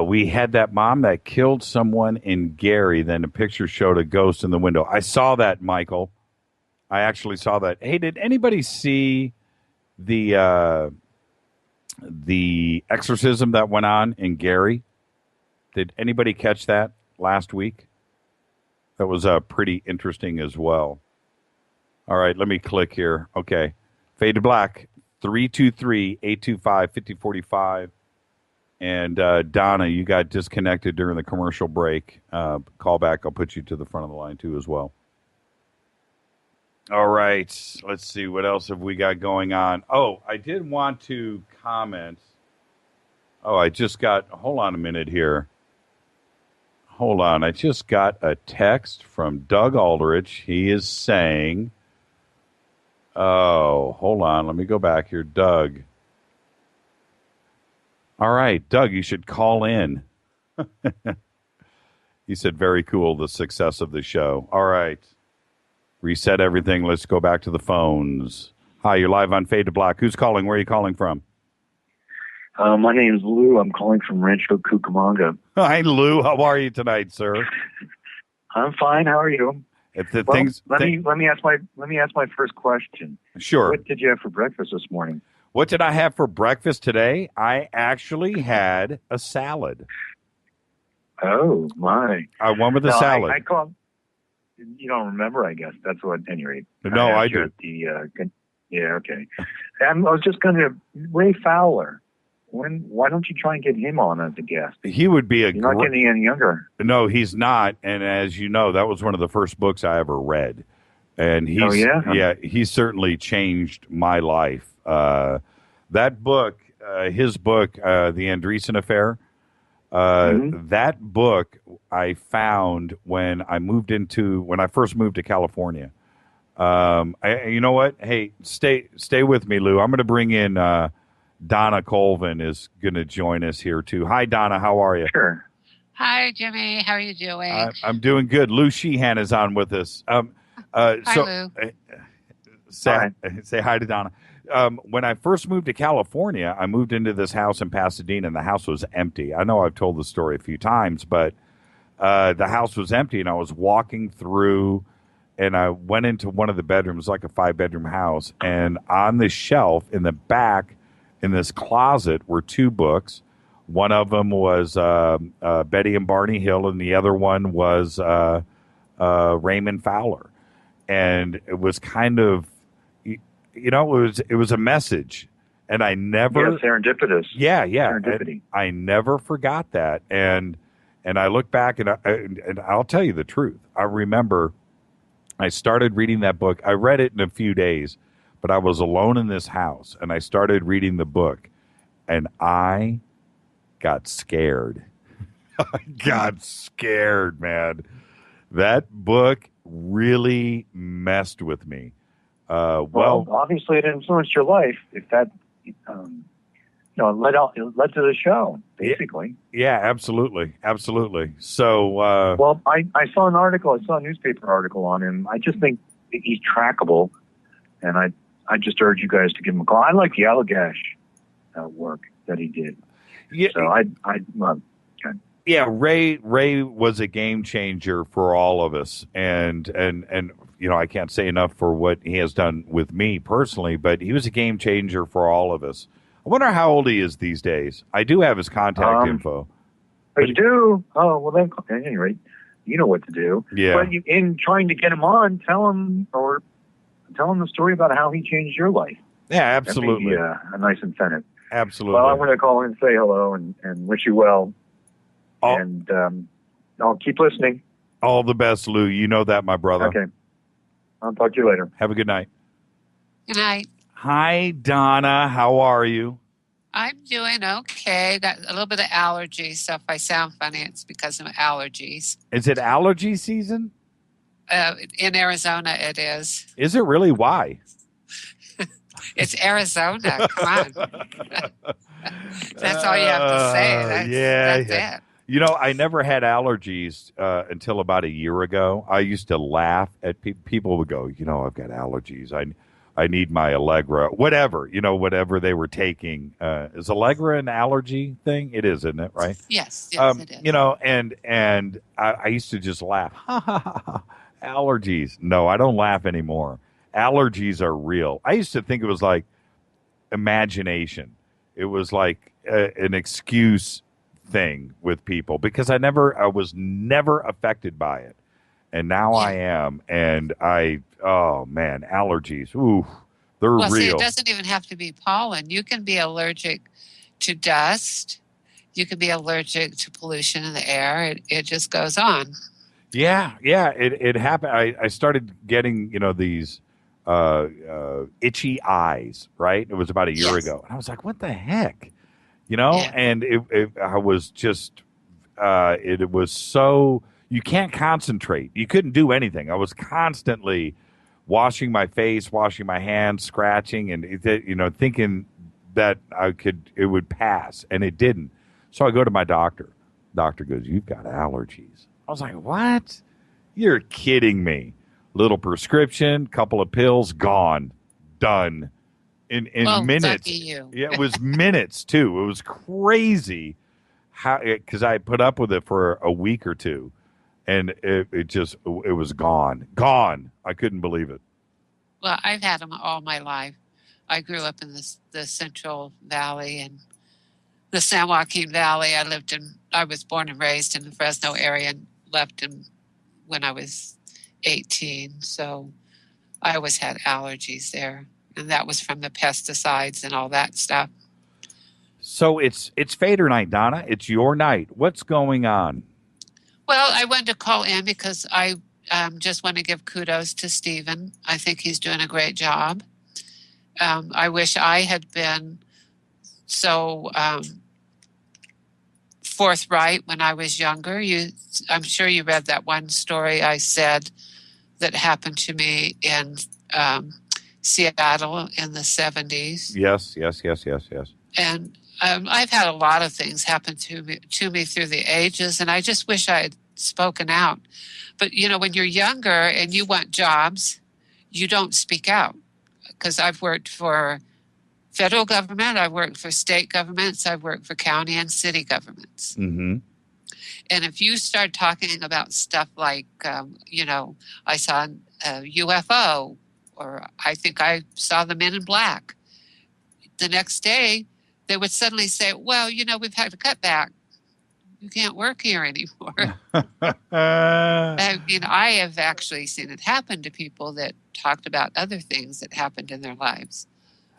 We had that mom that killed someone in Gary. Then a picture showed a ghost in the window. I saw that, Michael. I actually saw that. Hey, did anybody see the exorcism that went on in Gary? Did anybody catch that last week? That was pretty interesting as well. All right, let me click here. Okay. Fade to Black, 323-825-5045. And Donna, you got disconnected during the commercial break. Call back. I'll put you to the front of the line, too, as well. All right. Let's see. What else have we got going on? Oh, I did want to comment. Oh, hold on a minute here. Hold on. I just got a text from Doug Aldrich. He is saying, oh, hold on. Let me go back here. Doug. All right, Doug, you should call in. He said, very cool, the success of the show. All right. Reset everything. Let's go back to the phones. Hi, you're live on Fade to Black. Who's calling? Where are you calling from? My name's Lou. I'm calling from Rancho Cucamonga. Hi, Lou. How are you tonight, sir? I'm fine. How are you? If the Let me ask my first question. Sure. What did you have for breakfast this morning? What did I have for breakfast today? I actually had a salad. Oh, my. I went with the salad. I called. You don't remember, I guess. That's what, at any rate. No, I do. Yeah, okay. I was just going to, Ray Fowler. Why don't you try and get him on as a guest? He would be You're not getting any younger. No, he's not. And as you know, that was one of the first books I ever read. And he's certainly changed my life. That book, his book, The Andreessen Affair, that book I found when I first moved to California. You know what? Hey, stay with me, Lou. I'm going to bring in Donna Colvin is going to join us here too. Hi, Donna. How are you? Sure. Hi, Jimmy. How are you doing? I'm doing good. Lou Sheehan is on with us. Hi, Lou. Say hi to Donna. When I first moved to California, I moved into this house in Pasadena, and the house was empty. I know I've told the story a few times, but the house was empty, and I was walking through, and I went into one of the bedrooms, like a 5-bedroom house, and on the shelf in the back in this closet were 2 books. One of them was Betty and Barney Hill, and the other one was Raymond Fowler. And it was kind of, it was a message, and I never serendipitous. Yeah. Serendipity. I never forgot that, and I look back, and I'll tell you the truth. I remember I started reading that book. I read it in a few days, but I was alone in this house, and I started reading the book, and I got scared. I got scared, man. That book really messed with me. Well, obviously it influenced your life. If that, led to the show, basically. Yeah, absolutely. So, well, I saw a newspaper article on him. I just think he's trackable, and I just urge you guys to give him a call. I like the Allagash work that he did. Yeah. So okay. Yeah, Ray was a game changer for all of us, and I can't say enough for what he has done with me personally, but he was a game changer for all of us. I wonder how old he is these days. I do have his contact info. But you do? Oh, well then, at any rate, you know what to do. Yeah. But in trying to get him on, tell him the story about how he changed your life. Yeah, absolutely. That may be a nice incentive. Absolutely. Well, I'm going to call in and say hello and wish you well. And I'll keep listening. All the best, Lou. You know that, my brother. Okay. I'll talk to you later. Have a good night. Good night. Hi, Donna. How are you? I'm doing okay. Got a little bit of allergies, so if I sound funny, it's because of allergies. Is it allergy season? In Arizona, it is. Is it really? Why? It's Arizona. Come on. That's all you have to say. That's it. You know, I never had allergies until about a year ago. I used to laugh at people would go, I've got allergies. I need my Allegra, whatever they were taking. Is Allegra an allergy thing? It is, isn't it? Right? Yes, it is. And I used to just laugh. Ha, ha, ha, ha. Allergies. No, I don't laugh anymore. Allergies are real. I used to think it was like imagination. It was like an excuse thing with people because I was never affected by it. And now I am. And allergies. Ooh, they're real. See, it doesn't even have to be pollen. You can be allergic to dust. You can be allergic to pollution in the air. It just goes on. Yeah. It happened. I started getting, these itchy eyes, right? It was about a year ago. And I was like, what the heck? And I was just, it was so, you can't concentrate. You couldn't do anything. I was constantly washing my face, washing my hands, scratching, and, thinking that it would pass, and it didn't. So I go to my doctor. Doctor goes, you've got allergies. I was like, what? You're kidding me. Little prescription, couple of pills, gone, done. In minutes. You. Yeah, it was minutes too. It was crazy because I put up with it for a week or two, and it was gone. I couldn't believe it. Well, I've had them all my life. I grew up in the Central Valley and the San Joaquin Valley. I was born and raised in the Fresno area and left when I was 18. So I always had allergies there. And that was from the pesticides and all that stuff. So it's Fader night, Donna. It's your night. What's going on? Well, I wanted to call in because I just want to give kudos to Stephen. I think he's doing a great job. I wish I had been so forthright when I was younger. I'm sure you read that one story I said that happened to me in Seattle in the 70s. Yes. And I've had a lot of things happen to me through the ages, and I just wish I had spoken out. But, when you're younger and you want jobs, you don't speak out. Because I've worked for federal government, I've worked for state governments, I've worked for county and city governments. Mm-hmm. And if you start talking about stuff like, I saw a UFO, or I think I saw the Men in Black. The next day, they would suddenly say, well, we've had to cut back. You can't work here anymore. I have actually seen it happen to people that talked about other things that happened in their lives.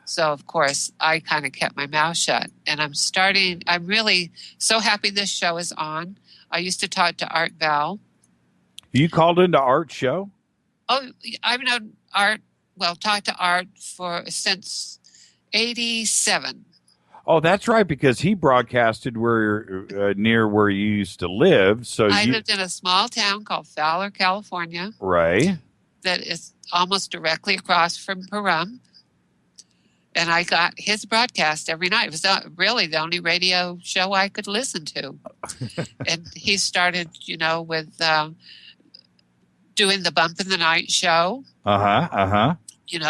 So, of course, I kind of kept my mouth shut. And I'm really so happy this show is on. I used to talk to Art Bell. You called into Art's show? Oh, I've known Art. Well, talked to Art since '87. Oh, that's right, because he broadcasted near where you used to live. So I lived in a small town called Fowler, California. Right. That is almost directly across from Pahrump. And I got his broadcast every night. It was really the only radio show I could listen to. And he started, with doing the Bump in the Night show. Do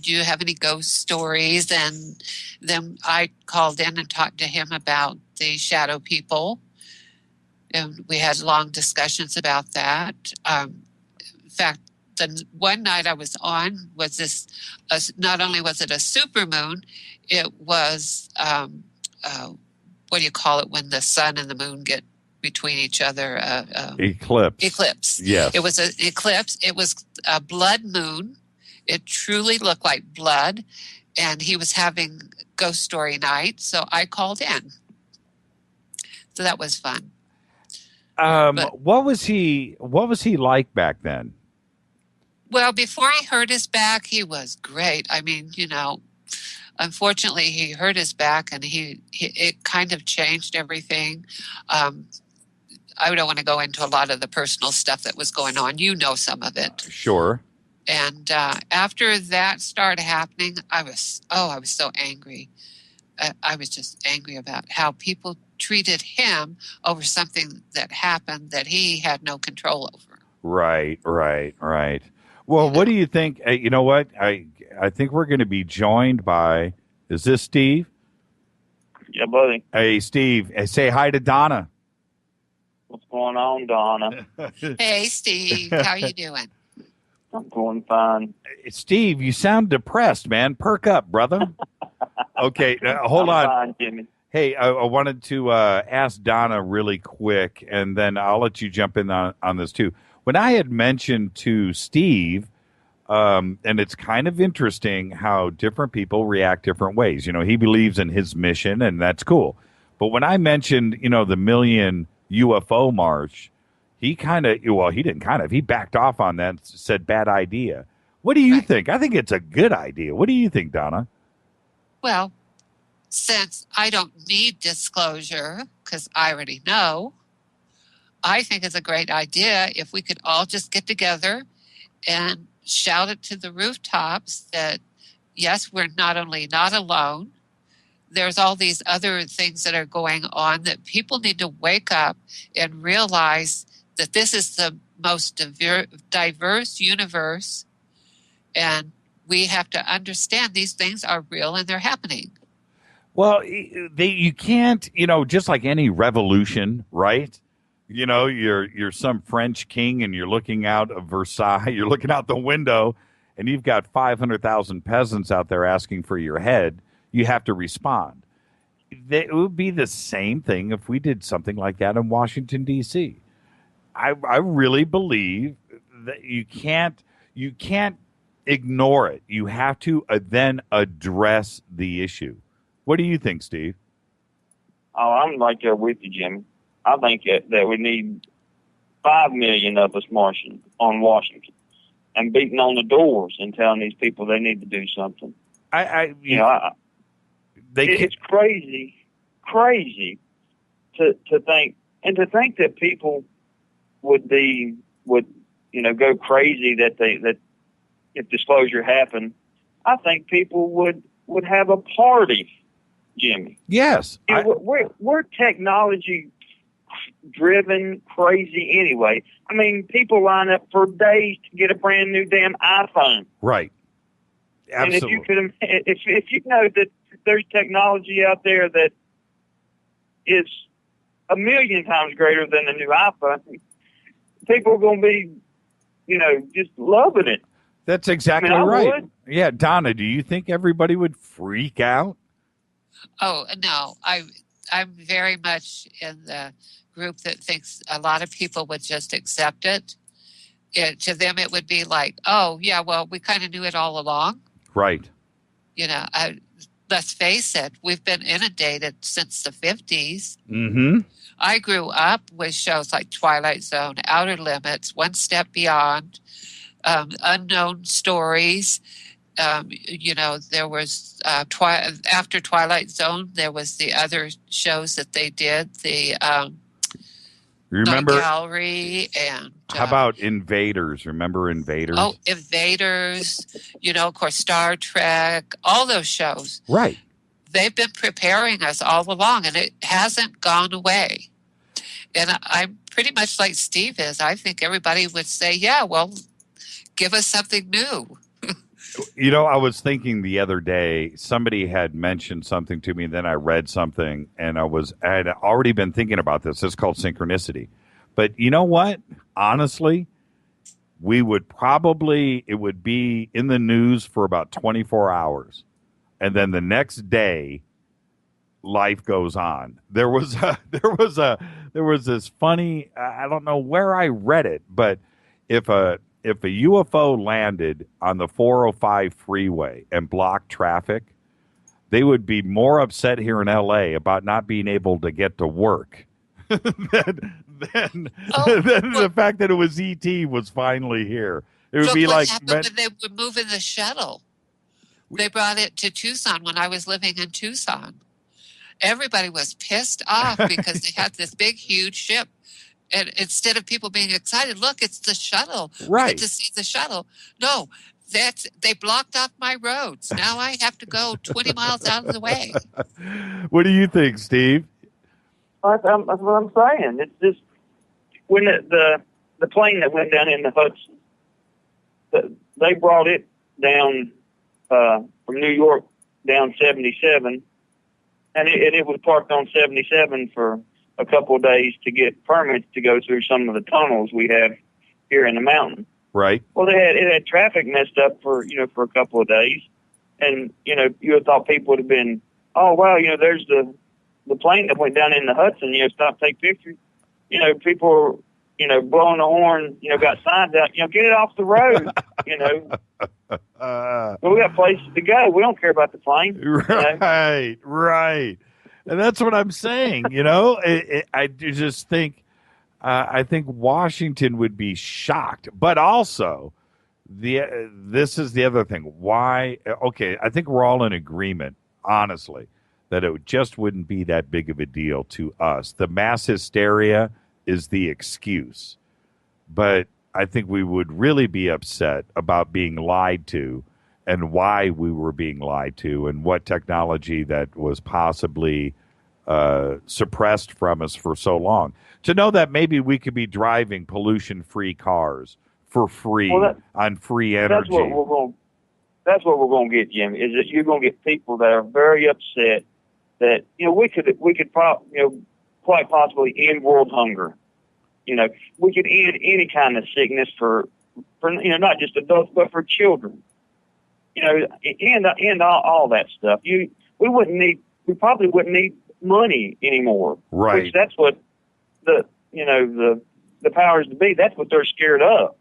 you have any ghost stories? And then I called in and talked to him about the shadow people. And we had long discussions about that. In fact, the one night I was on was this, not only was it a supermoon, it was, what do you call it when the sun and the moon get between each other? Eclipse. Eclipse. Yes. It was an eclipse. It was a blood moon. It truly looked like blood. And he was having ghost story night, so I called in. So that was fun. What was he like back then? Well, before he hurt his back, he was great. I mean, unfortunately, he hurt his back, and it kind of changed everything. I don't want to go into a lot of the personal stuff that was going on. You know some of it. Sure. And after that started happening, I was so angry. I was just angry about how people treated him over something that happened that he had no control over. Right. Well, what do you think? You know what? I think we're going to be joined by, is this Steve? Yeah, buddy. Hey, Steve. Say hi to Donna. What's going on, Donna? Hey, Steve. How you doing? I'm doing fine. Steve, you sound depressed, man. Perk up, brother. Okay, hold on. Fine, Jimmy. Hey, I wanted to ask Donna really quick, and then I'll let you jump in on this too. When I had mentioned to Steve, and it's kind of interesting how different people react different ways. He believes in his mission, and that's cool. But when I mentioned, the Million UFO March, he backed off on that and said, bad idea. What do you think? I think it's a good idea. What do you think, Donna? Well, since I don't need disclosure, because I already know, I think it's a great idea if we could all just get together and shout it to the rooftops that, yes, we're not only not alone, there's all these other things that are going on that people need to wake up and realize that this is the most diverse universe, and we have to understand these things are real and they're happening. Well, you can't, just like any revolution, right? You're some French king and you're looking out of Versailles, you're looking out the window, and you've got 500,000 peasants out there asking for your head. You have to respond. It would be the same thing if we did something like that in Washington, D.C. I really believe that you can't ignore it. You have to then address the issue. What do you think, Steve? Oh, I'm like with you, Jimmy. I think that we need 5 million of us marching on Washington and beating on the doors and telling these people they need to do something. It's crazy to think, and to think that people would go crazy that if disclosure happened. I think people would have a party, Jimmy. Yes. We're technology driven crazy anyway. I mean, people line up for days to get a brand new damn iPhone. Right. Absolutely. And if you know that there's technology out there that is 1,000,000 times greater than the new iPhone, people are going to be, just loving it. That's exactly right. Would. Yeah, Donna, do you think everybody would freak out? Oh, no. I'm very much in the group that thinks a lot of people would just accept it. To them, it would be like, oh, yeah, well, we kind of knew it all along. Right. Let's face it, we've been inundated since the 50s. Mm-hmm. I grew up with shows like Twilight Zone, Outer Limits, One Step Beyond, Unknown Stories. there was after Twilight Zone, there was the other shows that they did, the Remember Night Gallery and how about Invaders? Remember Invaders? Oh, Invaders, of course, Star Trek, all those shows. Right. They've been preparing us all along, and it hasn't gone away. And I'm pretty much like Steve is. I think everybody would say, yeah, well, give us something new. I was thinking the other day, somebody had mentioned something to me, and then I read something, and I had already been thinking about this. It's called synchronicity. But you know what? Honestly, it would be in the news for about 24 hours. And then the next day, life goes on. There was this funny, I don't know where I read it, but if a UFO landed on the 405 freeway and blocked traffic, they would be more upset here in LA about not being able to get to work than the fact that it was ET was finally here. It would be what like happened when they were moving the shuttle. They brought it to Tucson when I was living in Tucson. Everybody was pissed off because they had this big, huge ship. And instead of people being excited, look, it's the shuttle. Right. We get to see the shuttle. No, they blocked off my roads. Now I have to go 20 miles out of the way. What do you think, Steve? That's what I'm saying. It's just when the plane that went down in the Hudson, they brought it down from New York down 77, and it was parked on 77 for a couple of days to get permits to go through some of the tunnels we have here in the mountain. Right. Well, it had traffic messed up for a couple of days, and you would have thought people would have been, oh wow, there's the plane that went down in the Hudson, stop, take pictures. People, blowing the horn, got signs out, get it off the road, Well, we got places to go. We don't care about the plane. Right. And that's what I'm saying, I just think, I think Washington would be shocked. But also, this is the other thing. Why? Okay, I think we're all in agreement, honestly, that it just wouldn't be that big of a deal to us. The mass hysteria is the excuse. But I think we would really be upset about being lied to and why we were being lied to and what technology that was possibly suppressed from us for so long. To know that maybe we could be driving pollution-free cars for free on free energy. That's what we're going to get, Jim, is that you're going to get people that are very upset that, we could quite possibly end world hunger. We could end any kind of sickness for not just adults, but for children. And all that stuff. We probably wouldn't need money anymore. Right. Which that's what the powers to be. That's what they're scared of.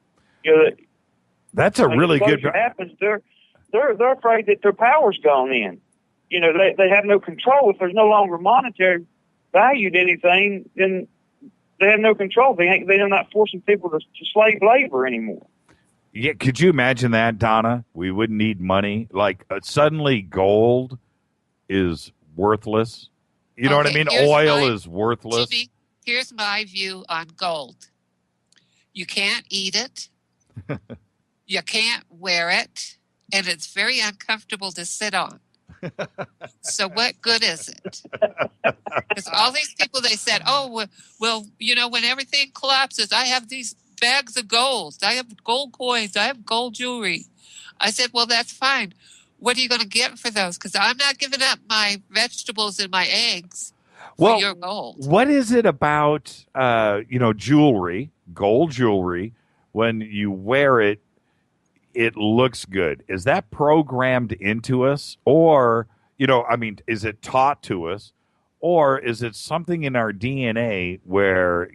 That's a really good. What happens? They're afraid that their power's gone in. They have no control. If there's no longer monetary value to anything, then they have no control. They're not forcing people to slave labor anymore. Yeah, could you imagine that, Donna? We wouldn't need money. Like suddenly, gold is worthless. You know what I mean? Oil is worthless. Jimmy, here's my view on gold. You can't eat it. You can't wear it. And it's very uncomfortable to sit on. So what good is it? Because all these people, they said, oh, well, when everything collapses, I have these bags of gold. I have gold coins. I have gold jewelry. I said, well, that's fine. What are you going to get for those? Because I'm not giving up my vegetables and my eggs for your gold. What is it about, jewelry, gold jewelry, when you wear it, it looks good? Is that programmed into us? Or, is it taught to us? Or is it something in our DNA where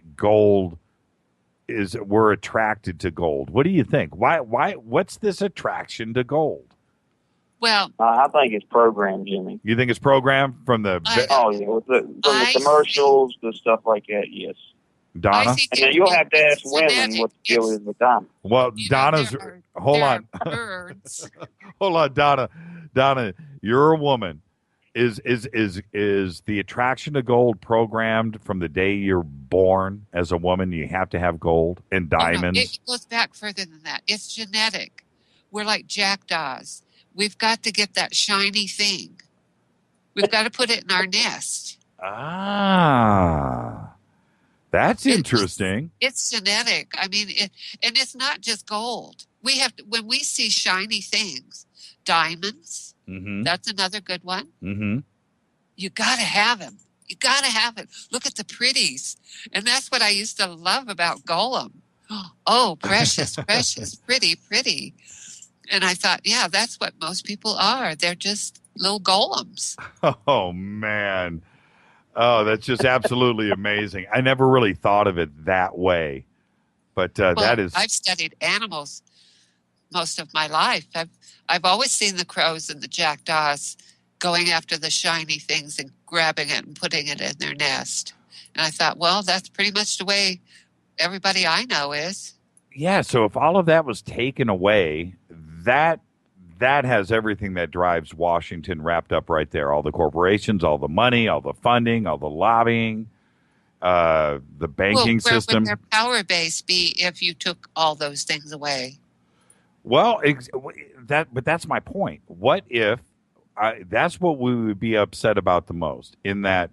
we're attracted to gold? What do you think? What's this attraction to gold? Well, I think it's programmed, Jimmy. You think it's programmed from the... from the commercials, the stuff like that, yes. Donna? And then you'll have to ask women what the deal is with them. Well, Donna's. Hold on. Birds. Hold on, Donna. Donna, you're a woman. Is the attraction to gold programmed from the day you're born as a woman? You have to have gold and diamonds. Oh, no, it goes back further than that. It's genetic. We're like jackdaws. We've got to get that shiny thing. We've got to put it in our nest. Ah, that's interesting. It's genetic. I mean, and it's not just gold. We have to, when we see shiny things, diamonds. Mm-hmm. That's another good one. Mm-hmm. You got to have them. You got to have it. Look at the pretties. And that's what I used to love about Golem. Oh, precious, precious, pretty, pretty. And I thought, yeah, that's what most people are. They're just little golems. Oh, man. Oh, that's just absolutely amazing. I never really thought of it that way. But that is... I've studied animals most of my life. I've always seen the crows and the jackdaws going after the shiny things and grabbing it and putting it in their nest. And I thought, well, that's pretty much the way everybody I know is. Yeah, so if all of that was taken away, that has everything that drives Washington wrapped up right there. All the corporations, all the money, all the funding, all the lobbying, the banking system. Where would their power base be if you took all those things away? Well, but that's my point. What if that's what we would be upset about the most, in that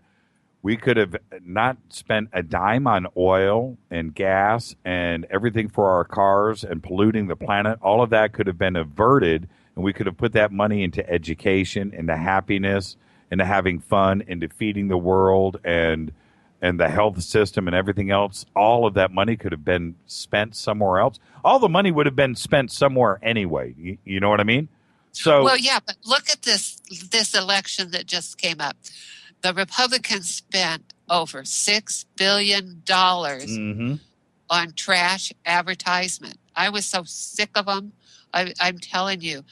we could have not spent a dime on oil and gas and everything for our cars and polluting the planet. All of that could have been averted, and we could have put that money into education, into happiness, into having fun, into feeding the world and the health system and everything else. All of that money could have been spent somewhere else. All the money would have been spent somewhere anyway. You know what I mean? So, well, yeah, but look at this election that just came up. The Republicans spent over $6 billion on trash advertisement. I was so sick of them. I'm telling you,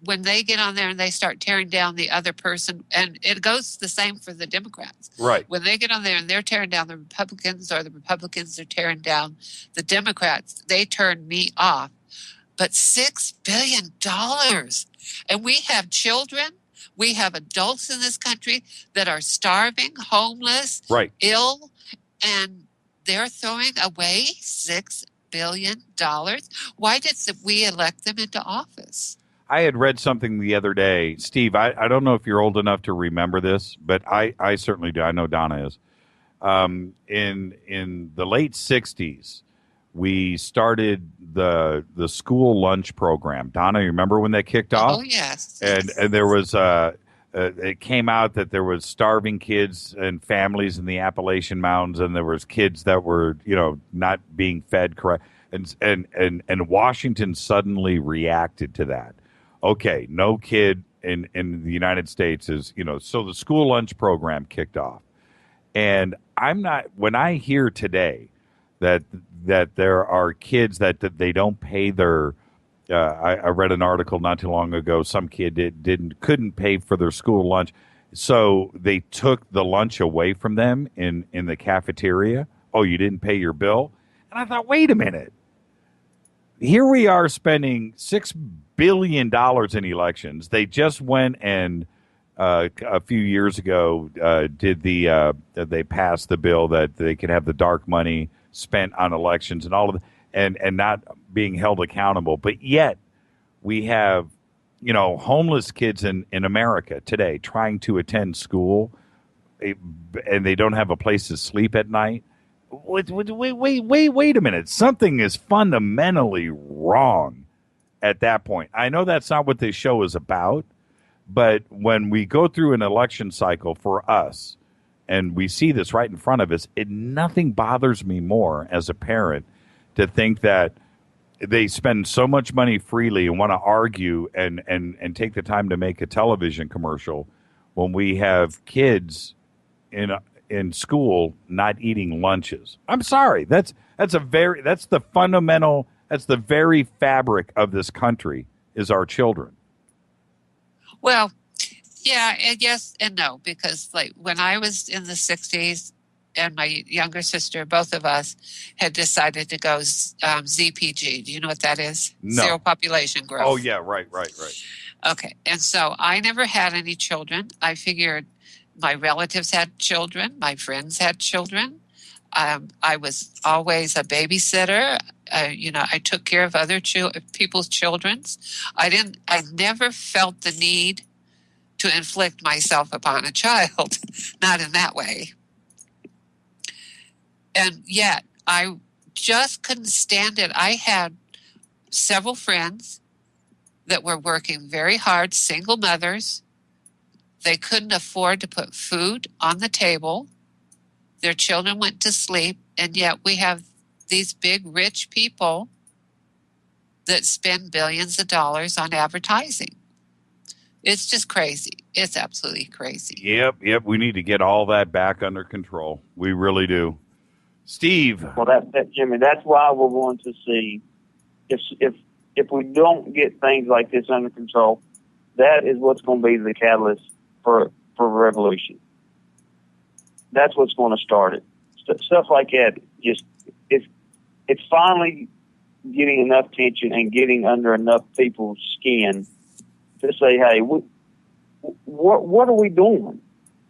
when they get on there and they start tearing down the other person, and it goes the same for the Democrats. Right. When they get on there and they're tearing down the Republicans, or the Republicans are tearing down the Democrats, they turn me off. But $6 billion. And we have children, we have adults in this country that are starving, homeless, right, ill, and they're throwing away $6 billion. Why did we elect them into office? I had read something the other day. Steve, I don't know if you're old enough to remember this, but I certainly do. I know Donna is. In the late 60s, we started the school lunch program. Donna, you remember when that kicked off? Oh, yes. And there was it came out that there was starving kids and families in the Appalachian Mountains, and there was kids that were, not being fed correct. And Washington suddenly reacted to that. Okay, no kid in the United States is, so the school lunch program kicked off. And when I hear today that there are kids that they don't pay their I read an article not too long ago. Some kid couldn't pay for their school lunch, so they took the lunch away from them in the cafeteria. Oh, you didn't pay your bill? And I thought, wait a minute. Here we are spending $6 billion in elections. They just went and a few years ago they passed the bill that they could have the dark money spent on elections and all of and not being held accountable. But yet we have, homeless kids in America today trying to attend school, and they don't have a place to sleep at night. Wait a minute. Something is fundamentally wrong at that point. I know that's not what this show is about, but when we go through an election cycle for us and we see this right in front of us, nothing bothers me more as a parent to think that they spend so much money freely and want to argue and take the time to make a television commercial when we have kids in school not eating lunches. I'm sorry. That's the very fabric of this country is our children. Well, yeah, and yes and no, because like when I was in the 60s and my younger sister, both of us, had decided to go ZPG. Do you know what that is? No. Zero population growth. Oh, yeah, right. Okay. And so I never had any children. I figured my relatives had children. My friends had children. I was always a babysitter. I took care of other people's children. I never felt the need to inflict myself upon a child, not in that way. And yet, I just couldn't stand it. I had several friends that were working very hard, single mothers. They couldn't afford to put food on the table. Their children went to sleep, and yet we have these big, rich people that spend billions of dollars on advertising. It's just crazy. It's absolutely crazy. Yep. We need to get all that back under control. We really do. Steve. Well, that Jimmy, that's why we're going to see if we don't get things like this under control, that is what's going to be the catalyst for revolution. That's what's going to start it. Stuff like that, just it's finally getting enough tension and getting under enough people's skin to say, hey, what are we doing?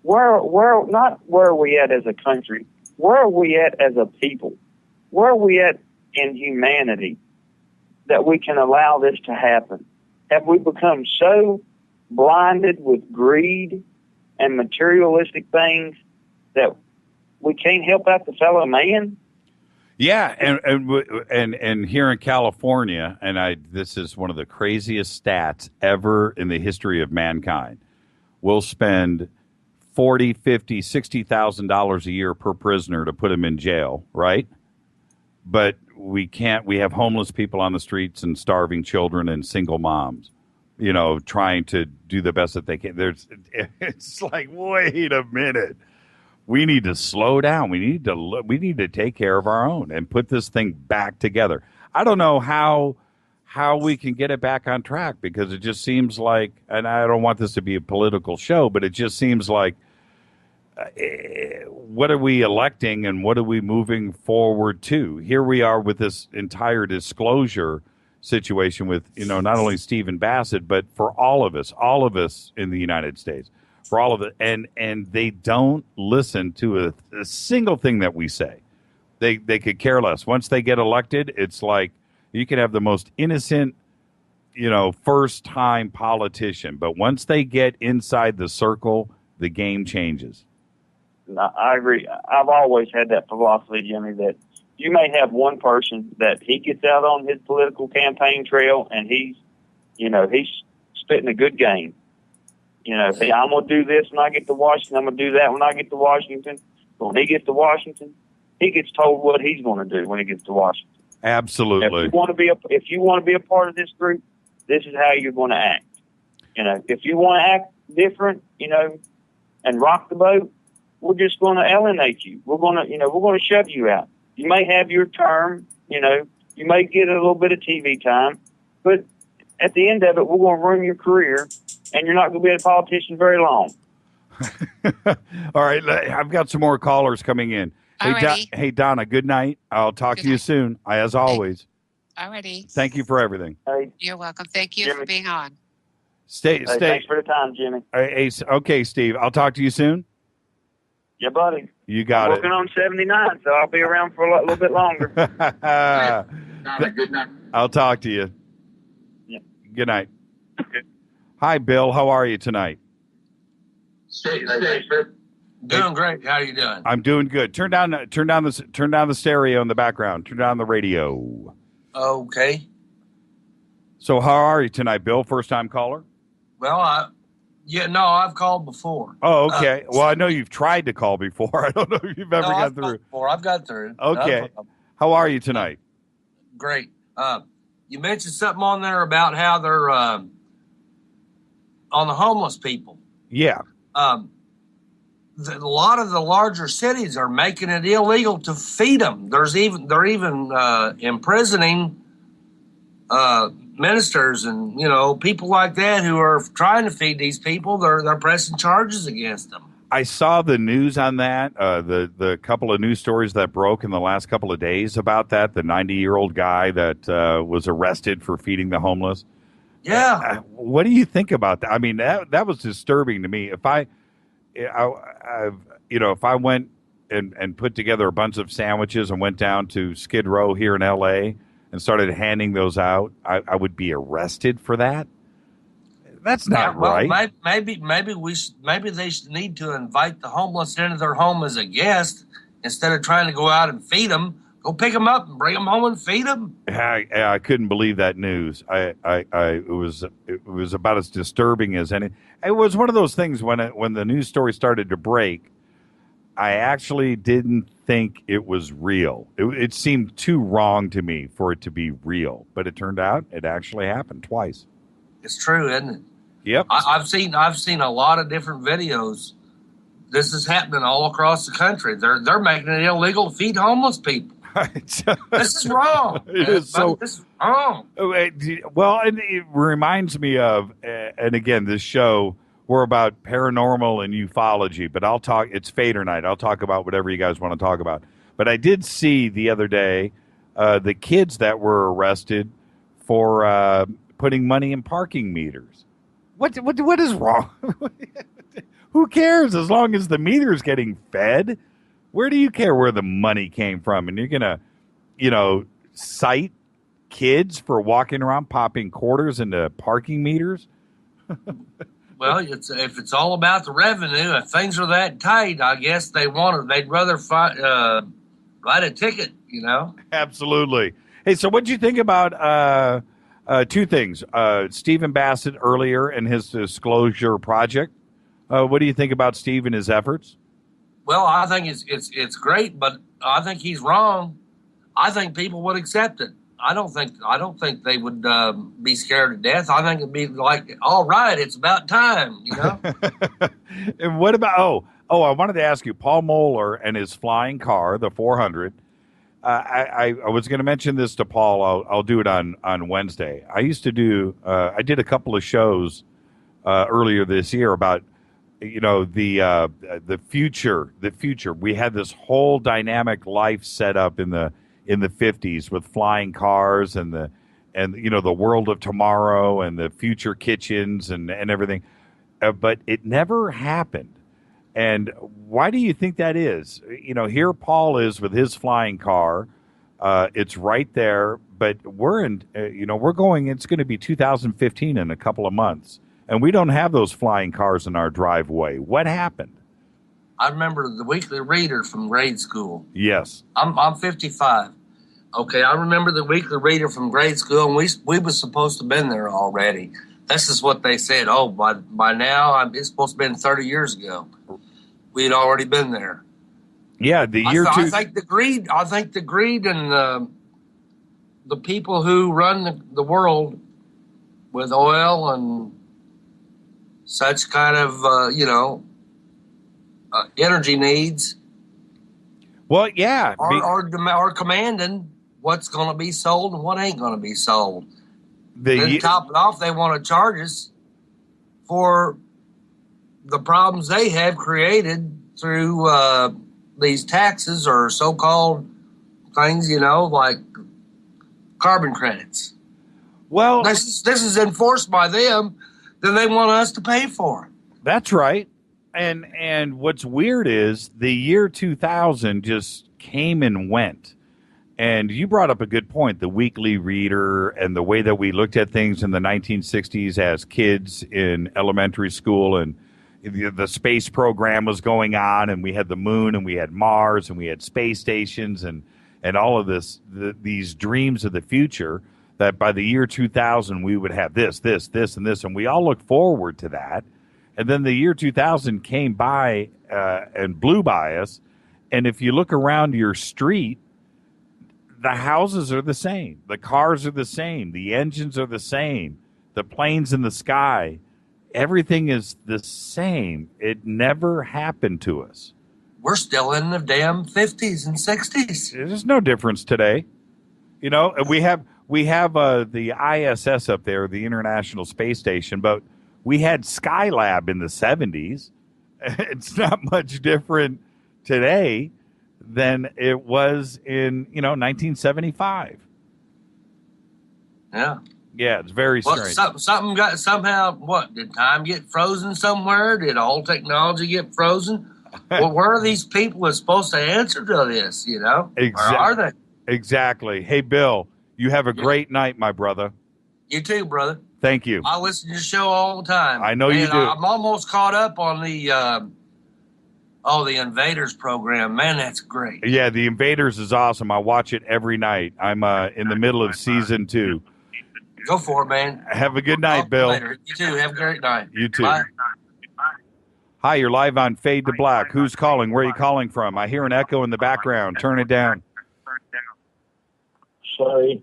Where are we at as a country? Where are we at as a people? Where are we at in humanity that we can allow this to happen? Have we become so blinded with greed and materialistic things that we can't help out the fellow man? Yeah, and here in California, this is one of the craziest stats ever in the history of mankind. We'll spend $40,000, $50,000, $60,000 a year per prisoner to put him in jail, right? But we can't. We have homeless people on the streets and starving children and single moms, trying to do the best that they can. It's like, wait a minute. We need to slow down. We need to take care of our own and put this thing back together. I don't know how we can get it back on track, because it just seems like, and I don't want this to be a political show, but it just seems like, what are we electing and what are we moving forward to? Here we are with this entire disclosure situation with, not only Stephen Bassett, but for all of us in the United States. For all of it, and they don't listen to a single thing that we say. They could care less. Once they get elected, it's like you can have the most innocent, first time politician, but once they get inside the circle, the game changes. I agree. I've always had that philosophy, Jimmy, that you may have one person that he gets out on his political campaign trail and he's spitting a good game. Hey, I'm going to do this when I get to Washington. I'm going to do that when I get to Washington. But when he gets to Washington, he gets told what he's going to do when he gets to Washington. Absolutely. If you want to be a part of this group, this is how you're going to act. If you want to act different, and rock the boat, we're just going to alienate you. We're going to shove you out. You may have your term, you may get a little bit of TV time, but at the end of it, we're going to ruin your career. And you're not going to be a politician very long. All right. I've got some more callers coming in. Hey, Donna, good night. I'll talk to you soon, as always. Alrighty. Thank you for everything. You're welcome. Thank you for being on. Stay. Thanks for the time, Jimmy. Okay, Steve. I'll talk to you soon. Yeah, buddy. You got I'm it. working on 79, so I'll be around for a little bit longer. Good night. I'll talk to you. Yeah. Good night. Hi, Bill. How are you tonight? Doing great. How are you doing? I'm doing good. Turn down the stereo in the background. Turn down the radio. Okay. So how are you tonight, Bill? First time caller? Well, I've called before. Oh, okay. Well, I know you've tried to call before. I don't know if you've ever got through. I've got through. Okay. How are you tonight? Great. You mentioned something on there about how they're on the homeless people. Yeah. A lot of the larger cities are making it illegal to feed them. They're even imprisoning ministers and people like that who are trying to feed these people. They're pressing charges against them. I saw the news on that, the couple of news stories that broke in the last couple of days about that, the 90-year-old guy that was arrested for feeding the homeless. Yeah. What do you think about that? I mean, that was disturbing to me. If I went and put together a bunch of sandwiches and went down to Skid Row here in L.A. and started handing those out, I would be arrested for that. That's not right. Maybe they need to invite the homeless into their home as a guest instead of trying to go out and feed them. Go pick them up and bring them home and feed them. I couldn't believe that news. It was about as disturbing as any. It was one of those things when the news story started to break. I actually didn't think it was real. It seemed too wrong to me for it to be real, but it turned out it actually happened twice. It's true, isn't it? Yep. I've seen a lot of different videos. This is happening all across the country. They're making it illegal to feed homeless people. This is wrong. This is wrong. Well, and it reminds me of, and again, this show, we're about paranormal and ufology, but it's Fader Night. I'll talk about whatever you guys want to talk about. But I did see the other day the kids that were arrested for putting money in parking meters. What is wrong? Who cares as long as the meter's getting fed? Where do you care where the money came from? And you're going to, cite kids for walking around popping quarters into parking meters? Well, if it's all about the revenue, if things are that tight, I guess they'd rather write a ticket, Absolutely. Hey, so what do you think about two things? Stephen Bassett earlier and his disclosure project. What do you think about Steve and his efforts? Well, I think it's great, but I think he's wrong. I think people would accept it. I don't think they would be scared to death. I think it'd be like, all right, it's about time, And what about I wanted to ask you, Paul Mohler and his flying car, the 400. I was going to mention this to Paul. I'll do it on Wednesday. I did a couple of shows earlier this year about the future. We had this whole dynamic life set up in the 50s with flying cars and the world of tomorrow and the future kitchens and everything, but it never happened. And why do you think that is? Here Paul is with his flying car. It's right there, but it's going to be 2015 in a couple of months. And we don't have those flying cars in our driveway. What happened? I remember the weekly reader from grade school. Yes. I'm 55. Okay, I remember the weekly reader from grade school, and we was supposed to have been there already. This is what they said. Oh, by now, it's supposed to have been 30 years ago. We had already been there. Yeah, I think the greed and the people who run the world with oil and such kind of, energy needs. Well, yeah. Are commanding what's going to be sold and what ain't going to be sold. Then to top it off, they want to charge us for the problems they have created through these taxes or so-called things, like carbon credits. Well, this is enforced by them. Then they want us to pay for it. That's right. And what's weird is the year 2000 just came and went. And you brought up a good point, the weekly reader and the way that we looked at things in the 1960s as kids in elementary school, and the space program was going on, and we had the moon and we had Mars and we had space stations and all of these dreams of the future, that by the year 2000 we would have this, and this, and we all looked forward to that. And then the year 2000 came by and blew by us. And if you look around your street, the houses are the same. The cars are the same. The engines are the same. The planes in the sky. Everything is the same. It never happened to us. We're still in the damn 50s and 60s. There's no difference today. We have the ISS up there, the International Space Station, but we had Skylab in the 70s, It's not much different today than it was in 1975. Yeah. Yeah, it's very strange. Something got somehow. What did time get frozen somewhere? Did all technology get frozen? Well, where are these people that's supposed to answer to this? Or are they? Exactly. Hey, Bill, you have a great night, my brother. You too, brother. Thank you. I listen to your show all the time. I know you do. I'm almost caught up on the Invaders program. Man, that's great. Yeah, the Invaders is awesome. I watch it every night. I'm in the middle of season 2. Go for it, man. Have a good night, Bill. Later. You too. Have a great night. You too. Bye. Hi, you're live on Fade to Black. Who's calling? Where are you calling from? I hear an echo in the background. Turn it down. Sorry,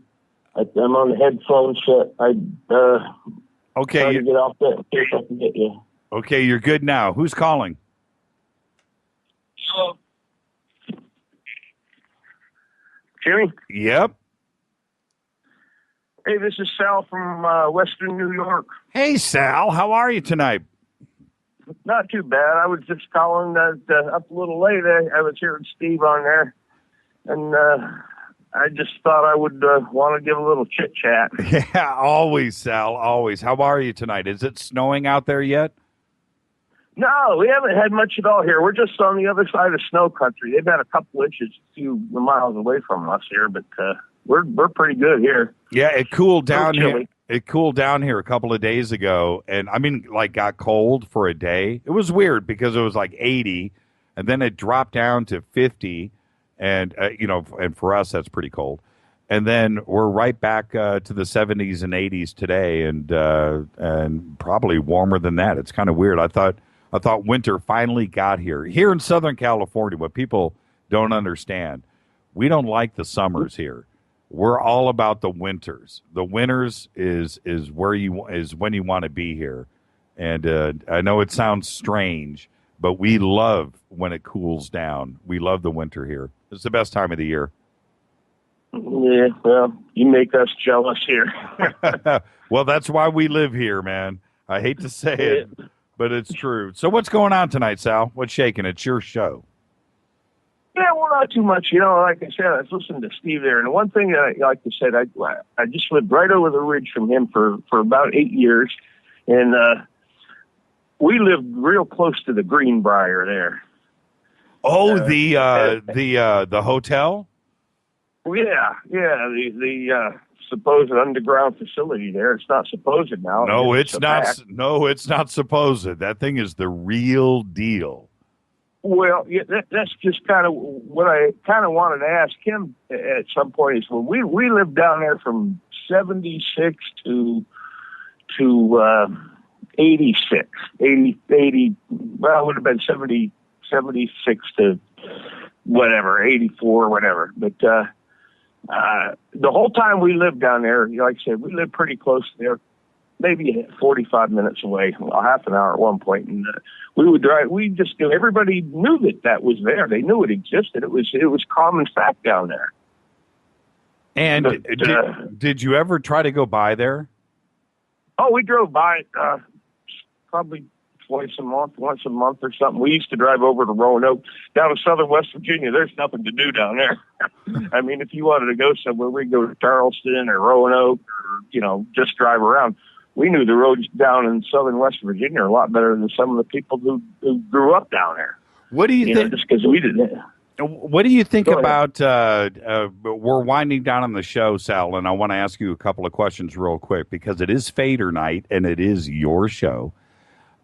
I'm on the headphone set. Okay. Try to get off that in case I can get you. Okay, you're good now. Who's calling? Jimmy? Yep. Hey, this is Sal from Western New York. Hey, Sal. How are you tonight? Not too bad. I was just calling up a little late. I was hearing Steve on there, and I just thought I would want to give a little chit-chat. Yeah, always, Sal, always. How are you tonight? Is it snowing out there yet? No, we haven't had much at all here. We're just on the other side of snow country. They've had a couple inches a few miles away from us here, but we're pretty good here. Yeah, it cooled down chilly. here. It cooled down here a couple of days ago, and got cold for a day. It was weird because it was like 80, and then it dropped down to 50, and and for us that's pretty cold. And then we're right back to the 70s and 80s today, and probably warmer than that. It's kind of weird. I thought winter finally got here. Here in Southern California, what people don't understand, we don't like the summers here. We're all about the winters. The winters is when you want to be here. And I know it sounds strange, but we love when it cools down. We love the winter here. It's the best time of the year. Yeah, well, you make us jealous here. Well, that's why we live here, man. I hate to say it, but it's true. So what's going on tonight, Sal? What's shaking? It's your show. Yeah, well, not too much. Like I said, I was listening to Steve there, and one thing that like I said, I just lived right over the ridge from him for about 8 years, and we lived real close to the Greenbrier there. Oh, the hotel? Yeah, the supposed underground facility there. It's not supposed now. No, it's not. No, it's not supposed. That thing is the real deal. Well, yeah, that's just kind of what I kind of wanted to ask him at some point. Is when we lived down there from 76 to 86, 80, well, it would have been 76 to whatever, 84, whatever. But the whole time we lived down there, like I said, we lived pretty close there, maybe 45 minutes away, well, half an hour at one point. And we would drive. We just knew, everybody knew that was there. They knew it existed. It was common fact down there. And did you ever try to go by there? Oh, we drove by it probably once a month or something. We used to drive over to Roanoke, down to southern West Virginia. There's nothing to do down there. I mean, if you wanted to go somewhere, we'd go to Charleston or Roanoke or, just drive around. We knew the roads down in southern West Virginia are a lot better than some of the people who grew up down there. What do you think? Just because we didn't. What do you think about, we're winding down on the show, Sal, and I want to ask you a couple of questions real quick because it is Fader Night and it is your show.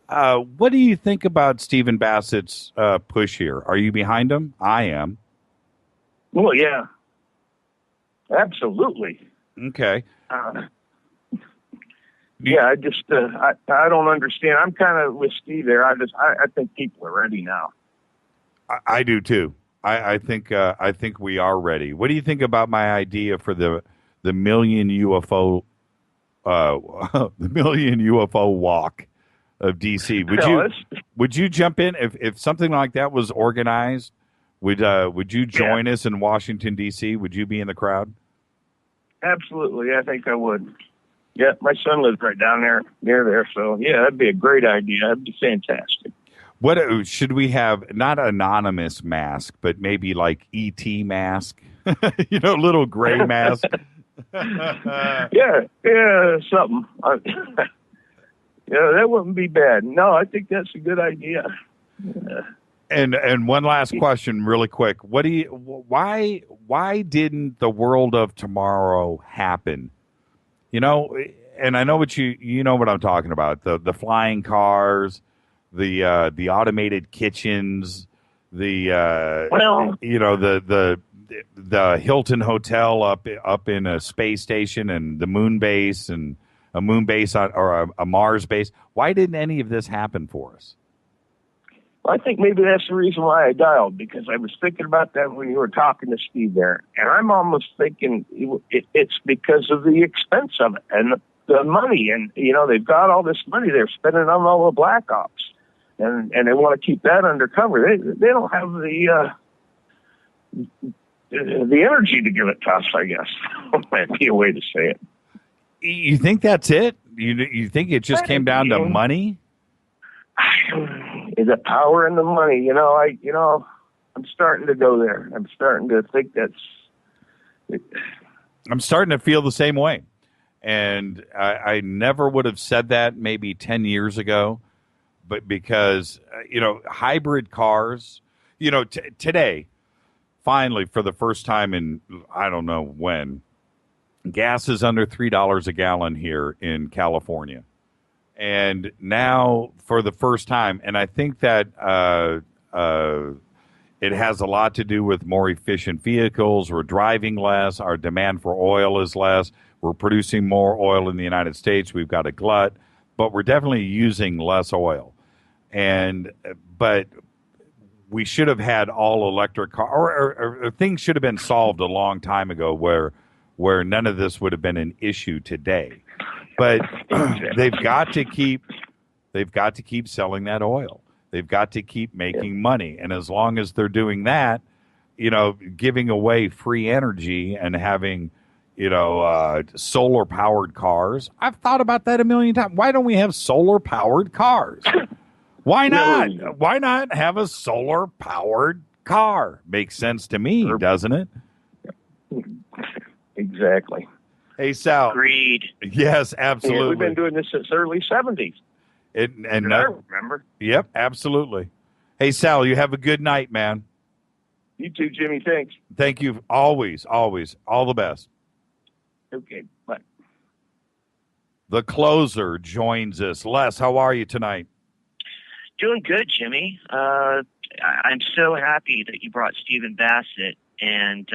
What do you think about Stephen Bassett's push here? Are you behind him? I am. Well, yeah. Absolutely. Okay. Yeah, I just I don't understand. I'm kind of with Steve there. I think people are ready now. I do too. I think we are ready. What do you think about my idea for the million UFO the million UFO walk of DC? Would you jump in if something like that was organized? Would you join us in Washington DC? Would you be in the crowd? Absolutely, I think I would. Yeah, my son lives right down there near there, so yeah, that'd be a great idea. That'd be fantastic. What should we have? Not anonymous mask, but maybe like ET mask. Little gray mask. Yeah, something. That wouldn't be bad. No, I think that's a good idea. And one last question, really quick. Why didn't the world of tomorrow happen? And I know what you know what I'm talking about. The flying cars, the automated kitchens, the Hilton Hotel up in a space station, and the moon base, and a moon base or a Mars base. Why didn't any of this happen for us? I think maybe that's the reason why I dialed, because I was thinking about that when you were talking to Steve there. And I'm almost thinking it's because of the expense of it and the money. And, they've got all this money they're spending on all the black ops. And they want to keep that undercover. They don't have the energy to give it to us, I guess. Might be a way to say it. You think that's it? You think it just came down to money? Is it power in the money? I'm starting to go there. I'm starting to think I'm starting to feel the same way. And I never would have said that maybe 10 years ago, but because, hybrid cars, today, finally, for the first time in, I don't know when, gas is under $3 a gallon here in California. And now, for the first time, and I think that it has a lot to do with more efficient vehicles. We're driving less. Our demand for oil is less. We're producing more oil in the United States. We've got a glut, but we're definitely using less oil. But we should have had all electric car, or things should have been solved a long time ago, where none of this would have been an issue today. But they've got to keep selling that oil. They've got to keep making money. And as long as they're doing that, giving away free energy and having, solar powered cars. I've thought about that a million times. Why don't we have solar powered cars? Why not? Why not have a solar powered car? Makes sense to me, doesn't it? Exactly. Hey, Sal. Agreed. Yes, absolutely. Yeah, we've been doing this since early 70s. I remember. Yep, absolutely. Hey, Sal, you have a good night, man. You too, Jimmy. Thanks. Thank you. Always, always. All the best. Okay, bye. The closer joins us. Les, how are you tonight? Doing good, Jimmy. I'm so happy that you brought Stephen Bassett and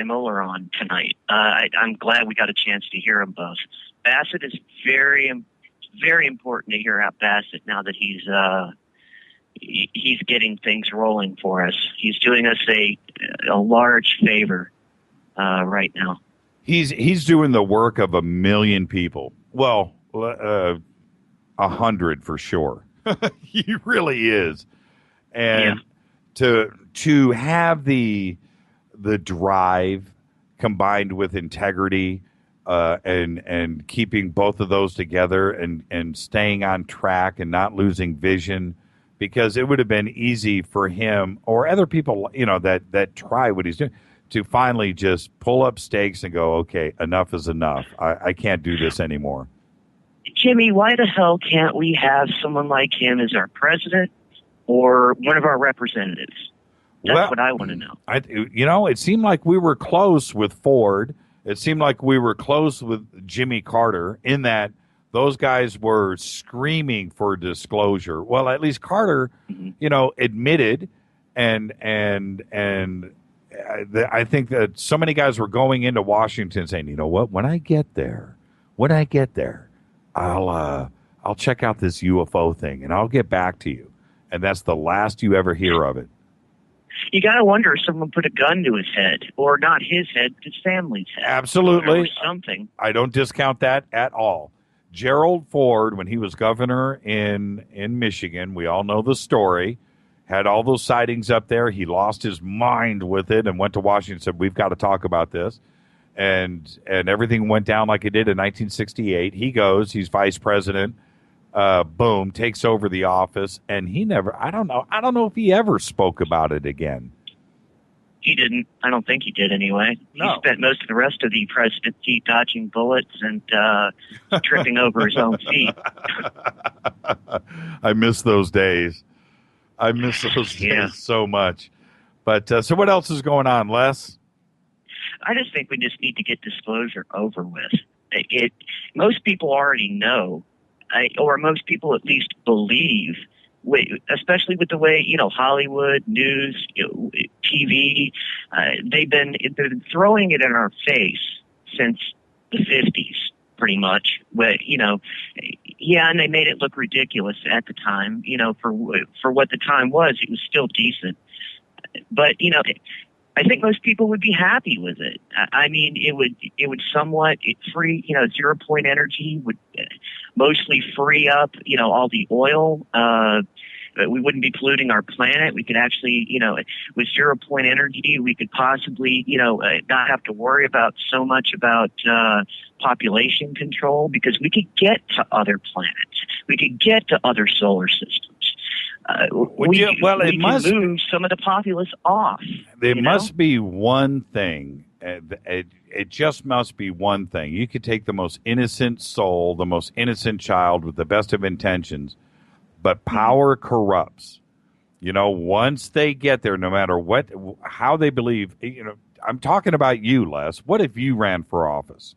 Moller on tonight. I'm glad we got a chance to hear them both. Bassett is very, very important to hear out Bassett now that he's getting things rolling for us. He's doing us a large favor right now. He's doing the work of 1 million people. Well, 100 for sure. He really is. And to have the drive combined with integrity and keeping both of those together and staying on track and not losing vision, because it would have been easy for him or other people, that try what he's doing, to finally just pull up stakes and go, okay, enough is enough. I can't do this anymore. Jimmy, why the hell can't we have someone like him as our president or one of our representatives? That's what I want to know. It seemed like we were close with Ford. It seemed like we were close with Jimmy Carter, in that those guys were screaming for disclosure. Well, at least Carter, admitted, and I think that so many guys were going into Washington saying, you know what, when I get there, I'll check out this UFO thing and I'll get back to you. And that's the last you ever hear of it. You got to wonder if someone put a gun to his head, or not his head, his family's head. Absolutely. Or something. I don't discount that at all. Gerald Ford, when he was governor in Michigan, we all know the story, had all those sightings up there. He lost his mind with it and went to Washington and said, we've got to talk about this. And everything went down like it did in 1968. He goes, he's vice president. boom, takes over the office, and he never. I don't know if he ever spoke about it again. He didn't. I don't think he did anyway. No. He spent most of the rest of the presidency dodging bullets and tripping over his own feet. I miss those days. I miss those days so much. But so what else is going on, Les? I just think we just need to get disclosure over with. Most people already know, or most people at least believe, especially with the way, Hollywood, news, TV, they've been throwing it in our face since the 50s, pretty much. And they made it look ridiculous at the time, for what the time was. It was still decent. But, I think most people would be happy with it. I mean, it would somewhat free, 0 point energy would mostly free up, all the oil. We wouldn't be polluting our planet. We could actually, with 0 point energy, we could possibly, not have to worry about so much about population control, because we could get to other planets. We could get to other solar systems. We can move some of the populace off. There must be one thing. It just must be one thing. You could take the most innocent soul, the most innocent child with the best of intentions, but power corrupts. Once they get there, no matter how they believe, I'm talking about you, Les. What if you ran for office?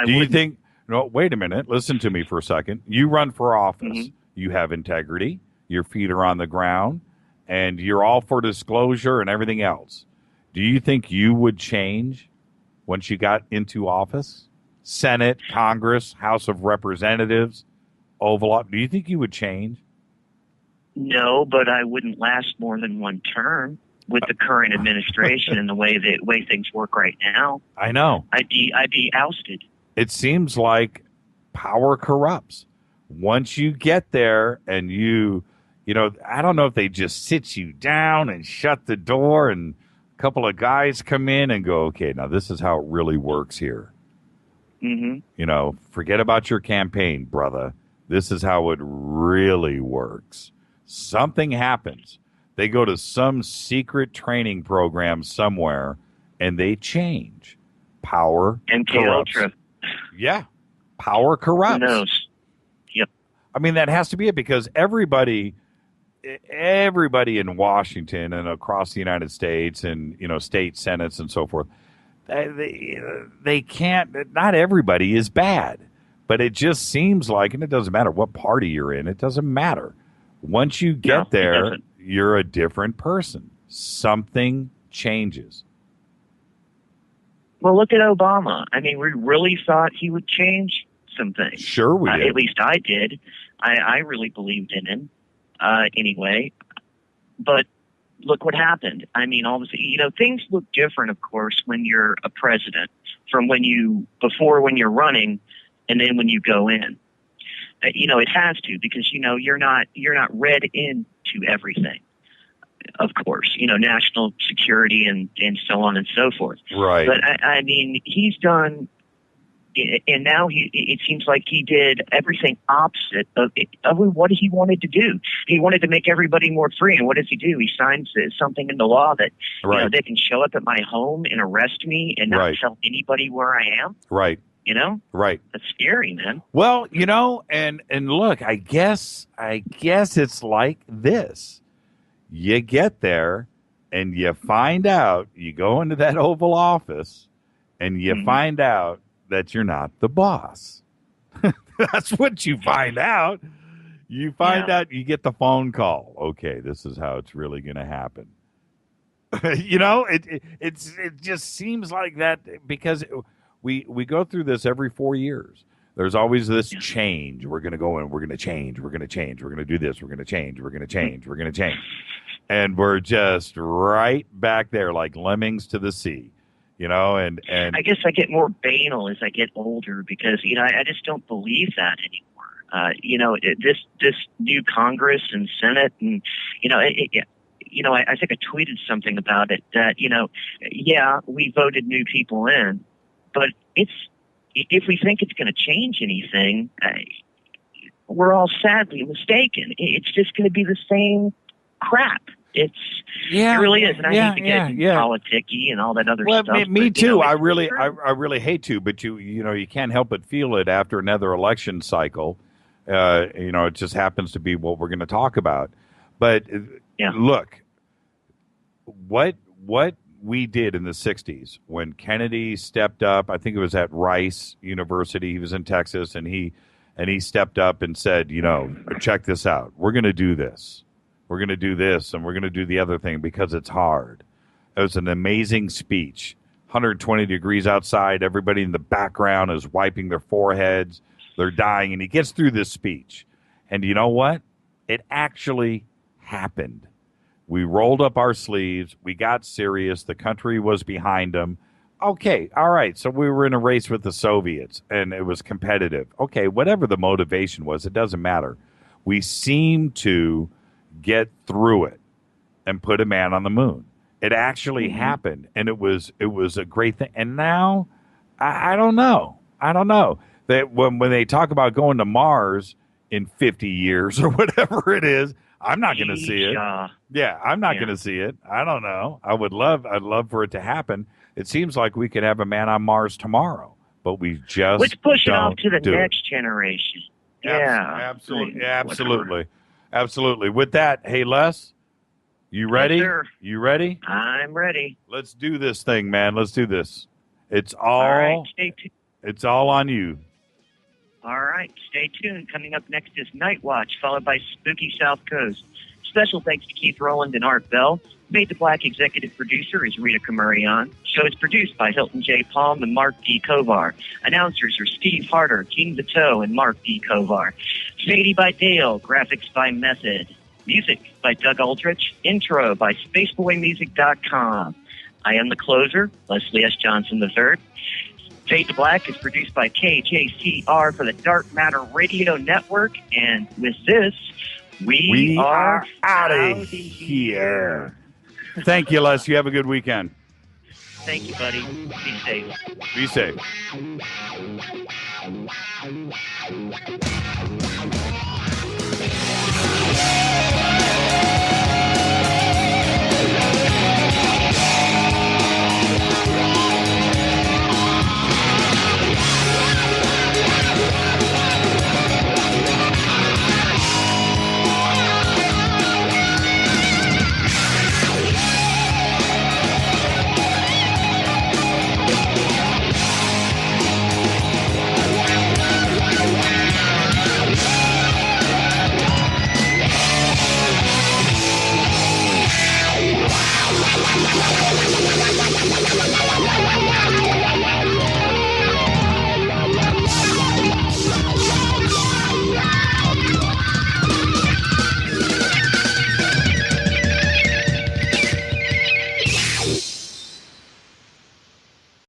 Do you think, no, wait a minute, listen to me for a second. You run for office. You have integrity. Your feet are on the ground, and you're all for disclosure and everything else. Do you think you would change once you got into office? Senate, Congress, House of Representatives, Oval Office. Do you think you would change? No, but I wouldn't last more than one term with the current administration and the way things work right now. I know. I'd be ousted. It seems like power corrupts. Once you get there and I don't know if they just sit you down and shut the door and a couple of guys come in and go, okay, now this is how it really works here. Forget about your campaign, brother. This is how it really works. Something happens. They go to some secret training program somewhere and they change. Power corrupts. MK Ultra. Yeah. Power corrupts. Who knows? Yep. I mean, that has to be it, because everybody in Washington and across the United States and, state senates and so forth, they can't, not everybody is bad, but it just seems like, and it doesn't matter what party you're in, it doesn't matter. Once you get there, you're a different person. Something changes. Well, look at Obama. I mean, we really thought he would change some things. Sure we did. At least I did. I really believed in him anyway. But look what happened. I mean, obviously, things look different, of course, when you're a president from when you're running and then when you go in. It has to, because, you're not read into everything, of course, national security and so on and so forth. Right. But I mean, he's done, and now it seems like he did everything opposite of what he wanted to do. He wanted to make everybody more free. And what does he do? He signs something in the law that, they can show up at my home and arrest me and not tell anybody where I am. Right. Right. That's scary, man. Well, and look, I guess it's like this. You get there and you find out, you go into that Oval Office and you find out that you're not the boss. That's what you find out. You find out, you get the phone call. Okay, this is how it's really going to happen. It just seems like that, because we go through this every 4 years. There's always this change. We're going to go in. We're going to change. We're going to change. We're going to do this. We're going to change. We're going to change. We're going to change. And we're just right back there like lemmings to the sea, and I guess I get more banal as I get older, because, I just don't believe that anymore. This new Congress and Senate and, I think I tweeted something about it that, we voted new people in, but if we think it's going to change anything, we're all sadly mistaken. It's just going to be the same crap. It really is. And I hate to get politicky and all that other stuff. Me too. I really hate to, but you can't help but feel it after another election cycle. It just happens to be what we're going to talk about. But look, what we did in the 60s when Kennedy stepped up, I think it was at Rice University. He was in Texas, and he stepped up and said, check this out. We're going to do this. We're going to do this, and we're going to do the other thing because it's hard. It was an amazing speech. 120 degrees outside. Everybody in the background is wiping their foreheads. They're dying, and he gets through this speech. And you know what? It actually happened. We rolled up our sleeves. We got serious. The country was behind them. Okay, all right. So we were in a race with the Soviets, and it was competitive. Okay, whatever the motivation was, it doesn't matter. We seemed to get through it and put a man on the moon. It actually happened, and it was a great thing. And now, I don't know. That when they talk about going to Mars in 50 years or whatever it is, I'm not going to see it. I'm not going to see it. I don't know. I'd love for it to happen. It seems like we could have a man on Mars tomorrow, but we just let's push it off to the do next generation. Absolutely. With that, hey Les, you ready? Yes, sir. You ready? I'm ready. Let's do this thing, man. Let's do this. It's all right, stay tuned. It's all on you. All right, stay tuned. Coming up next is Night Watch, followed by Spooky South Coast. Special thanks to Keith Rowland and Art Bell. Made the Black executive producer is Rita Kamarian. Show is produced by Hilton J. Palm and Mark D. Kovar. Announcers are Steve Harder, Gene Vito, and Mark D. Kovar. Fady by Dale. Graphics by Method. Music by Doug Aldrich. Intro by SpaceboyMusic.com. I am the closer, Leslie S. Johnson III. Fade to Black is produced by KJCR for the Dark Matter Radio Network. And with this, we are out of here. Thank you, Les. You have a good weekend. Thank you, buddy. Be safe. Be safe. Yeah.